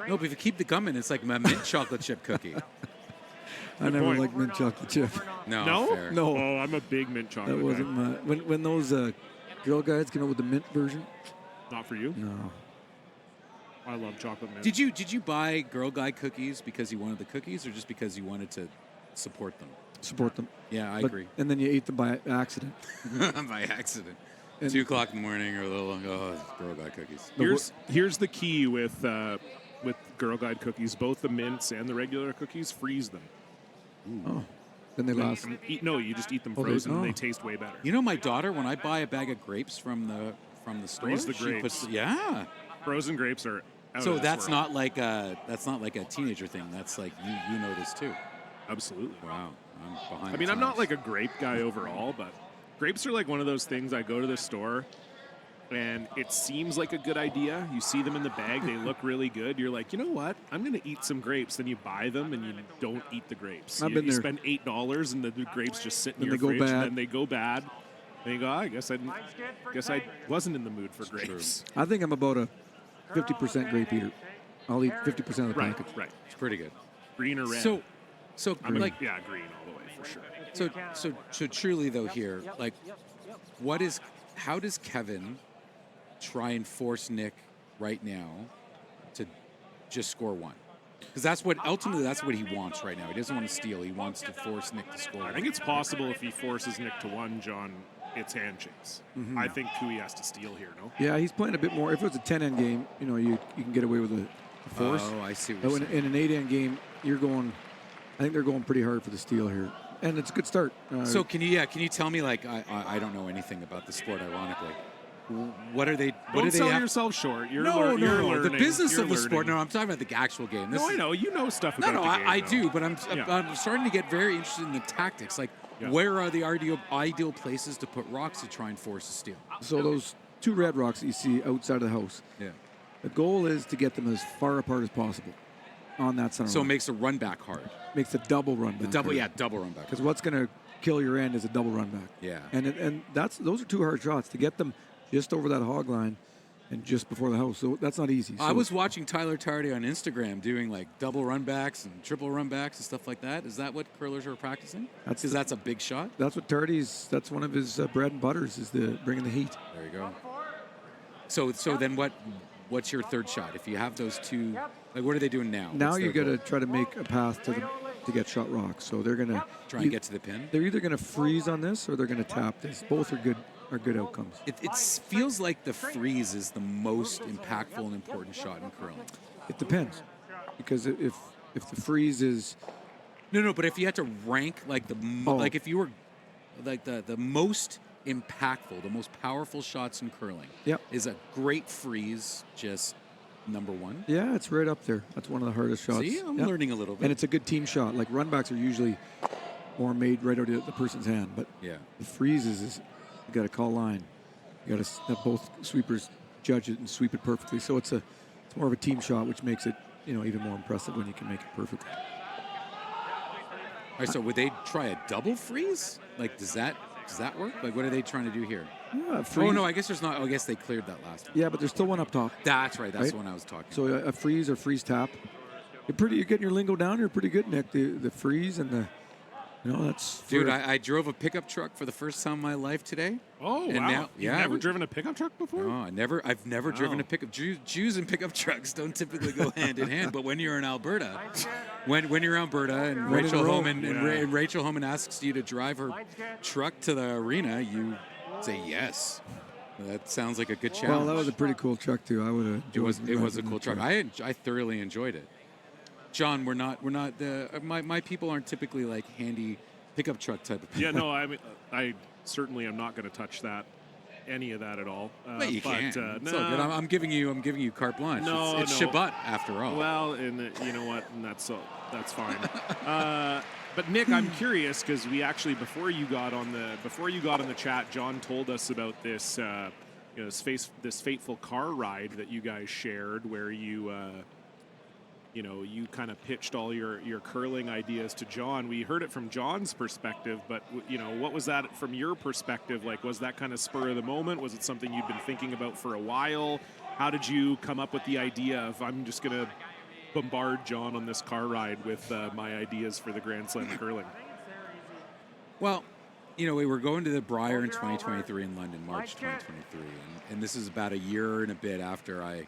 No, but if you keep the gum in, it's like my mint chocolate chip cookie. I never liked mint chocolate chip. No? Fair. No. Oh, I'm a big mint chocolate That wasn't guy. my... When those Girl Guides came out with the mint version? Not for you? No. I love chocolate mint. Did you buy Girl Guide cookies because you wanted the cookies or just because you wanted to support them? Support them. Yeah, I But- agree. And then you ate them by accident. By accident. 2 o'clock in the morning or a little, Girl Guide cookies. Here's the key with Girl Guide cookies. Both the mints and the regular cookies, freeze them. Oh. Then they last. You just eat them Oh, frozen and oh. they taste way better. You know, my daughter, when I buy a bag of grapes from the store, Freeze the she grapes. puts, Frozen grapes are out So of this that's world. not like a teenager thing. That's like you know this too. Absolutely. Wow. I'm behind. I mean, the I'm not times. like a grape guy overall, but grapes are like one of those things. I go to the store and it seems like a good idea. You see them in the bag, they look really good. You're like, you know what? I'm going to eat some grapes. Then you buy them and you don't eat the grapes. I've You been there. spend $8 and the grapes just sit in Then your they go fridge bad. and then they go bad. And you go, I guess I wasn't in the mood for grapes. I think I'm about a 50% grape eater. I'll eat 50% of the Right, package. right. It's pretty good. Green or red? So I mean, like green all the way for sure. So truly though here, like, how does Kevin try and force Nick right now to just score one? Because that's what he wants right now. He doesn't want to steal. He wants to force Nick to score. I think it's possible if he forces Nick to one, John, it's handshakes. Mhm. I think Cooey has to steal here, no? Yeah, he's playing a bit more. If it was a 10-end game, you can get away with a force. Oh, I see what But you're in saying. an 8-end game, I think they're going pretty hard for the steal here. And it's a good start. So can you tell me, like, I don't know anything about the sport, ironically. What are they? What Don't do they sell have? yourself short. You're No. learning. The business You're of the sport. learning. No, I'm talking about the actual game. No, I know. You know stuff about the game. I though. do, but I'm Yeah. starting to get very interested in the tactics. Like, where are the ideal places to put rocks to try and force a steal? So those 2 red rocks that you see outside of the house, Yeah. the goal is to get them as far apart as possible on that center So it line. makes the run back hard. Makes the double run back. Double run back. Because what's going to kill your end is a double run back. Yeah. And those are 2 hard shots to get them just over that hog line. and just before the house. So that's not easy. So I was watching Tyler Tardy on Instagram doing like double run backs and triple run backs and stuff like that. Is that what curlers are practicing? Because that's a big shot. That's what that's one of his bread and butters is bringing the heat. There you go. So then what's your third shot? If you have those two, like what are they doing now? Now you got to try to make a path to get shot rocks. So they're going to try and get to the pin. They're either going to freeze on this or they're going to tap this. Both are good outcomes. It feels like the freeze is the most impactful and important shot in curling. It depends, because if the freeze is no, but if you had to rank like like if you were like the most impactful, the most powerful shots in curling, is a great freeze just number one? Yeah, it's right up there. That's one of the hardest shots. See, I'm learning a little bit. And it's a good team shot. Like runbacks are usually more made right out of the person's hand, but the freezes is you got to call line. You got to have both sweepers judge it and sweep it perfectly. So it's more of a team shot, which makes it even more impressive when you can make it perfectly. All right, so would they try a double freeze? Like, does that work? Like, what are they trying to do here? Yeah, oh, no, I guess there's not. I guess they cleared that last one. Yeah, but there's still one up top. That's right. That's the one I was talking about. So a freeze or freeze tap. You're getting your lingo down. You're pretty good, Nick. The freeze and that's... Dude, I drove a pickup truck for the first time in my life today. Oh, and wow. Now, You've never driven a pickup truck before? No, I've never driven a pickup. Jews and pickup trucks don't typically go hand in hand, but when you're in Alberta, when you're in Alberta and Rachel Homan asks you to drive her truck to the arena, you say yes. That sounds like a good challenge. Well, that was a pretty cool truck too. I would have. It was a cool truck. I thoroughly enjoyed it. John, we're not my people aren't typically like handy pickup truck type of people. Yeah, no, I mean, I certainly am not going to touch any of that at all. But you can't. It's all good. I'm giving you carte blanche. No, it's Shabbat after all. Well, and you know what? And that's fine. But Nick, I'm curious because we actually before you got on the chat, John told us about this this fateful car ride that you guys shared where you kind of pitched all your curling ideas to John. We heard it from John's perspective, but what was that from your perspective? Like, was that kind of spur of the moment? Was it something you'd been thinking about for a while? How did you come up with the idea of I'm just going to bombard John on this car ride with my ideas for the Grand Slam curling? Well, we were going to the Briar in 2023 in London, March 2023, and this is about a year and a bit after I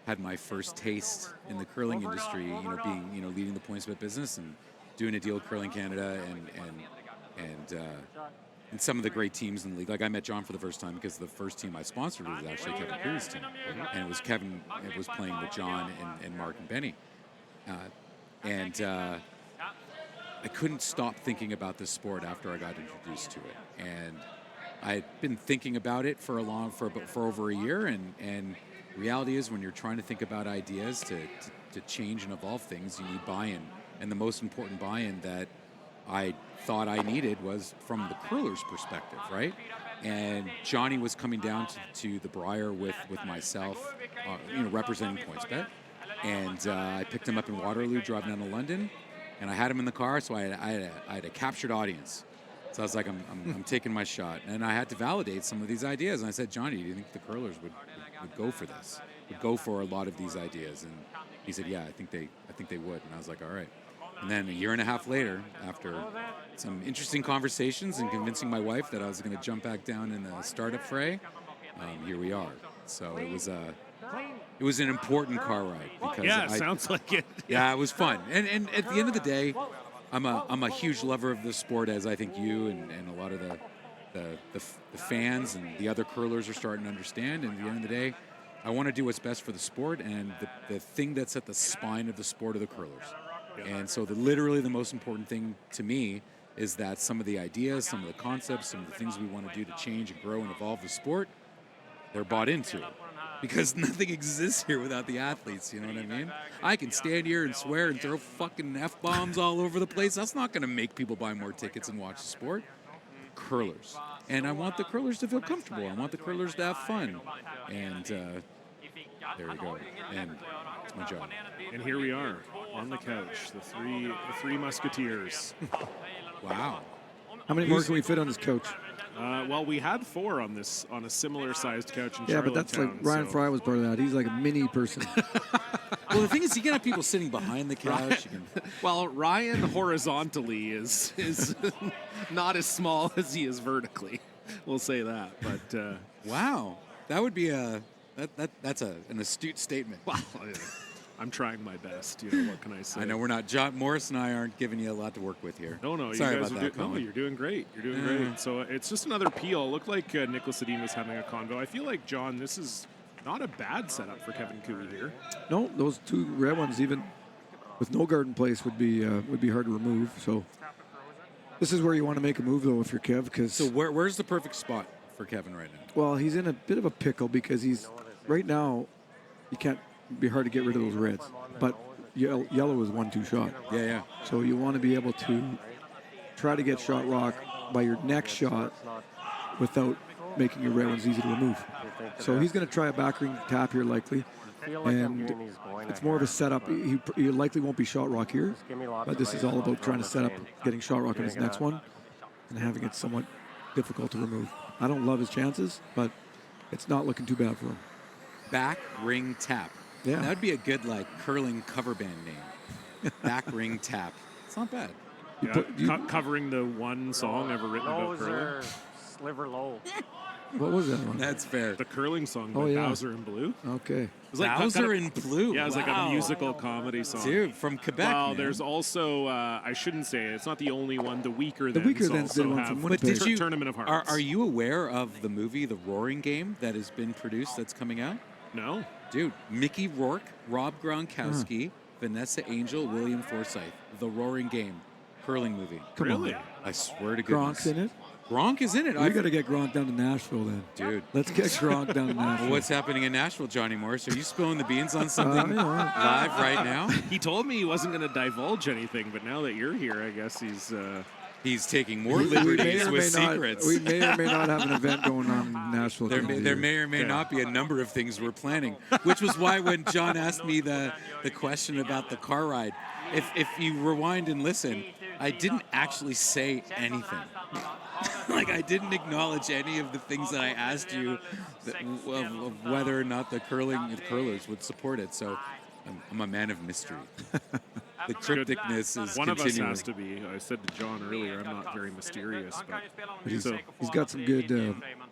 had my first taste in the curling industry, being, leading the PointsBet business and doing a deal with Curling Canada and some of the great teams in the league. Like I met John for the first time because the first team I sponsored was actually Kevin Creery's team. And it was Kevin was playing with John and Mark and Benny. I couldn't stop thinking about this sport after I got introduced to it. And I'd been thinking about it for over a year, and reality is when you're trying to think about ideas to change and evolve things, you need buy-in. And the most important buy-in that I thought I needed was from the curler's perspective, right? And Johnny was coming down to the Briar with myself, representing PointsBet. And I picked him up in Waterloo, driving down to London, and I had him in the car, so I had a captured audience. So I was like, I'm taking my shot. And I had to validate some of these ideas. And I said, Johnny, do you think the curlers would go for this? Would go for a lot of these ideas? And he said, yeah, I think they would. And I was like, all right. And then a year and a half later, after some interesting conversations and convincing my wife that I was going to jump back down in the startup fray, here we are. So it was an important car ride because sounds like it. Yeah, it was fun. And at the end of the day, I'm a huge lover of the sport, as I think you and a lot of the fans and the other curlers are starting to understand. And at the end of the day, I want to do what's best for the sport, and the thing that's at the spine of the sport are the curlers. And so literally the most important thing to me is that some of the ideas, some of the concepts, some of the things we want to do to change and grow and evolve the sport, they're bought into. Because nothing exists here without the athletes, you know what I mean? I can stand here and swear and throw fucking F-bombs all over the place. That's not going to make people buy more tickets and watch the sport. Curlers. And I want the curlers to feel comfortable. I want the curlers to have fun. And there you go. And it's my job. And here we are on the couch, the three musketeers. Wow. How many more can we fit on this couch? Well, we had 4 on a similar-sized couch in Yeah, but that's like Charlottetown, Ryan Fry was part of that. He's like a mini person. Well, the thing is, you can have people sitting behind the couch. Well, Ryan horizontally is not as small as he is vertically. We'll say that. But wow, that would be that's an astute statement. Well, I'm trying my best. What can I say? I know we're not. John Morris and I aren't giving you a lot to work with here. No, Sorry you guys about that. no, you're doing great. You're doing great. So it's just another peel. Looked like Nicholas Edin was having a convo. I feel like, John, this is not a bad setup for Kevin Cooey here. No, those 2 red ones, even with no guard in place, would be hard to remove. So this is where you want to make a move, though, if you're Kev. Because so where's the perfect spot for Kevin right now? Well, he's in a bit of a pickle because he's right now. You can't be hard to get rid of those reds, but yellow is 1-2 shot. Yeah. So you want to be able to try to get shot rock by your next shot without making your red ones easy to remove. So he's going to try a back ring tap here likely, and it's more of a setup. He likely won't be shot rock here, but this is all about trying to set up getting shot rock on his next one and having it somewhat difficult to remove. I don't love his chances, but it's not looking too bad for him. Back ring tap. Yeah. That would be a good curling cover band name. Back ring tap. It's not bad. Yeah, covering the one song ever written about curling. Sliver low. What was that one? That's fair. The curling song by Bowser in Blue. Okay. It was like Bowser in Blue. Yeah, it was like a musical comedy song. Dude, from Quebec. Well, man. there's also, I shouldn't say it, it's not the only one. The Weaker Thens did one have from But did you, Tournament of Hearts. Are you aware of the movie The Roaring Game that has been produced that's coming out? No. Dude, Mickey Rourke, Rob Gronkowski, Vanessa Angel, William Forsythe. The Roaring Game. Curling movie. Come Really? on. I swear to goodness. Gronk's in it? Gronk is in it. We got to get Gronk down to Nashville then. Dude. Let's get Gronk down to Nashville. Well, what's happening in Nashville, Johnny Morris? Are you spilling the beans on something live right now? He told me he wasn't going to divulge anything, but now that you're here, I guess he's taking more liberties with secrets. We may or may not have an event going on in Nashville. There may or may not be a number of things we're planning, which was why when John asked me the question about the car ride, if you rewind and listen, I didn't actually say anything. I didn't acknowledge any of the things that I asked you of whether or not the curlers would support it. So I'm a man of mystery. The crypticness is one continuing. of us has to be. I said to John earlier, I'm not very mysterious, but he's got some good.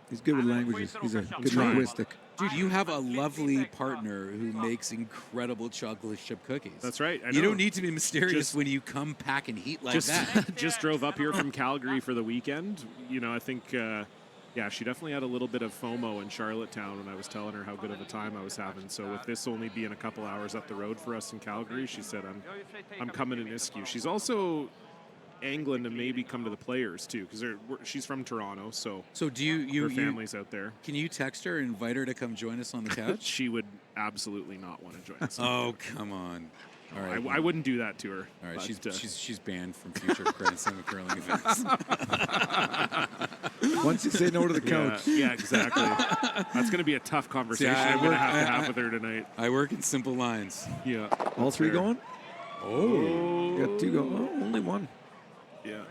He's good with languages. He's a good linguistic. Dude, you have a lovely partner who makes incredible chocolate chip cookies. That's right. You don't need to be mysterious when you come packing heat like that. Just drove up here from Calgary for the weekend. I think, she definitely had a little bit of FOMO in Charlottetown when I was telling her how good of a time I was having. So with this only being a couple hours up the road for us in Calgary, she said, I'm coming to Nisku. She's also angling to maybe come to the Players too, because she's from Toronto, so do you her family's out there. Can you text her and invite her to come join us on the couch? She would absolutely not want to join us. Oh, come on. All right, I wouldn't do that to her. All right, she's banned from future Grand Slam curling events. Once you say no to the couch. Yeah, exactly. That's going to be a tough conversation I'm going to have with her tonight. I work in simple lines. Yeah. All three going? Oh. You got 2 go. Oh, only 1. Yeah,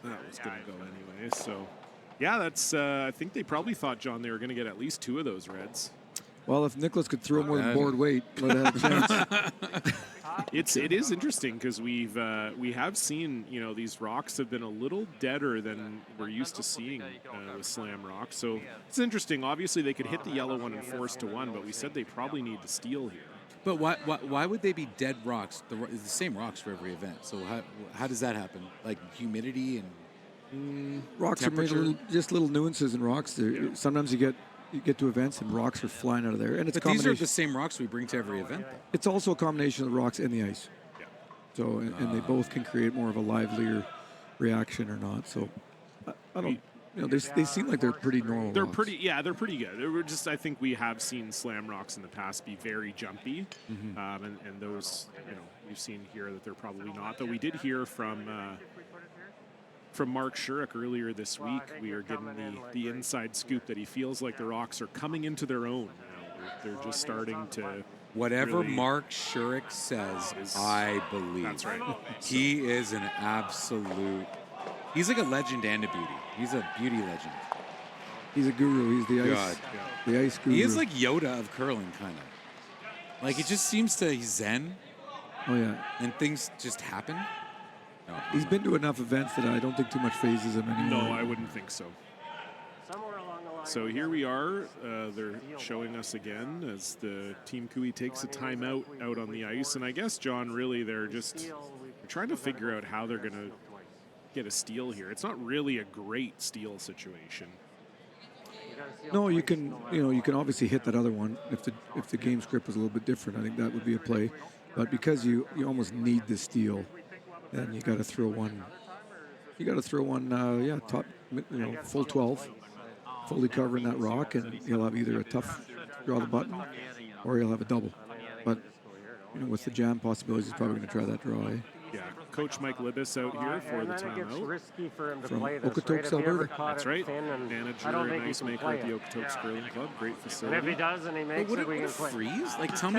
that was going to go anyway. So, yeah, that's. I think they probably thought, John, they were going to get at least 2 of those reds. Well, if Nicholas could throw more than board weight, let it have a chance. It is interesting because we have seen these rocks have been a little deader than we're used to seeing with slam rocks. So it's interesting. Obviously, they could hit the yellow one and force to 1, but we said they probably need to steal here. But why would they be dead rocks? It's the same rocks for every event. So how does that happen? Like humidity and rocks temperature? are made just little nuances in rocks. Sometimes you get to events and rocks are flying out of there. And it's these are the same rocks we bring to every event, though. It's also a combination of the rocks and the ice. Yeah. So and they both can create more of a livelier reaction or not. So I don't. They seem like they're pretty normal. They're rocks. they're pretty good. I think we have seen slam rocks in the past be very jumpy, and those we've seen here that they're probably not. Though we did hear from Mark Shurik earlier this week, we are getting the inside scoop that he feels like the rocks are coming into their own. They're just starting to. Whatever really Mark Shurik says, I believe. That's right. He is an absolute He's like a legend and a beauty. He's a beauty legend. He's a guru. He's the ice. The ice guru. He is like Yoda of curling, kind of. Like it just seems to he's zen. Oh yeah. And things just happen. No, he's been to enough events that I don't think too much phases him anymore. No, I wouldn't think so. So here we are. They're showing us again as the Team Cooey takes a timeout out on the ice. And I guess, John, really they're trying to figure out how they're going to get a steal here. It's not really a great steal situation. No, you can obviously hit that other one if the game script was a little bit different. I think that would be a play. But because you almost need the steal, then you got to throw one. You got to throw one. Top. Full 12. Fully covering that rock, and he'll have either a tough draw the button or he'll have a double. But with the jam possibilities, he's probably going to try that draw. Yeah, Coach Mike Libis out here for the timeout. From Okotoks, Alberta. That's right. Manager and ice maker at the Okotoks Curling Club. Great facility. And if he does and he makes it, we can play. Freeze? Like tell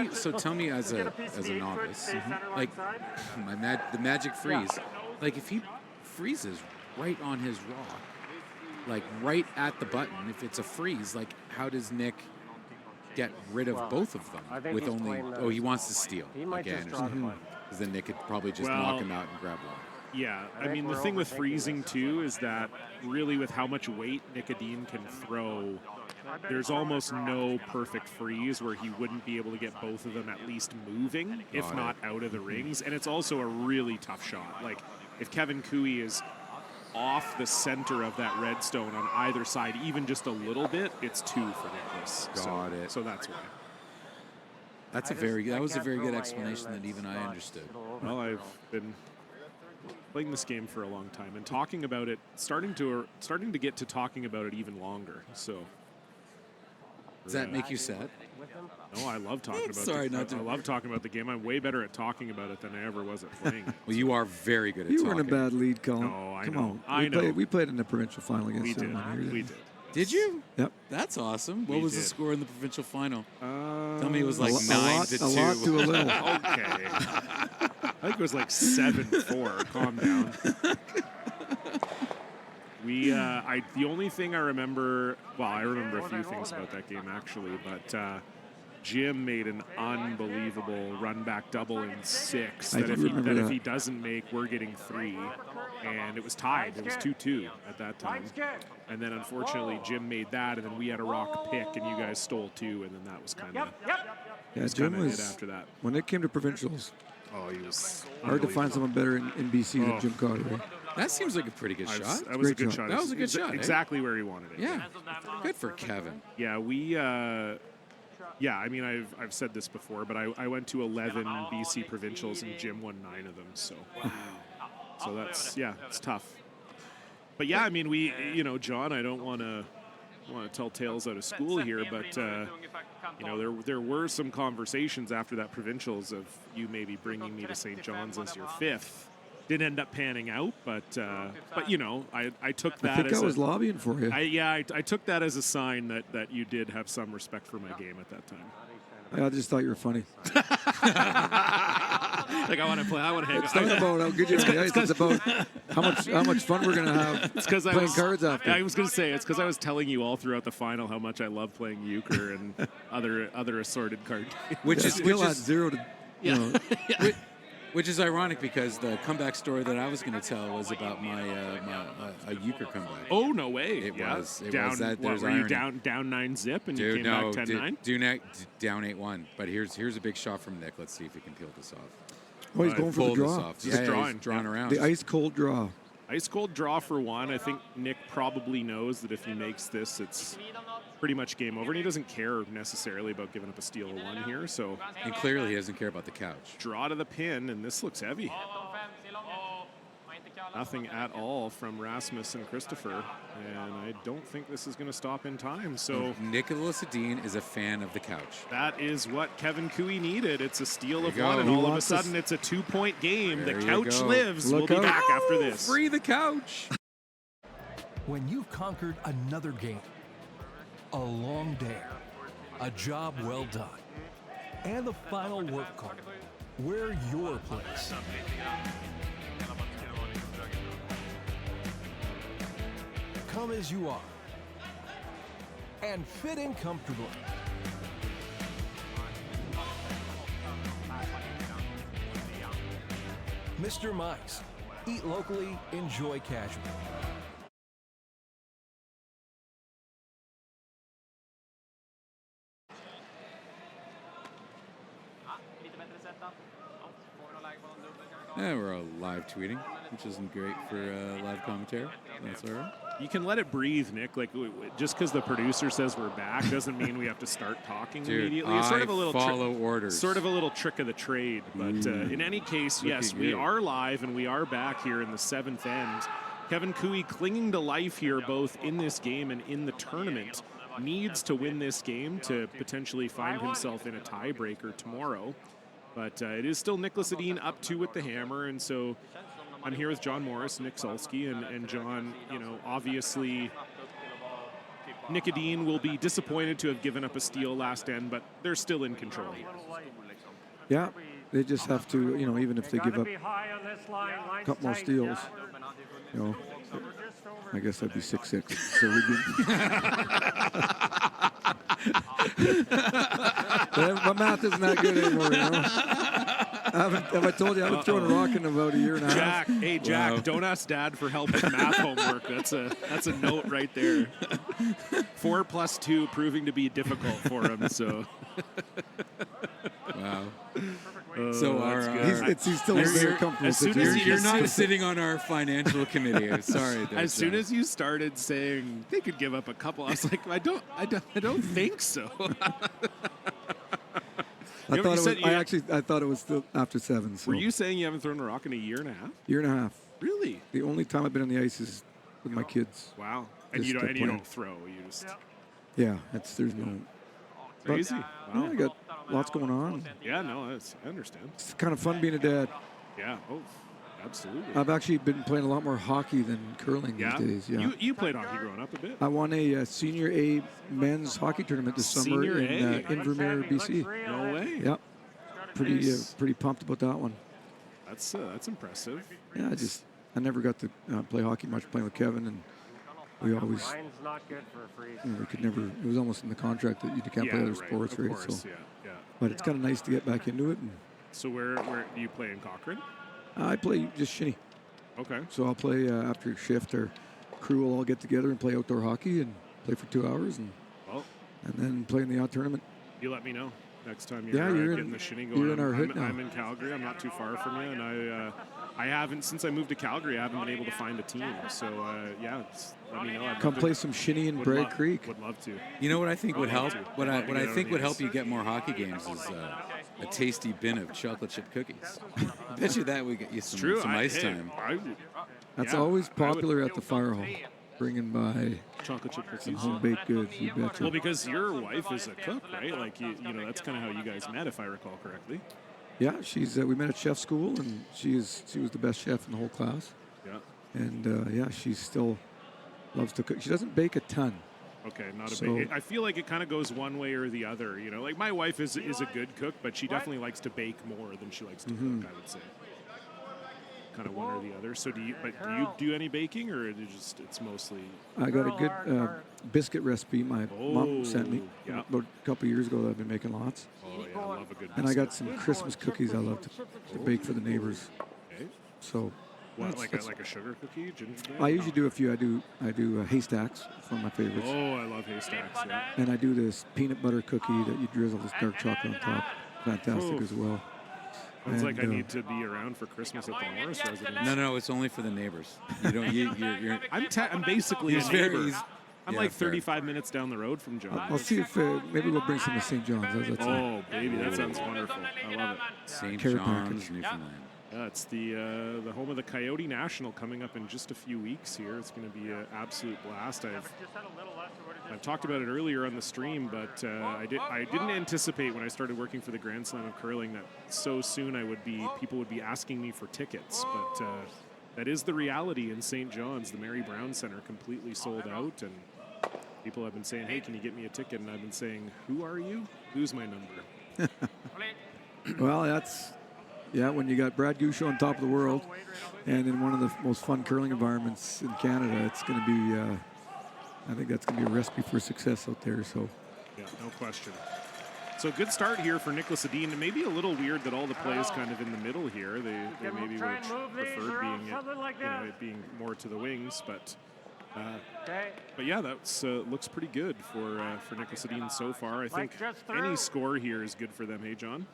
me as a novice, like the magic freeze. Like if he freezes right on his rock, like right at the button, if it's a freeze, like how does Nick get rid of both of them with only? Oh, he wants to steal. He might just draw the button. Because then Nick could probably just knock him out and grab one. Yeah, I mean the thing with freezing too is that really with how much weight Nick Edin can throw, there's almost no perfect freeze where he wouldn't be able to get both of them at least moving, if not out of the rings. And it's also a really tough shot. Like if Kevin Cooey is off the center of that red stone on either side, even just a little bit, it's 2 for Nicholas. Got it. So that's why. That was a very good explanation that even I understood. Well, I've been playing this game for a long time and talking about it, starting to get to talking about it even longer. So does that make you sad? No, I love talking about it. I love talking about the game. I'm way better at talking about it than I ever was at playing it. Well, you are very good at talking. You were in a bad lead, Colin. No, I Come know. on. We played in the provincial final against them. We did. Did you? Yep. That's awesome. What was the score in the provincial final? Tell me it was like 9-2. A lot to a little. Okay. I think it was like 7-4. Calm down. The only thing I remember, I remember a few things about that game actually, but Jim made an unbelievable run back double in 6 that if he doesn't make, we're getting 3. And it was tied. It was 2-2 at that time. And then unfortunately Jim made that, and then we had a rock pick, and you guys stole 2, and then that was kind of Jim was, after that. When it came to provincials, he was hard to find someone better in BC than Jim Cotter. That seems like a pretty good shot. That was a good shot. That was a good shot. Exactly where he wanted it. Yeah. Good for Kevin. Yeah, I mean, I've said this before, but I went to 11 BC provincials and Jim won 9 of them. So, so that's it's tough. But yeah, I mean, John, I don't want to tell tales out of school here, but there were some conversations after that provincials of you maybe bringing me to St. John's as your 5th. Didn't end up panning out, but I took that. I think I was lobbying for you. I took that as a sign that you did have some respect for my game at that time. I just thought you were funny. Like I want to play. I want to hang. It's not about how good you are. It's about how much fun we're gonna have. It's because playing cards after. I was gonna say it's because I was telling you all throughout the final how much I love playing euchre and other assorted card games. Which is still at 0 to. Which is ironic because the comeback story that I was going to tell was about my euchre comeback. Oh, no way. It was that. Were you down 9-0 and you came back 10-9? Down 8-1. But here's a big shot from Nick. Let's see if he can peel this off. Oh, he's going for the draw. He's drawing around. The ice-cold draw. Ice-cold draw for one. I think Nick probably knows that if he makes this, it's pretty much game over. And he doesn't care necessarily about giving up a steal of 1 here. And clearly he doesn't care about the couch. Draw to the pin, and this looks heavy. Nothing at all from Rasmus and Christopher, and I don't think this is going to stop in time. So Nicholas Edin is a fan of the couch. That is what Kevin Cooey needed. It's a steal of 1, and all of a sudden it's a 2-point game. The couch lives. We'll be back after this. Free the couch. When you've conquered another game, a long day, a job well done, and the final work call, we're your place. Come as you are and fit in comfortably. Mr. Mice. Eat locally, enjoy casual. Yeah, we're all live tweeting, which isn't great for live commentary. That's all right. You can let it breathe, Nick. Like just because the producer says we're back doesn't mean we have to start talking immediately. It's sort of a little follow orders. Sort of a little trick of the trade. But in any case, yes, we are live and we are back here in the seventh end. Kevin Cooey clinging to life here, both in this game and in the tournament. Needs to win this game to potentially find himself in a tiebreaker tomorrow. But it is still Nicholas Edin up 2 with the hammer, and so I'm here with John Morris, Nick Solsky, and John, you know, obviously Nick Edin will be disappointed to have given up a steal last end, but they're still in control. Yeah, they just have to, you know, even if they give up a couple more steals, you know, I guess that'd be 6-6. So we'd be my math isn't that good anymore, you know. Have I told you I haven't thrown a rock in about a year and a half? Jack, don't ask Dad for help with math homework. That's a note right there. 4 + 2 proving to be difficult for him. So. Wow. He's still very comfortable. You're not sitting on our financial committee. I'm sorry. As soon as you started saying they could give up a couple, I was like, I don't think so. I thought it was still after 7. So. Were you saying you haven't thrown a rock in a year and a half? Year and a half. Really? The only time I've been on the ice is with my kids. Wow. And you don't throw. You just. Yeah, there's no. Crazy. But, wow. I got lots going on. Yeah, no, I understand. It's kind of fun being a dad. Yeah. Oh, absolutely. I've actually been playing a lot more hockey than curling these days. Yeah. You played hockey growing up a bit. I won a senior A men's hockey tournament this summer in Invermere, BC. No way. Yep. Pretty pumped about that one. That's impressive. Yeah, I never got to play hockey much playing with Kevin, and we always. We could never. It was almost in the contract that you can't play other sports, right? Course, so, yeah. But it's kind of nice to get back into it. And so where do you play in Cochrane? I play just shinny. Okay. So I'll play after shift. Our crew will all get together and play outdoor hockey and play for 2 hours, and then play in the odd tournament. You let me know next time you're getting the shinny going. You're in our hood now. I'm in Calgary. I'm not too far from you, and I haven't, since I moved to Calgary, I haven't been able to find a team. So, let me know. Come play some shinny in Bragg Creek. Would love to. You know what I think would help? What I think would help you get more hockey games is a tasty bin of chocolate chip cookies. I bet you that would get you some ice time. That's always popular at the fire hall. Bringing by chocolate chip cookies, some home-baked goods. You betcha. Well, because your wife is a cook, right? Like you know, that's kind of how you guys met, if I recall correctly. Yeah, she's. We met at chef school, and she was the best chef in the whole class. Yeah. And she still loves to cook. She doesn't bake a ton. Okay, not a big. I feel like it kind of goes one way or the other. You know, like my wife is a good cook, but she definitely likes to bake more than she likes to cook. I would say. Kind of one or the other. So do you do any baking, or it's mostly? I got a good biscuit recipe my mom sent me about a couple of years ago that I've been making lots. Oh yeah, I love a good biscuit. And I got some Christmas cookies I love to bake for the neighbors. Okay. So. What, like a sugar cookie, gingerbread? I usually do a few. I do haystacks. It's one of my favorites. Oh, I love haystacks. Yeah. And I do this peanut butter cookie that you drizzle this dark chocolate on top. Fantastic as well. It's like I need to be around for Christmas at the Morris residence. No, it's only for the neighbors. You don't. You're I'm basically a neighbor. I'm like 35 minutes down the road from John. I'll see if maybe we'll bring some to St. John's. Oh, baby, that sounds wonderful. I love it. St. John's, Newfoundland. It's the home of the Coyote National coming up in just a few weeks here. It's going to be an absolute blast. I've talked about it earlier on the stream, but I didn't anticipate when I started working for the Grand Slam of Curling that so soon people would be asking me for tickets. But that is the reality in St. John's. The Mary Brown Center completely sold out, and people have been saying, "Hey, can you get me a ticket?" And I've been saying, "Who are you? Who's my number?" Well, that's. Yeah, when you got Brad Gouchot on top of the world and in one of the most fun curling environments in Canada, it's going to be I think that's going to be a recipe for success out there. So, yeah, no question. So good start here for Nicholas Edin. And maybe a little weird that all the play is kind of in the middle here. They maybe would have preferred being it being more to the wings, but yeah, that's looks pretty good for Nicholas Edin so far. I think any score here is good for them. Hey, John.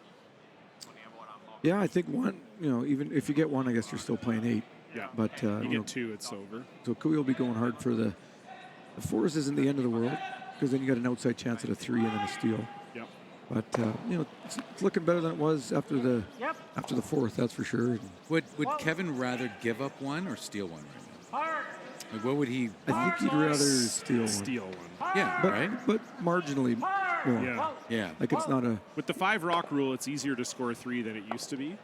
Yeah, I think one. Even if you get one, I guess you're still playing 8. Yeah, but you get 2, it's over. So Kui will be going hard for the 4s isn't the end of the world, because then you got an outside chance at a 3 and then a steal. Yep. But it's looking better than it was after the 4th, that's for sure. Would Kevin rather give up 1 or steal 1 right now? Like, what would he? I think he'd rather steal 1. Steal 1. Yeah, right. But marginally more. Yeah. Like it's not a. With the 5 rock rule, it's easier to score 3 than it used to be.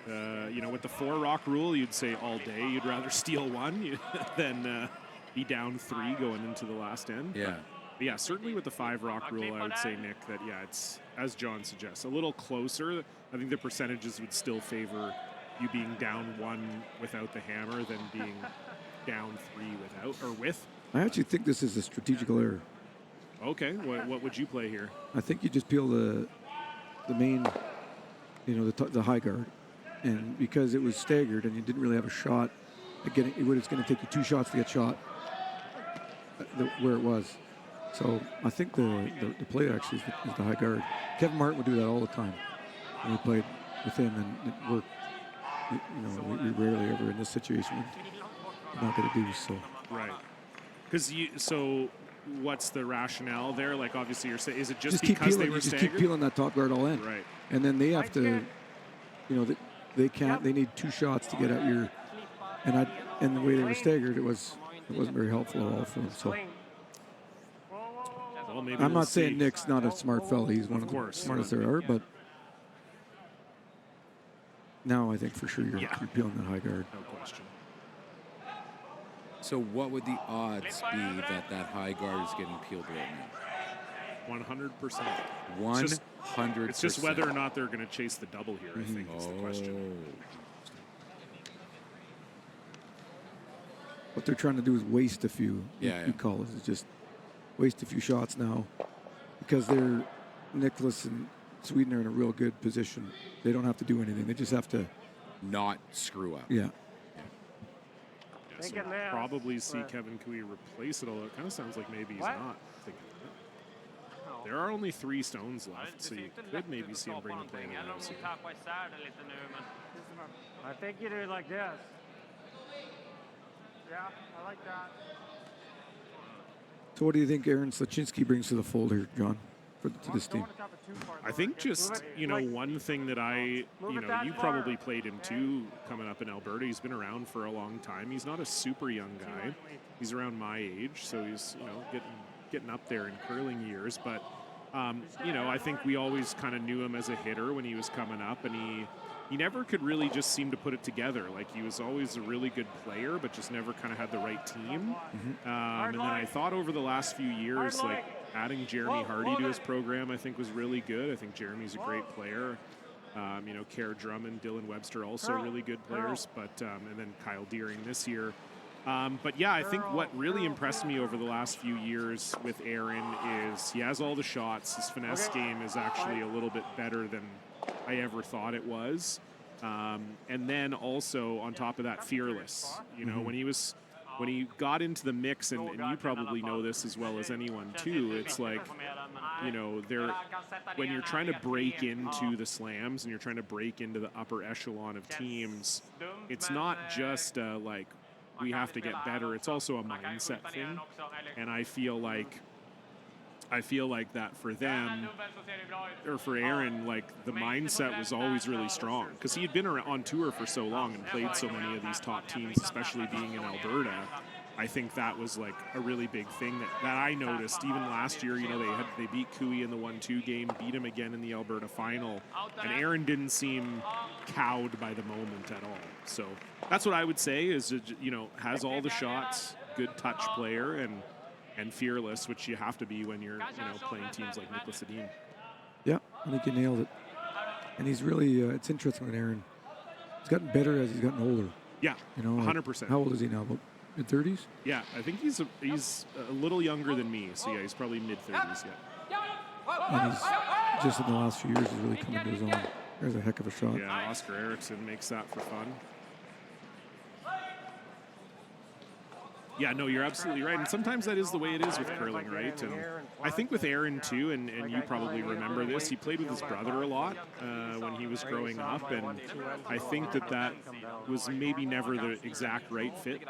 With the 4 rock rule, you'd say all day you'd rather steal 1 than be down 3 going into the last end. Yeah. But yeah, certainly with the 5 rock rule, I would say, Nick, that it's, as John suggests, a little closer. I think the percentages would still favor you being down 1 without the hammer than being down 3 without or with. I actually think this is a strategical error. Okay, what would you play here? I think you just peel the main, the high guard. And because it was staggered and you didn't really have a shot at getting, it's going to take you 2 shots to get shot where it was. So I think the play actually is the high guard. Kevin Martin would do that all the time when we played with him, and it worked. We rarely ever in this situation we're not going to do so. Right. So what's the rationale there? Like, obviously you're saying, is it just keep because peeling, they were staggered? Just keep peeling that top guard all in. Right. And then they have to, they can't. They need 2 shots to get at your, and the way they were staggered, it wasn't very helpful at all for them. So I'm not saying Nick's not a smart fella. He's one of the smartest there are, but now I think for sure you're peeling that high guard. No question. So what would the odds be that high guard is getting peeled right now? 100%. 100%. It's just whether or not they're going to chase the double here, I think, is the question. What they're trying to do is waste a few. You call it. It's just waste a few shots now, because Nicholas and Sweden are in a real good position. They don't have to do anything. They just have to not screw up. Yeah. So probably see Kevin Kui replace it, although it kind of sounds like maybe he's not thinking of it. There are only 3 stones left, so you could maybe see him bring the play in the house here. I think you do it like this. Yeah, I like that. So what do you think Aaron Slaczynski brings to the fold here, John, to this team? I think just, one thing that you probably played him too coming up in Alberta. He's been around for a long time. He's not a super young guy. He's around my age, so he's, getting up there in curling years. But, I think we always kind of knew him as a hitter when he was coming up, and he never could really just seem to put it together. Like, he was always a really good player, but just never kind of had the right team. And then I thought over the last few years, like, adding Jeremy Hardy to his program, I think was really good. I think Jeremy's a great player. Kerr Drummond, Dylan Webster, also really good players. But and then Kyle Deering this year. But yeah, I think what really impressed me over the last few years with Aaron is he has all the shots. His finesse game is actually a little bit better than I ever thought it was. And then also on top of that, fearless. When he got into the mix, and you probably know this as well as anyone too, it's like, when you're trying to break into the slams and you're trying to break into the upper echelon of teams, it's not just like, we have to get better. It's also a mindset thing. And I feel like that for them, or for Aaron, like, the mindset was always really strong, because he had been on tour for so long and played so many of these top teams, especially being in Alberta. I think that was like a really big thing that I noticed. Even last year, they beat Kui in the 1-2 game, beat him again in the Alberta final, and Aaron didn't seem cowed by the moment at all. So that's what I would say is, has all the shots, good touch player, and fearless, which you have to be when you're playing teams like Nicholas Edin. Yeah, I think you nailed it. And he's really, it's interesting with Aaron. He's gotten better as he's gotten older. Yeah, 100%. How old is he now? About Mid-30s? Yeah, I think he's a little younger than me. So yeah, he's probably mid-30s. Yeah. And he's just in the last few years, he's really come into his own. There's a heck of a shot. Yeah, Oscar Eriksson makes that for fun. Yeah, no, you're absolutely right. And sometimes that is the way it is with curling, right? And I think with Aaron, too, and you probably remember this, he played with his brother a lot when he was growing up. And I think that was maybe never the exact right fit.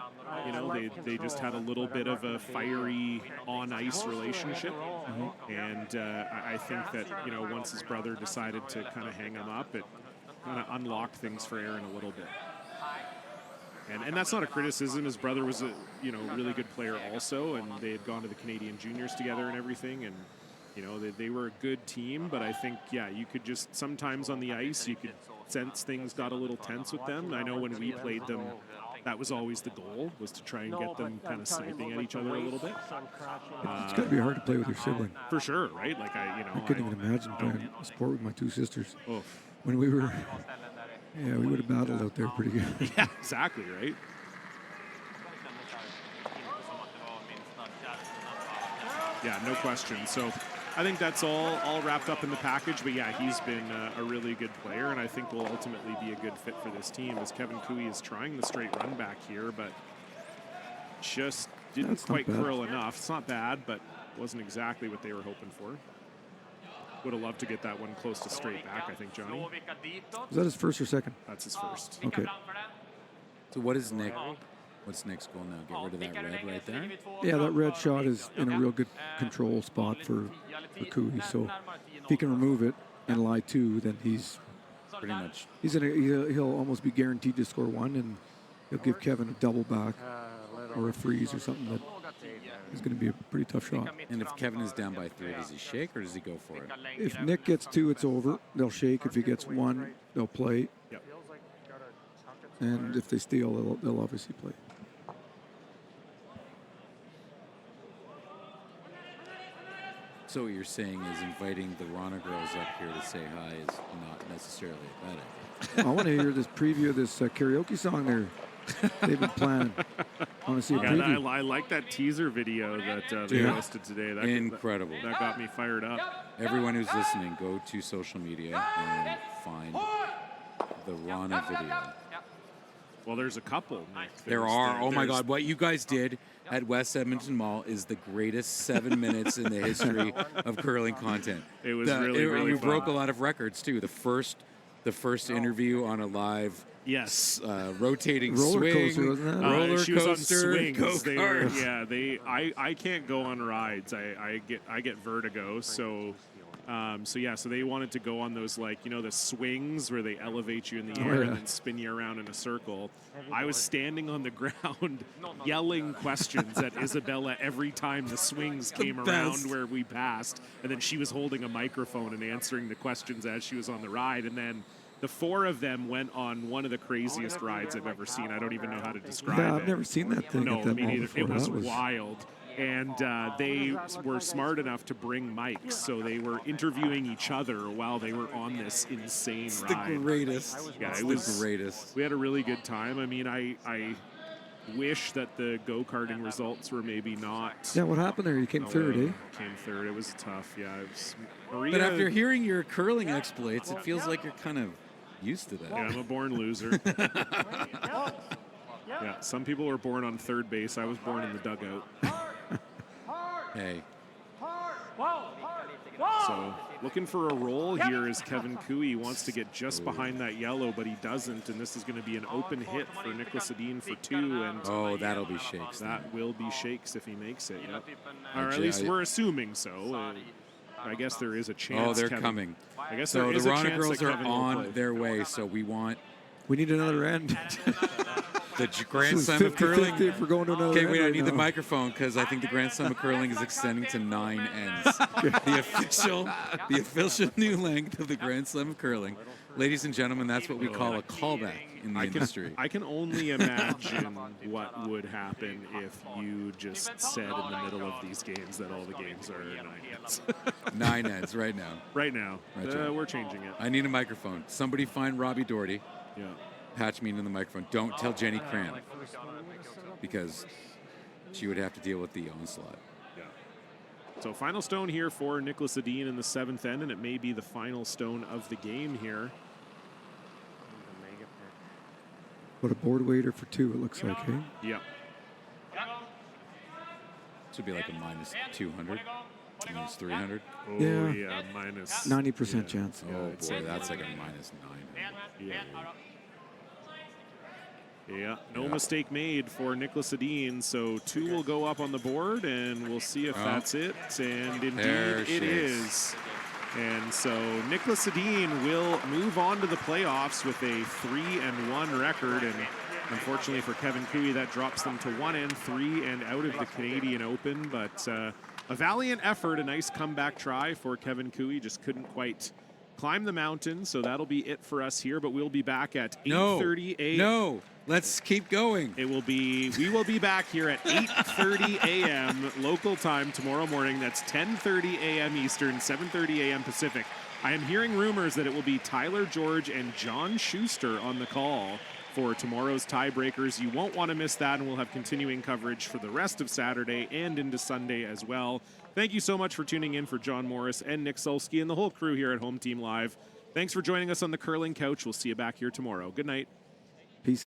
You know, they just had a little bit of a fiery on-ice relationship. And I think that, you know, once his brother decided to kind of hang him up, it kind of unlocked things for Aaron a little bit. And that's not a criticism. His brother was a really good player also, and they had gone to the Canadian juniors together and everything, and you know they were a good team. But I think you could just sometimes on the ice you could sense things got a little tense with them. I know when we played them, that was always the goal, was to try and get them kind of sniping at each other a little bit. It's got to be hard to play with your sibling. For sure, right? Like I couldn't even imagine playing a sport with my two sisters. Oh. When we were. Yeah, we would have battled out there pretty good. Yeah, exactly, right? Yeah, no question. So I think that's all wrapped up in the package. But yeah, he's been a really good player, and I think will ultimately be a good fit for this team, as Kevin Cooey is trying the straight run back here, but just didn't quite curl enough. It's not bad, but wasn't exactly what they were hoping for. Would have loved to get that one close to straight back, I think, Johnny. Is that his first or second? That's his first. Okay. So what's Nick's goal now? Get rid of that red right there? Yeah, that red shot is in a real good control spot for Cooey. So if he can remove it and lie two, then he's pretty much. He'll almost be guaranteed to score one, and he'll give Kevin a double back or a freeze or something that is going to be a pretty tough shot. And if Kevin is down by 3, does he shake or does he go for it? If Nick gets 2, it's over. They'll shake. If he gets 1, they'll play. Yep. And if they steal, they'll obviously play. So what you're saying is inviting the Rana girls up here to say hi is not necessarily a bad idea. I want to hear this preview of this karaoke song they've been planning. I want to see a preview. I like that teaser video that they posted today. Incredible. That got me fired up. Everyone who's listening, go to social media and find the Rana video. Well, there's a couple, Nick. There are. Oh, my God. What you guys did at West Edmonton Mall is the greatest 7 minutes in the history of curling content. It was really fun. You broke a lot of records, too. The first interview on a live rotating roller swing. Coaster, wasn't that? Roller she was coaster, on swings. Go-karts. I can't go on rides. I get vertigo. So they wanted to go on those, like, you know, the swings where they elevate you in the air and then spin you around in a circle. I was standing on the ground yelling questions at Isabella every time the swings came around where we passed, and then she was holding a microphone and answering the questions as she was on the ride. And then the 4 of them went on one of the craziest rides I've ever seen. I don't even know how to describe it. Yeah, I've never seen that thing at that mall before. It was wild. And they were smart enough to bring mics, so they were interviewing each other while they were on this insane ride. The greatest. Yeah, it was the greatest. We had a really good time. I mean, I wish that the go-karting results were maybe not. Yeah, what happened there? You came third, eh? Came third. It was tough. Yeah, it was Maria. But after hearing your curling exploits, it feels like you're kind of used to that. Yeah, I'm a born loser. Yeah, some people were born on third base. I was born in the dugout. Hey. So looking for a roll here as Kevin Cooey wants to get just behind that yellow, but he doesn't. And this is going to be an open hit for Nicholas Edin for 2. And that'll be shakes. That will be shakes if he makes it. Yep. Or at least we're assuming so. I guess there is a chance. Oh, they're coming. I guess so there is the a Rana chance girls that are Kevin will on play. their way. So we need another end. The Grand Slam of curling. If we're going to another Okay, wait, I end need right the now. microphone because I think the Grand Slam of curling is extending to 9 ends. the official new length of the Grand Slam of curling. Ladies and gentlemen, that's what we call a callback in the industry. I can only imagine what would happen if you just said in the middle of these games that all the games are 9 ends. 9 ends right now. Right now. Right, We're changing it. I need a microphone. Somebody find Robbie Doherty. Yeah. patch me into the microphone. Don't tell Jenny Cram, because she would have to deal with the onslaught. Yeah. So final stone here for Nicholas Edin in the 7th end, and it may be the final stone of the game here. What a board waiter for 2, it looks like, hey? Yeah. This would be like a minus 200, minus 300. Oh, Yeah. minus 90% chance. Oh, boy, that's like a minus 9. Yeah, no mistake made for Nicholas Edin. So 2 will go up on the board, and we'll see if that's it. And indeed it is. And so Nicholas Edin will move on to the playoffs with a 3-1 record. And unfortunately for Kevin Cooey, that drops them to 1-3 and out of the Canadian Open. But a valiant effort, a nice comeback try for Kevin Cooey. Just couldn't quite climb the mountain. So that'll be it for us here. But we'll be back at 8:30 a.m. No, let's keep going. We will be back here at 8:30 a.m. local time tomorrow morning. That's 10:30 a.m. Eastern, 7:30 a.m. Pacific. I am hearing rumors that it will be Tyler George and John Schuster on the call for tomorrow's tiebreakers. You won't want to miss that, and we'll have continuing coverage for the rest of Saturday and into Sunday as well. Thank you so much for tuning in for John Morris and Nick Solsky and the whole crew here at Home Team Live. Thanks for joining us on the Curling Couch. We'll see you back here tomorrow. Good night. Peace.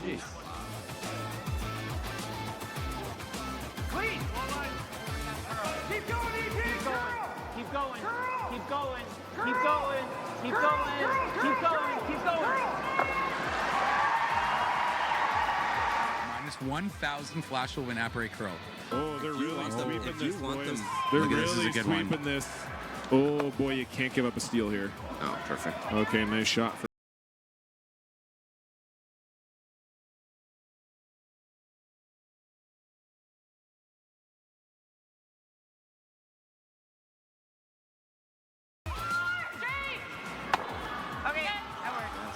Jeez. Clean! Keep going, Edin! Keep going. Keep going. Girl! keep going, keep going, keep going, keep going, keep going. Minus 1,000 flash will win apres curl. Oh, they're really sweeping this, boys. Look They're at this, really is a good sweeping one. this. Oh, boy, you can't give up a steal here. Oh, perfect. Okay, nice shot.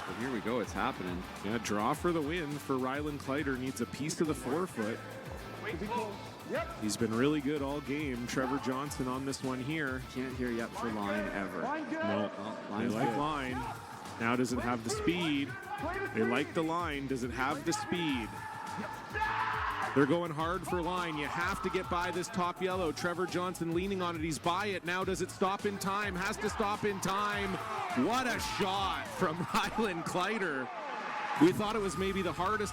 But here we go, it's happening. Yeah, draw for the win for Rylan Kleider. Needs a piece of the forefoot. He's been really good all game. Trevor Johnson on this one here. Can't hear yet for line ever. No, they like good. line. Now does it have the speed? They like the line. Does it have the speed? They're going hard for line. You have to get by this top yellow. Trevor Johnson leaning on it. He's by it. Now does it stop in time? Has to stop in time. What a shot from Rylan Kleider. We thought it was maybe the hardest